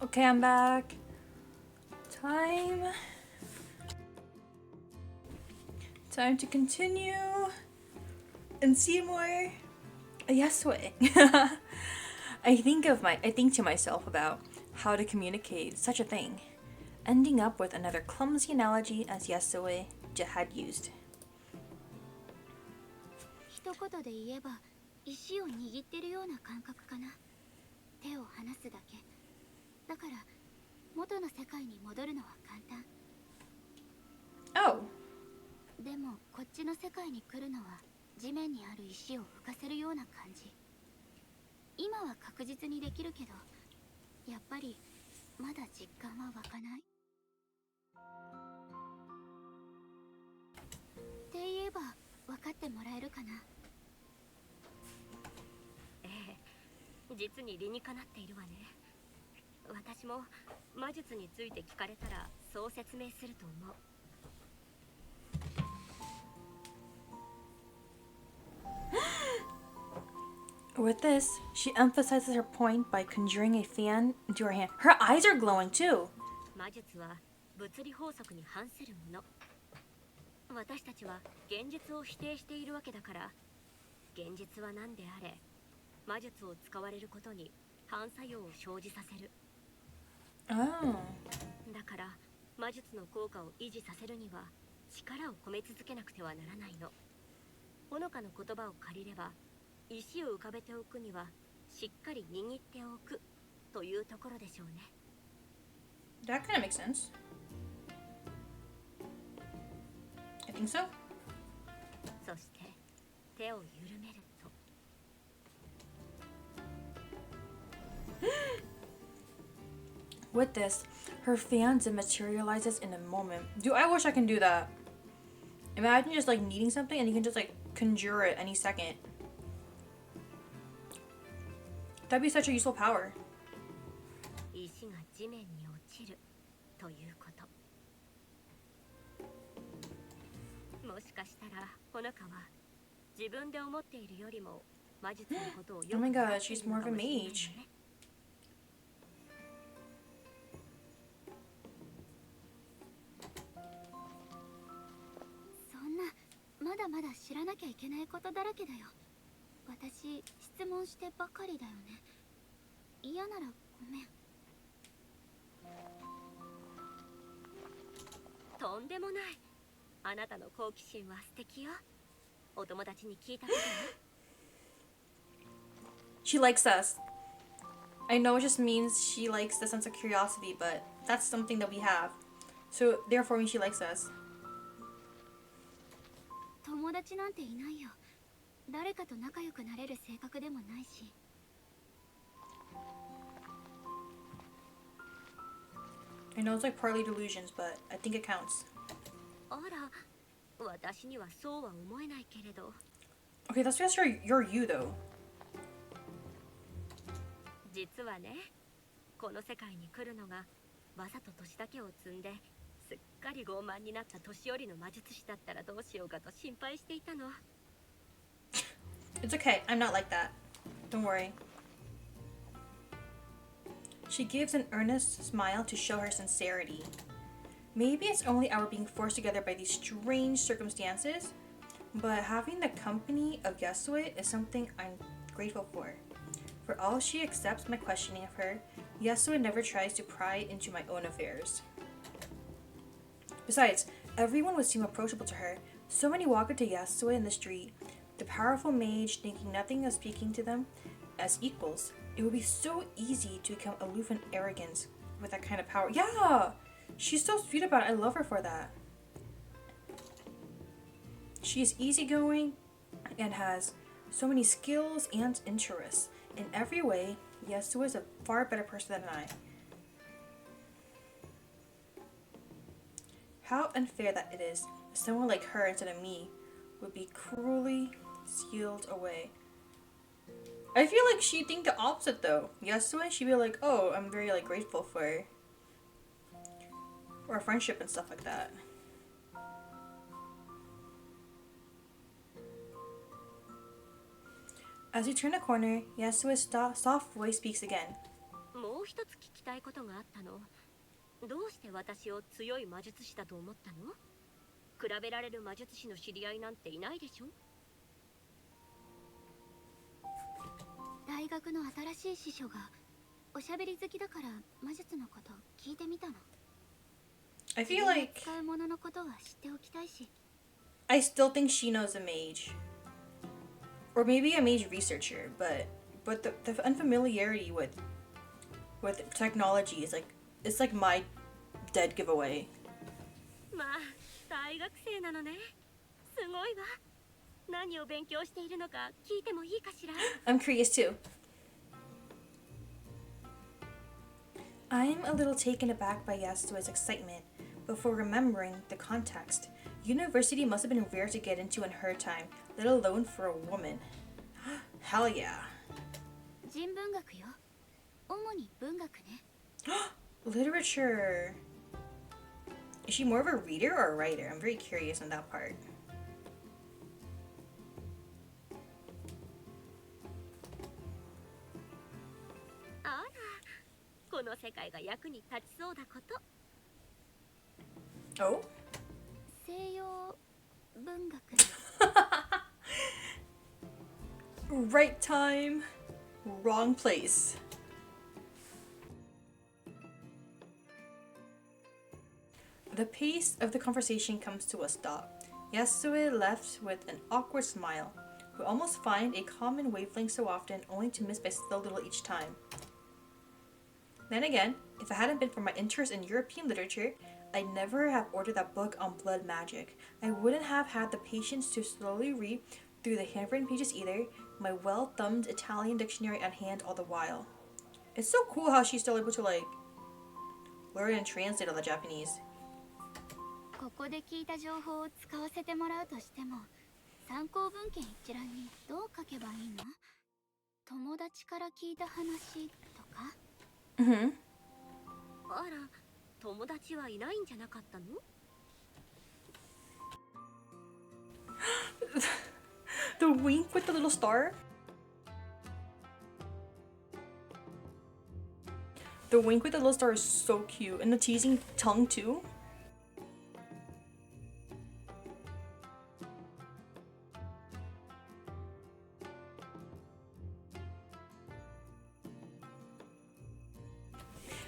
Okay, I'm back. Time to continue and see more Yesue. I think to myself about how to communicate such a thing, ending up with another clumsy analogy as Yesue had used. 一言で言えば石を握ってるような感覚かな。手を離すだけだから元の世界に戻るのは簡単。 Oh. でもこっちの世界に来るのは地面にある石を浮かせるような感じ。今は確実にできるけどやっぱりまだ実感は湧かない。って言えば分かってもらえるかな。ええ、実に理にかなっているわね。私も魔術について聞かれたらそう説明すると思う。 With this, she emphasizes her point by conjuring a fan into her hand. Her eyes are glowing too. 魔術は物理法則に反するもの。私たちは現実を否定しているわけだから、現実は何であれ、魔術を使われることに反作用を生じさせる。Oh. だから魔術の効果を維持させるには力を込め続けなくてはならないの。ほのかの言葉を借りれば、石を浮かべておくにはしっかり握っておくというところでしょうね。 That kind of makes sense. I think so. そして手を緩めると With this, her fan dematerializes in a moment. Dude, I wish I can do that. Imagine just like needing something and you can just like conjure it any second. That'd be such a useful power. 石が地面に落ちるということ。もしかしたらほのかは自分で思っているよりも魔術のことをよく Oh my 分か god, ってい she's るの more か of a もしれないわ mage. ね。そんなまだまだ知らなきゃいけないことだらけだよ。私質問してばかりだよね。嫌ならごめん。とんでもない。あなたの好奇心は素敵よ。お友達に聞いたことね。She likes us. I know it just means she likes the sense of curiosity, but that's something that we have. So therefore she likes us. 友達なんていないよ。誰かと仲良くなれる性格でもないし。I know it's like partly delusions, but I think it counts. あら、私にはそうは思えないけれど。 Okay, that's just your you though. 実はね、この世界に来るのがわざと年だけを積んですっかり傲慢になった年寄りの魔術師だったらどうしようかと心配していたの。 It's okay, I'm not like that. Don't worry. She gives an earnest smile to show her sincerity. Maybe it's only our being forced together by these strange circumstances, but having the company of Yasue is something I'm grateful for. For all she accepts my questioning of her, Yasue never tries to pry into my own affairs. Besides, everyone would seem approachable to her. So many walk up to Yasue in the street, the powerful mage thinking nothing of speaking to them as equals. It would be so easy to become aloof and arrogant with that kind of power. Yeah! She's so sweet about it. I love her for that. She is easygoing and has so many skills and interests. In every way, Yasue is a far better person than I. How unfair that it is. Someone like her instead of me would be cruelly sealed away. I feel like she'd think the opposite though. Yasue, she'd be like, oh, I'm very like grateful for our friendship and stuff like that. As we turn a corner, Yasue's soft voice speaks again. もう一つ聞きたいことがあったの。どうして私を強い魔術師だと思ったの？比べられる魔術師の知り合いなんていないでしょ？大学の新しい師匠がおしゃべり好きだから魔術のこと聞いてみたの。 I feel like 使うもののことは知っておきたいし。 I still think Shino's a mage. Or maybe a mage researcher, but the unfamiliarity with technology is like it's like my dead giveaway. まあ大学生なのね。すごいわ。何を勉強しているのか聞いてもいいかしら？ I'm curious too. I'm a little taken aback by Yasuo's excitement, before remembering the context. University must have been rare to get into in her time, let alone for a woman. Hell yeah. 人文学よ。主に文学ね。 Literature. Is she more of a reader or a writer? I'm very curious on that part. あら、この世界が役に立ちそうだこと。 Oh? 西洋文学。 Right time, wrong place. The pace of the conversation comes to a stop. Yasue left with an awkward smile. We almost find a common wavelength so often, only to miss by so little each time. Then again, if it hadn't been for my interest in European literature, I'd never have ordered that book on blood magic. I wouldn't have had the patience to slowly read through the handwritten pages either, my well-thumbed Italian dictionary at hand all the while. It's so cool how she's still able to like learn and translate all the Japanese. ここで聞いた情報を使わせてもらうとしても、参考文献一覧にどう書けばいいの？友達から聞いた話とか？ Mm-hmm. あら、友達はいないんじゃなかったの？ The wink with the little star? The wink with the little star is so cute. And the teasing tongue too.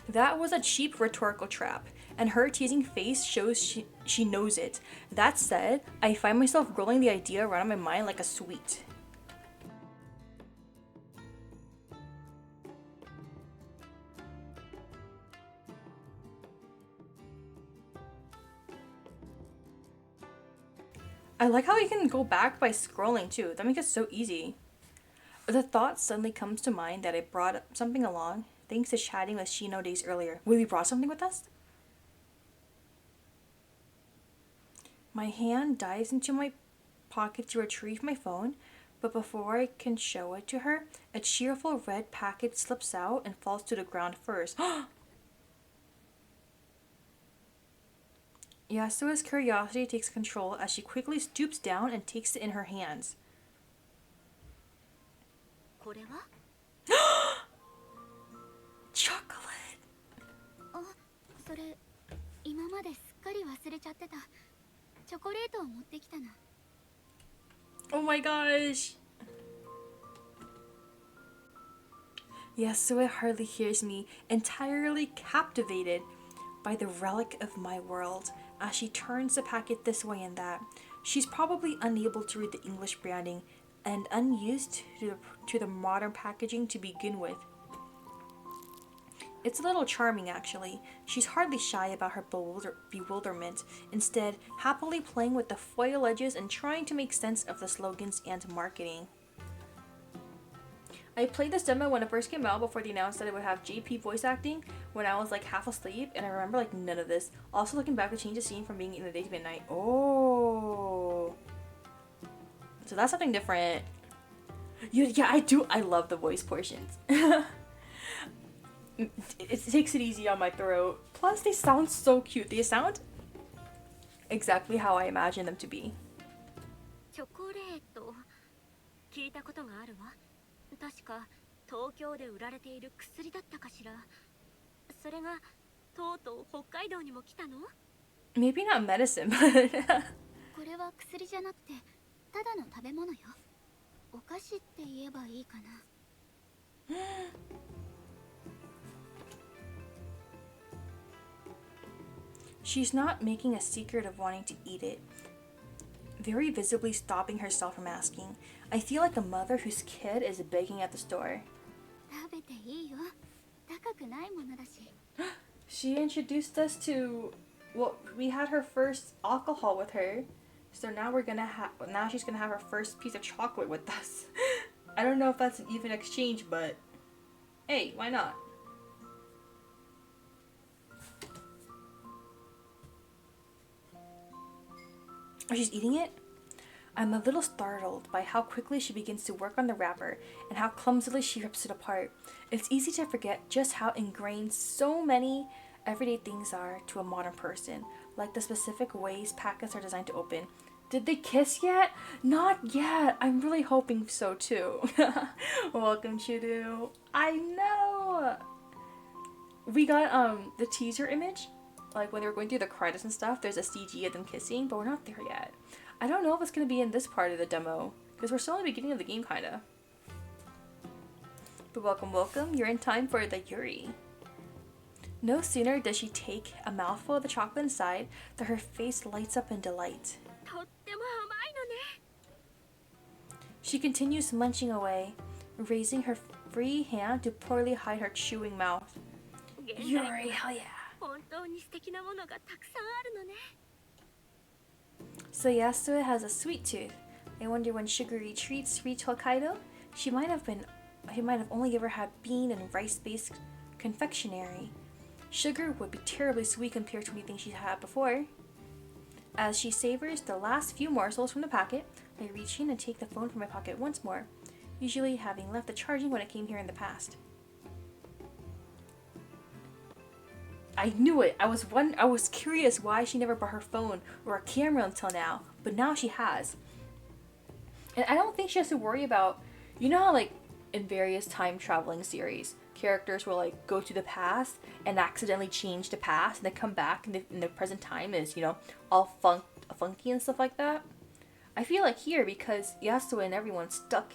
That was a cheap rhetorical trap, and her teasing face shows she knows it. That said, I find myself rolling the idea around in my mind like a sweet. I like how you can go back by scrolling too. That makes it so easy. The thought suddenly comes to mind that I brought something along thanks to chatting with Shino days earlier. Wait, we brought something with us? My hand dives into my pocket to retrieve my phone, but before I can show it to her, a cheerful red packet slips out and falls to the ground first. Yasuo's curiosity takes control as she quickly stoops down and takes it in her hands. これは？ Chocolate! あ、それ今まですっかり忘れちゃってた。チョコレートを持ってきたな。 Oh my gosh! Yasue hardly hears me, entirely captivated by the relic of my world, as she turns the packet this way and that. She's probably unable to read the English branding and unused to the modern packaging to begin with. It's a little charming, actually. She's hardly shy about her bewilderment, instead happily playing with the foil edges and trying to make sense of the slogans and marketing. I played this demo when it first came out before they announced that it would have JP voice acting when I was like half asleep, and I remember like none of this. Also looking back to change the scene from being in the day to be at night. Oh. So that's something different. Yeah, I do. I love the voice portions. It takes it easy on my throat. Plus, they sound so cute. They sound exactly how I imagine them to be. チョコレート聞いたことがあるわ。確か東京で売られている薬だったかしら。それがとうとう北海道にも来たの？ Maybe not medicine, but これは薬じゃなくてただの食べ物よ。お菓子って言えばいいかな。she's not making a secret of wanting to eat it, very visibly stopping herself from asking. I feel like a mother whose kid is begging at the store. 食べていいよ。高くないものだし。She introduced us to, well, we had her first alcohol with her, so now now she's gonna have her first piece of chocolate with us. I don't know if that's an even exchange, but hey, why not? Oh, she's eating it? I'm a little startled by how quickly she begins to work on the wrapper and how clumsily she rips it apart. It's easy to forget just how ingrained so many everyday things are to a modern person, like the specific ways packets are designed to open. Did they kiss yet? Not yet. I'm really hoping so too. Welcome, Chudu. I know. We got the teaser image, like when they were going through the credits and stuff. There's a CG of them kissing, but we're not there yet. I don't know if it's gonna be in this part of the demo because we're still in the beginning of the game, kinda. But welcome. You're in time for the Yuri. No sooner does she take a mouthful of the chocolate inside than her face lights up in delight. とっても甘いのね。 She continues munching away, raising her free hand to poorly hide her chewing mouth. 現在 Yuri, hell yeah. 本当に素敵なものがたくさんあるのね。 So Yasue has a sweet tooth. I wonder when sugary treats reach Hokkaido, he might have only ever had bean and rice-based confectionery. Sugar would be terribly sweet compared to anything she's had before. As she savors the last few morsels from the packet, I reach in and take the phone from my pocket once more, usually having left the charging when I came here in the past. I knew it. I was curious why she never brought her phone or a camera until now, but now she has. And I don't think she has to worry about, you know how like in various time traveling series, characters will like go to the past and accidentally change the past and they come back and in the present time is, you know, all funky and stuff like that. I feel like here, because Yasuo and everyone's stuck,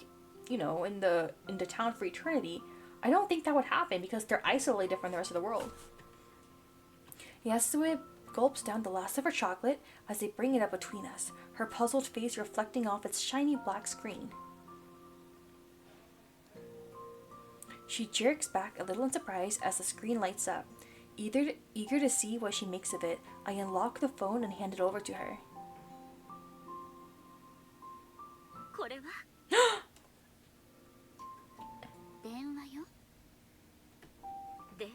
you know, in the town for eternity, I don't think that would happen because they're isolated from the rest of the world. Yasue gulps down the last of her chocolate as they bring it up between us, her puzzled face reflecting off its shiny black screen. She jerks back a little in surprise as the screen lights up. Eager to see what she makes of it, I unlock the phone and hand it over to her. これは電話よ。電話？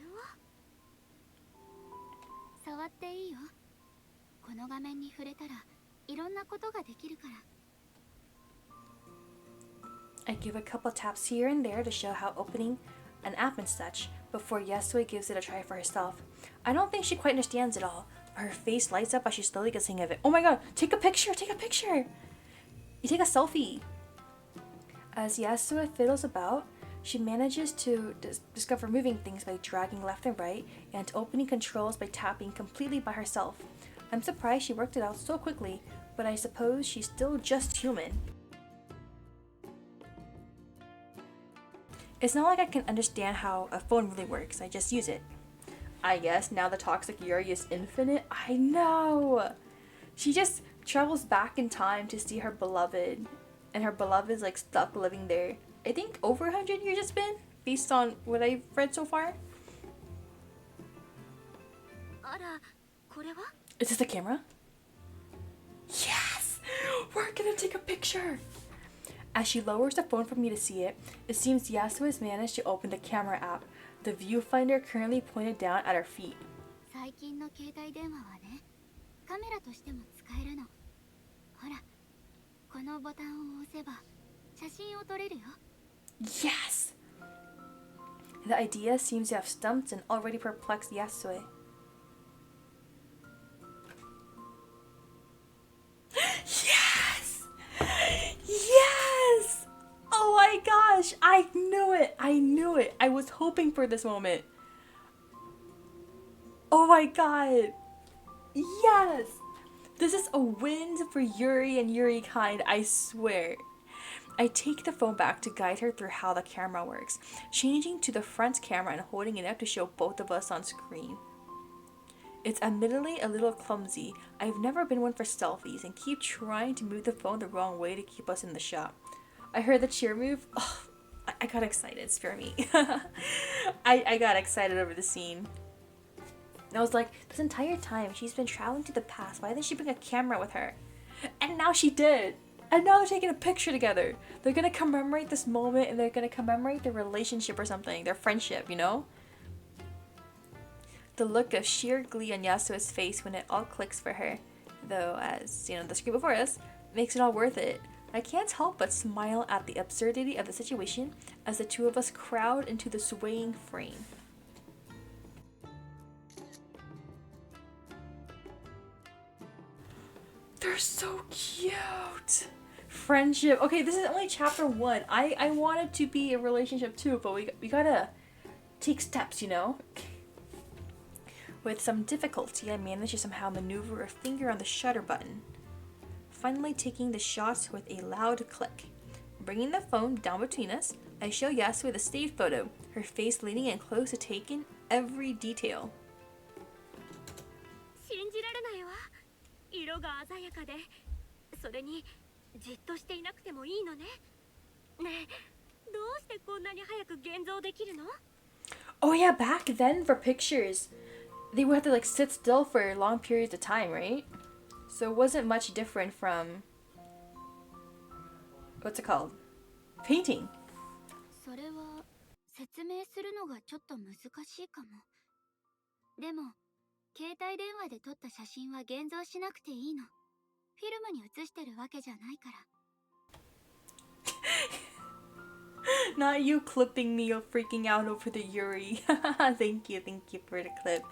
触っていいよ。この画面に触れたらいろんなことができるから。 I give a couple taps here and there to show how opening an app and such before Yasue gives it a try for herself. I don't think she quite understands it all, but her face lights up as she slowly gets the hang of it. Oh my god, take a picture, take a picture! You take a selfie! As Yasue fiddles about, she manages to discover moving things by dragging left and right and opening controls by tapping completely by herself. I'm surprised she worked it out so quickly, but I suppose she's still just human. It's not like I can understand how a phone really works, I just use it. I guess now the toxic Yuri is infinite. I know! She just travels back in time to see her beloved, and her beloved's like stuck living there. I think over 100 years it's been, based on what I've read so far. あら、これは？ Is this the camera? Yes! We're gonna take a picture! As she lowers the phone for me to see it, it seems Yasuo has managed to open the camera app, the viewfinder currently pointed down at her feet. 最近の携帯電話はね、カメラとしても使えるの。ほら、このボタンを押せば写真を撮れるよ。 Yes! The idea seems to have stumped and already perplexed Yasue. Yes! Yes! Oh my gosh! I knew I was hoping for this moment. Oh my god. Yes! This is a win for Yuri and Yuri kind, I swear. I take the phone back to guide her through how the camera works, changing to the front camera and holding it up to show both of us on screen. It's admittedly a little clumsy. I've never been one for selfies and keep trying to move the phone the wrong way to keep us in the shot. I heard the cheer move. Oh, I got excited, spare me. I got excited over the scene. I was like, this entire time she's been traveling to the past. Why didn't she bring a camera with her? And now she did. And now they're taking a picture together. They're gonna commemorate this moment and they're gonna commemorate their relationship or something, their friendship, you know? The look of sheer glee on Yasuo's face when it all clicks for her, though, as you know, the screen before us, makes it all worth it. I can't help but smile at the absurdity of the situation as the two of us crowd into the swaying frame. They're so cute. Friendship. Okay, this is only chapter 1. I wanted to be a relationship too, but we gotta take steps, you know? With some difficulty, I managed to somehow maneuver a finger on the shutter button, finally taking the shots with a loud click. Bringing the phone down between us, I show Yasuo the stage photo, her face leaning in close to take in every detail. 信じられないわ。色が鮮やかで、それにじっとしていなくてもいいのね。ねえ、どうしてこんなに早く現像できるの？ Oh yeah, back then for pictures, they would have to like sit still for long periods of time, right? So it wasn't much different from, what's it called? Painting. それは説明するのがちょっと難しいかも。でも携帯電話で撮った写真は現像しなくていいの。フィルムに写してるわけじゃないから。Not you clipping me or freaking out over the Yuri. Thank you for the clip.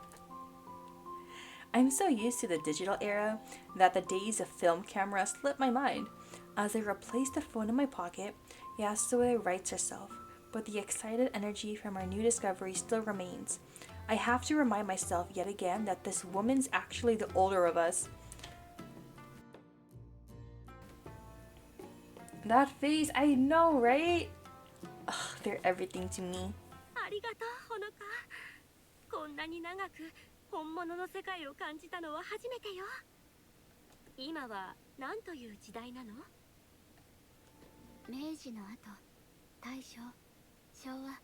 I'm so used to the digital era that the days of film camera slipped my mind. As I replace the phone in my pocket, Yasue writes herself, but the excited energy from our new discovery still remains. I have to remind myself yet again that this woman's actually the older of us. That face, I know, right? Ugh, they're everything to me. ありがとう、ほのか。こんなに長く本物の世界を感じたのは初めてよ。今は何という時代なの？明治の後、大正、昭和、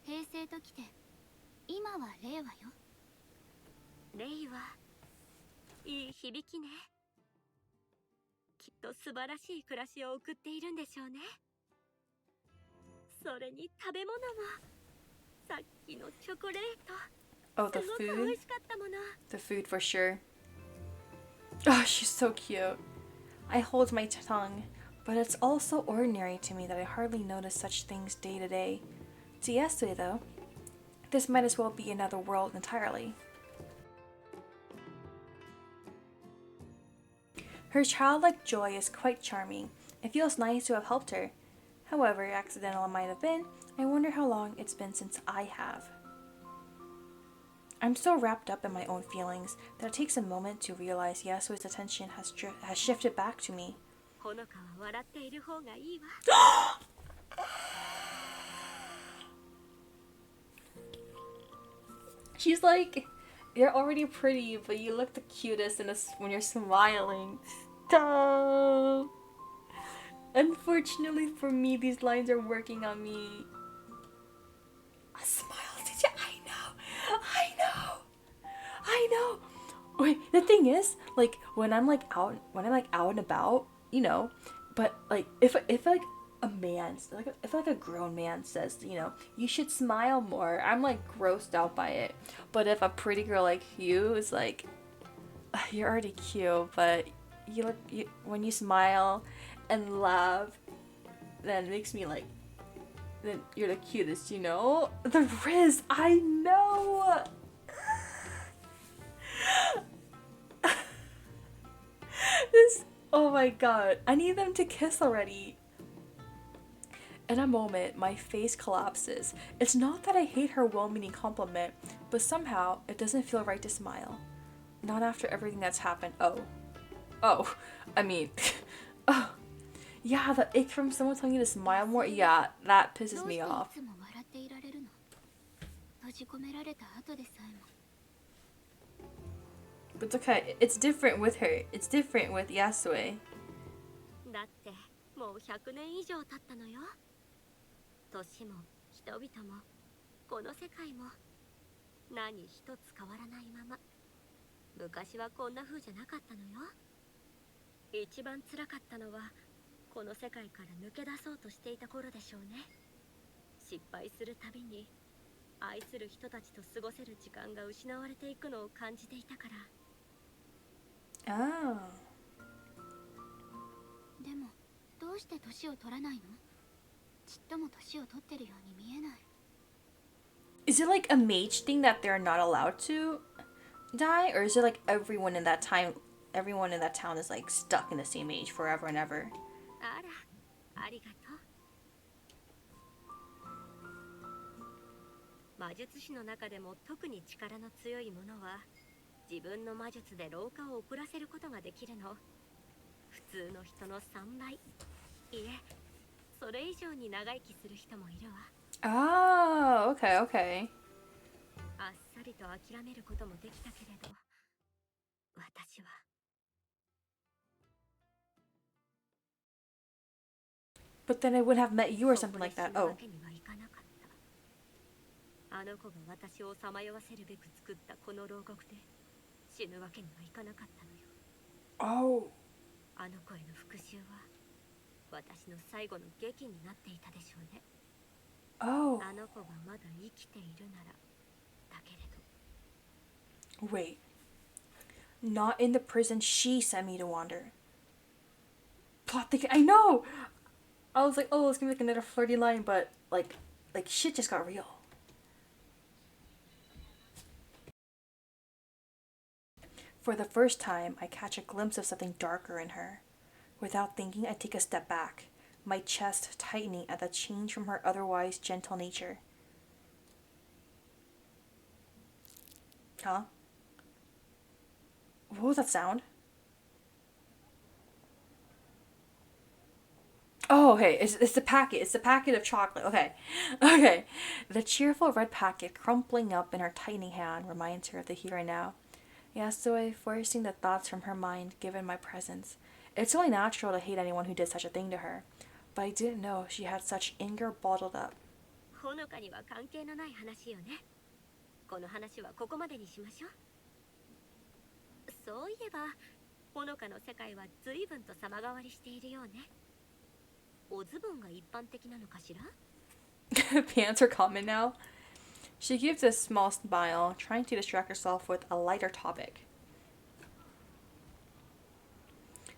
平成ときて、今は令和よ。令和、いい響きね。きっと素晴らしい暮らしを送っているんでしょうね。それに食べ物も、さっきのチョコレート。Oh, the すごく美 food? 味しかったもの。The food for sure. Oh, she's so cute. I hold my tongue, but it's all so ordinary to me that I hardly notice such things day to day. To Yasue, though, this might as well be another world entirely. Her childlike joy is quite charming. It feels nice to have helped her. However accidental it might have been, I wonder how long it's been since I have. I'm so wrapped up in my own feelings that it takes a moment to realize Yasuo's attention has shifted back to me. ほのかは笑っている方がいいわ。She's like, you're already pretty, but you look the cutest when you're smiling. Stop! Unfortunately for me, these lines are working on me. A smile, did you? I know. Wait, the thing is, like, when I'm out and about, you know, but like, if like a man, like if like a grown man says, you know, you should smile more, I'm like grossed out by it. But if a pretty girl like you is like, you're already cute, but when you smile and laugh, then it makes me like, then you're the cutest, you know? The Riz, I know! Oh my god, I need them to kiss already. In a moment, my face collapses. It's not that I hate her well-meaning compliment, but somehow it doesn't feel right to smile. Not after everything that's happened. Oh, I mean, oh, yeah, the ick from someone telling you to smile more. Yeah, that pisses me off. どうしていつも笑っていられるの？閉じ込められた後でさえも。 But it's okay. It's different with her. It's different with Yasue. だってもう100年以上経ったのよ。年も人々もこの世界も何一つ変わらないまま。昔はこんな風じゃなかったのよ。一番辛かったのはこの世界から抜け出そうとしていた頃でしょうね。失敗するたびに愛する人たちと過ごせる時間が失われていくのを感じていたから。Ah. でもどうして年を取らないの？ちっとも年を取ってるように見えない。 Is it like a mage thing that they're not allowed to die? Or is it like everyone in that town is like stuck in the same age forever and ever? あら、ありがとう。魔術師の中でも特に力の強い者は自分の魔術で老化を遅らせることができるの。普通の人の3倍。いえ、それ以上に長生きする人もいるわ。Oh, okay, okay. あっさりと諦めることもできたけれど、私は。But then I would have met you or something like that. Oh. あの子が私をさまよわせるべく作ったこの牢獄で死ぬわけにはいかなかったのよ。Oh. あの子への復讐は私の最後の劇になっていたでしょうね。Oh. あの子がまだ生きているならだけれど。 Wait. Not in the prison she sent me to wander. Plot thicket. I know! I was like, oh, it's gonna be like another flirty line, but like shit just got real. For the first time, I catch a glimpse of something darker in her. Without thinking, I take a step back, my chest tightening at the change from her otherwise gentle nature. Huh? What was that sound? Oh, okay. It's the packet. It's the packet of chocolate. Okay. Okay. The cheerful red packet crumpling up in her tightening hand reminds her of the here and now. Yasue forcing the thoughts from her mind given my presence. It's only natural to hate anyone who did such a thing to her, but I didn't know she had such anger bottled up. ほのかには関係のない話よね。この話はここまでにしましょう。そういえば、ほのかの世界は随分と様変わりしているようね。おズボンが一般的なのかしら？ Pants are common now. She gives a small smile, trying to distract herself with a lighter topic.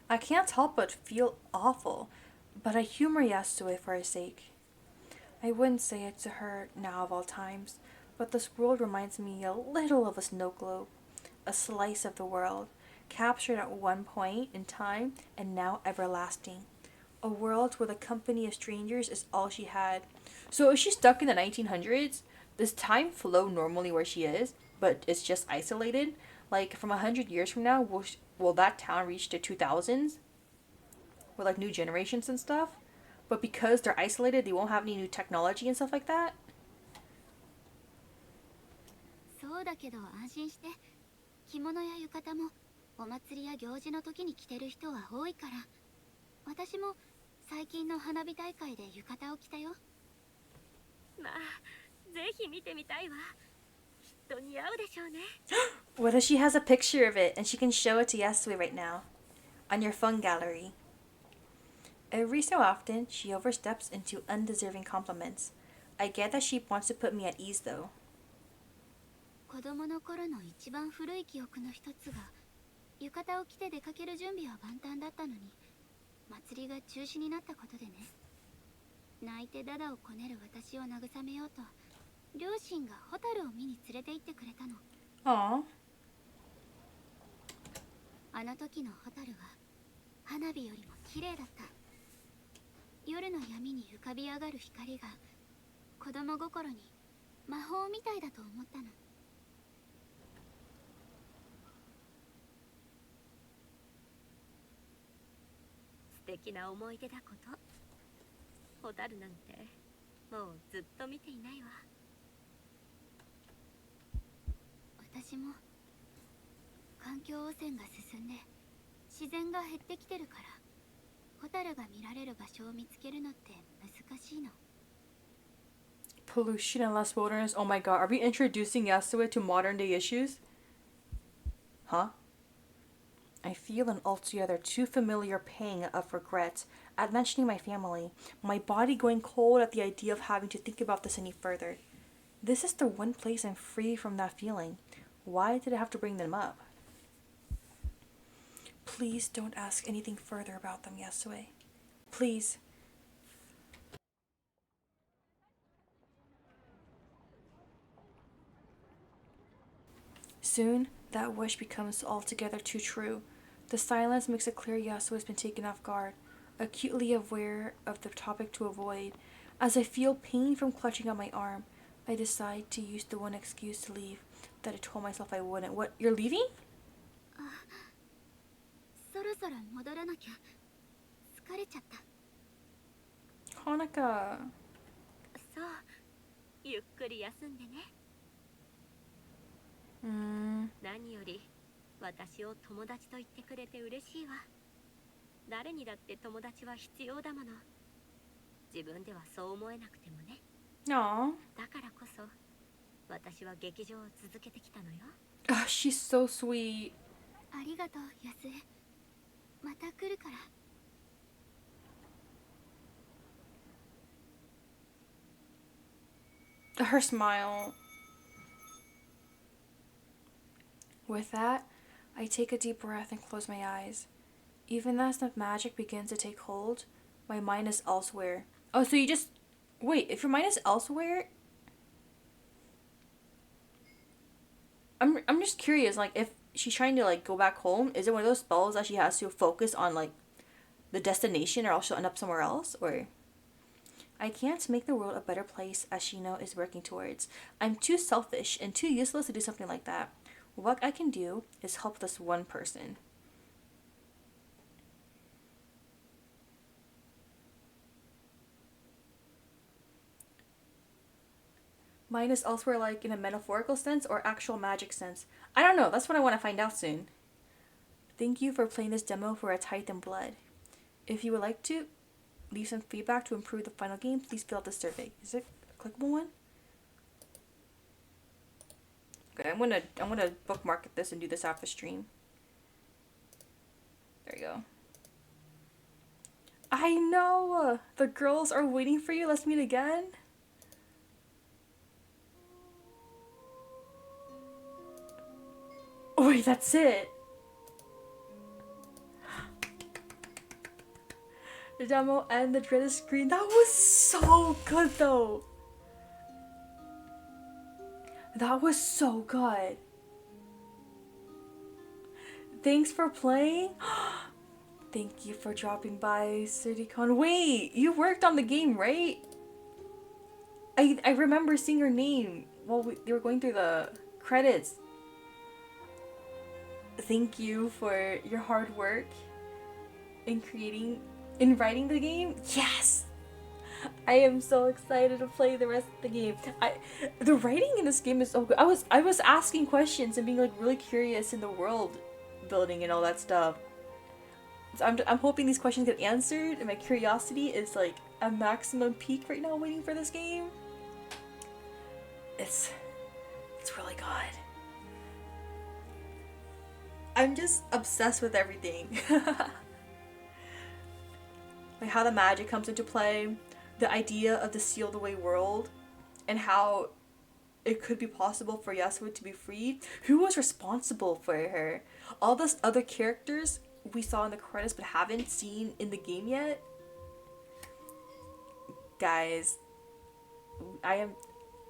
I can't help but feel awful, but I humor Yasue for her sake. I wouldn't say it to her now of all times, but this world reminds me a little of a snow globe, a slice of the world, captured at one point in time and now everlasting. A world where the company of strangers is all she had. So is she stuck in the 1900s? Does time flow normally where she is, but it's just isolated? Like from 100 years from now, will that town reach the 2000s? With like new generations and stuff? But because they're isolated, they won't have any new technology and stuff like that? そうだけど安心して。着物や浴衣もお祭りや行事の時に着てる人は多いから。私も最近の花火大会で浴衣を着たよ。まあ、ぜひ見てみたいわ。きっと似合うでしょうね。What if she has a picture of it and she can show it to Yasue right now? On your phone gallery. Every so often, she oversteps into undeserving compliments. I get that she wants to put me at ease though. 子供の頃の一番古い記憶の一つが、浴衣を着て出かける準備は万端だったのに、祭りが中止になったことでね。泣いてダダをこねる私を慰めようと、両親がホタルを見に連れて行ってくれたの。Aww. あの時のホタルは花火よりも綺麗だった。夜の闇に浮かび上がる光が子供心に魔法みたいだと思ったの。素敵な思い出だこと。蛍なんてもうずっと見ていないわ。私も環境汚染が進んで自然が減ってきてるから、蛍が見られる場所を見つけるのって難しいの。 Pollution and less wilderness. Oh my god, are we introducing Yasue to modern day issues? Huh? I feel an altogether too familiar pang of regret at mentioning my family, my body going cold at the idea of having to think about this any further. This is the one place I'm free from that feeling. Why did I have to bring them up? Please don't ask anything further about them, Yasue. Please. Soon, that wish becomes altogether too true. The silence makes it clear Yasuo has been taken off guard, acutely aware of the topic to avoid. As I feel pain from clutching at my arm, I decide to use the one excuse to leave that I told myself I wouldn't. What, you're leaving? そろそろ戻らなきゃ。疲れちゃった。 Hanukkah. そう、ゆっくり休んでね。何より私を友達と言ってくれて嬉しいわ。誰にだって友達は必要だもの。自分ではそう思えなくてもね。 Aww. だからこそ私は劇場を続けてきたのよ。Ah, she's so sweet. ありがとう、ヤスエ。また来るから。 Her smile. With that, I take a deep breath and close my eyes. Even as the magic begins to take hold, my mind is elsewhere. Oh, so you just... Wait, if your mind is elsewhere... I'm just curious, like, if she's trying to, like, go back home, is it one of those spells that she has to focus on, like, the destination or else she'll end up somewhere else? Or... I can't make the world a better place as Shino is working towards. I'm too selfish and too useless to do something like that. What I can do is help this one person. Mine is elsewhere, like in a metaphorical sense or actual magic sense. I don't know, that's what I want to find out soon. Thank you for playing this demo for a Tithe In BlooD. If you would like to leave some feedback to improve the final game, please fill out the survey. Is it a clickable one? Okay, I'm gonna bookmark this and do this after stream. There you go. I know! The girls are waiting for you. Let's meet again. Oh wait, that's it. The demo and the dreaded screen. That was so good though. That was so good. Thanks for playing. Thank you for dropping by, CityCon. Wait, you worked on the game, right? I remember seeing your name while they were going through the credits. Thank you for your hard work in writing the game. Yes! I am so excited to play the rest of the game. The writing in this game is so good. I was asking questions and being like really curious in the world building and all that stuff. So I'm hoping these questions get answered, and my curiosity is like a maximum peak right now waiting for this game. It's really good. I'm just obsessed with everything. Like how the magic comes into play, the idea of the sealed away world, and how it could be possible for Yasuo to be freed. Who was responsible for her? All those other characters we saw in the credits but haven't seen in the game yet. Guys, I'm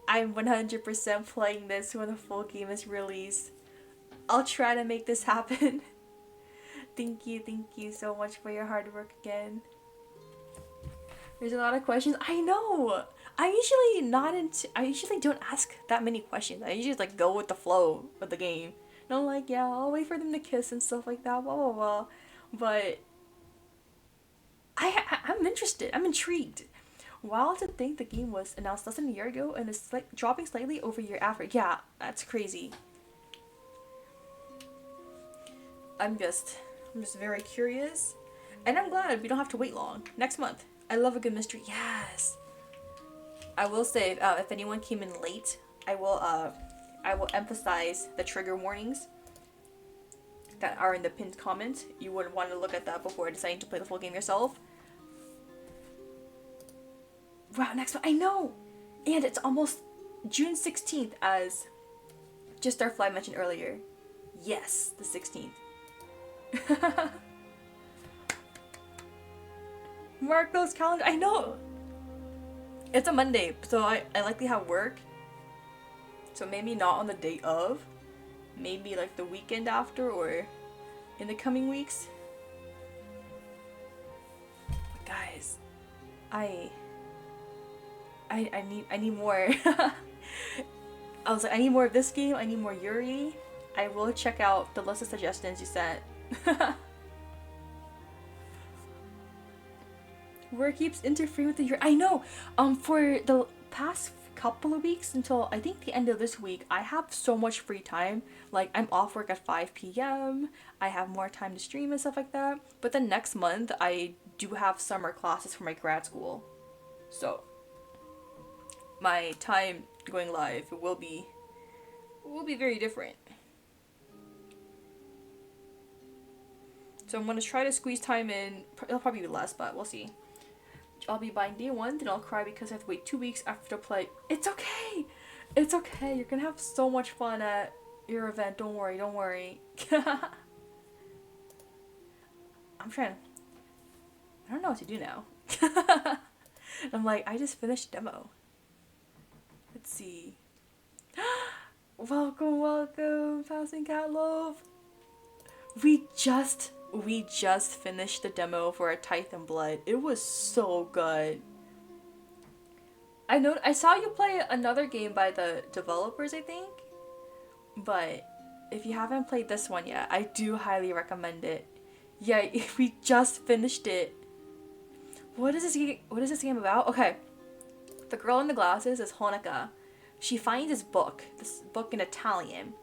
100% playing this when the full game is released. I'll try to make this happen. Thank you so much for your hard work again. There's a lot of questions. I know. I usually don't ask that many questions. I usually like go with the flow of the game. And I'm like, yeah, I'll wait for them to kiss and stuff like that, blah blah blah. But I'm interested. I'm intrigued. Wild to think the game was announced less than a year ago and is dropping slightly over a year after. Yeah, that's crazy. I'm just very curious, and I'm glad we don't have to wait long. Next month. I love a good mystery. Yes. I will say, if anyone came in late, I will emphasize the trigger warnings that are in the pinned comment. You would want to look at that before deciding to play the full game yourself. Wow, next one. I know! And it's almost June 16th, as Just Starfly mentioned earlier. Yes, the 16th. Mark those calendar. I know! It's a Monday, so I likely have work. So maybe not on the day of. Maybe like the weekend after or in the coming weeks. But guys, I need more. I was like, I need more of this game. I need more Yuri. I will check out the list of suggestions you sent. Work keeps interfering with the Yuri. I know. For the past couple of weeks until I think the end of this week, I have so much free time. Like, I'm off work at 5 p.m. I have more time to stream and stuff like that. But then next month, I do have summer classes for my grad school. So my time going live will be very different. So I'm gonna try to squeeze time in. It'll probably be less, but we'll see. I'll be buying day one, then I'll cry because I have to wait 2 weeks after to play. It's okay! It's okay. You're gonna have so much fun at your event. Don't worry, don't worry. I'm trying. I don't know what to do now. I'm like, I just finished demo. Let's see. Welcome, welcome, Passing Cat Love. We just finished the demo for a Tithe In BlooD. It was so good. I saw you play another game by the developers, I think. But if you haven't played this one yet, I do highly recommend it. Yeah, we just finished it. What is this game about? Okay. The girl in the glasses is Honoka. She finds this book in Italian.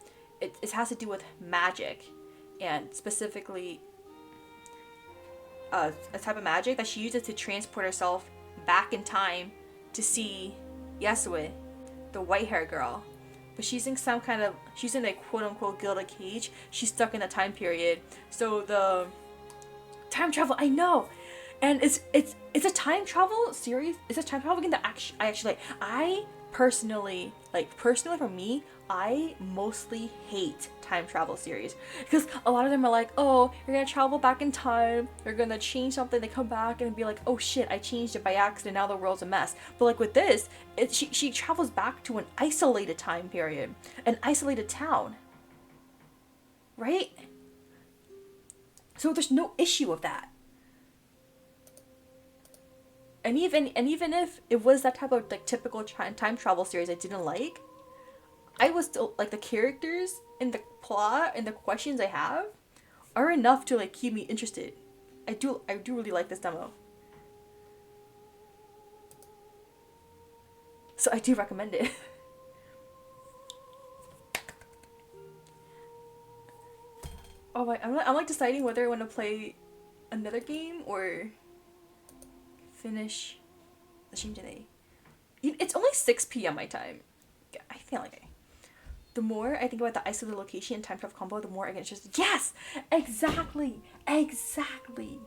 It has to do with magic, and specifically a type of magic that she uses to transport herself back in time to see Yasue, the white-haired girl. But she's in a quote-unquote gilded cage. She's stuck in a time period. So the time travel, I know! And it's a time travel series. It's a time travel game that I actually like. I personally for me, I mostly hate time travel series because a lot of them are like, oh, you're gonna travel back in time, you're gonna change something, they come back and be like, oh shit, I changed it by accident, now the world's a mess. But like with this, she travels back to an isolated time period, an isolated town, right? So there's no issue with that. And even if it was that type of like typical time travel series I didn't like, I was still like, the characters and the plot and the questions I have are enough to like keep me interested. I do really like this demo. So I do recommend it. Oh my, I'm like deciding whether I want to play another game or finish the Shinjine. It's only 6 p.m. my time. I feel like the more I think about the isolated location and time travel combo, the more I get interested. Yes! Exactly! Exactly!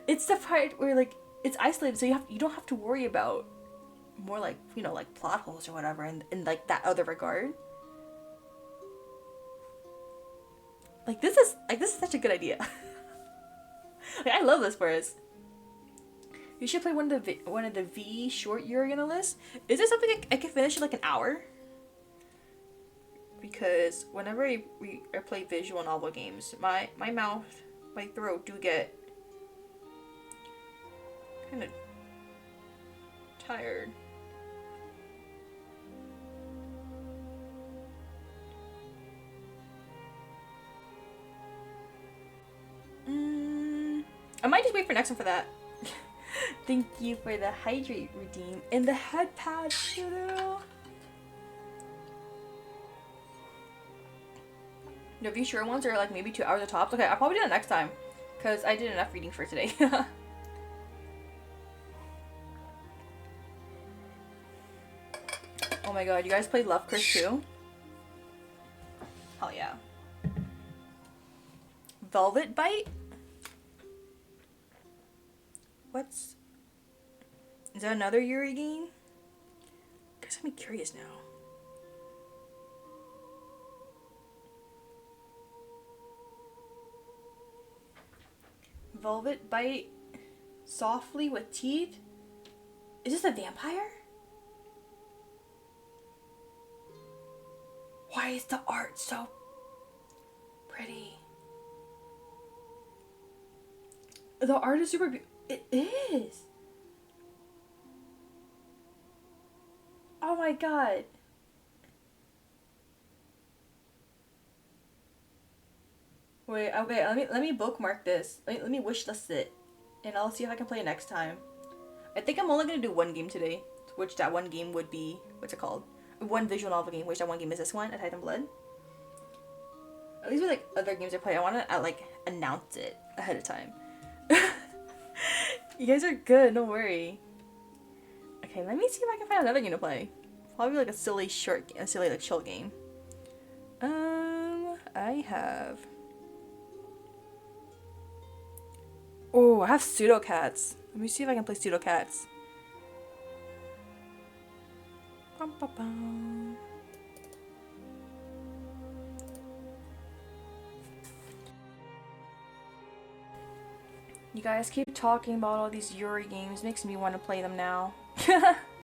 It's the part where like it's isolated, so you don't have to worry about more like, you know, like plot holes or whatever in like that other regard. Like this is such a good idea. Like I love this for us. You should play one of the V short you're gonna list. Is there something I can finish in like an hour? Because whenever I play visual novel games, my mouth, my throat do get kind of tired. I might just wait for next one for that. Thank you for the hydrate redeem and the head pad, Shuru. The V-Sure ones are like maybe 2 hours at tops. Okay, I'll probably do that next time because I did enough reading for today. Oh my god, you guys played Love Curse too? Hell yeah. Velvet Bite? What's... Is that another Yuri game? Guess I'm curious now. Velvet Bite softly with teeth? Is this a vampire? Why is the art so pretty? The art is super it is. Oh my god. Wait, okay, let me bookmark this. Let me wish list it. And I'll see if I can play it next time. I think I'm only gonna do one game today. Which that one game would be, what's it called? One visual novel game, which that one game is this one, A Tithe In BlooD. At least with like other games I play, I wanna like announce it ahead of time. You guys are good, don't worry. Okay, let me see if I can find another game to play. Probably like a silly like chill game. I have... Oh, I have Pseudo Cats. Let me see if I can play Pseudo Cats. Bum, bum, bum. You guys keep talking about all these Yuri games. Makes me want to play them now.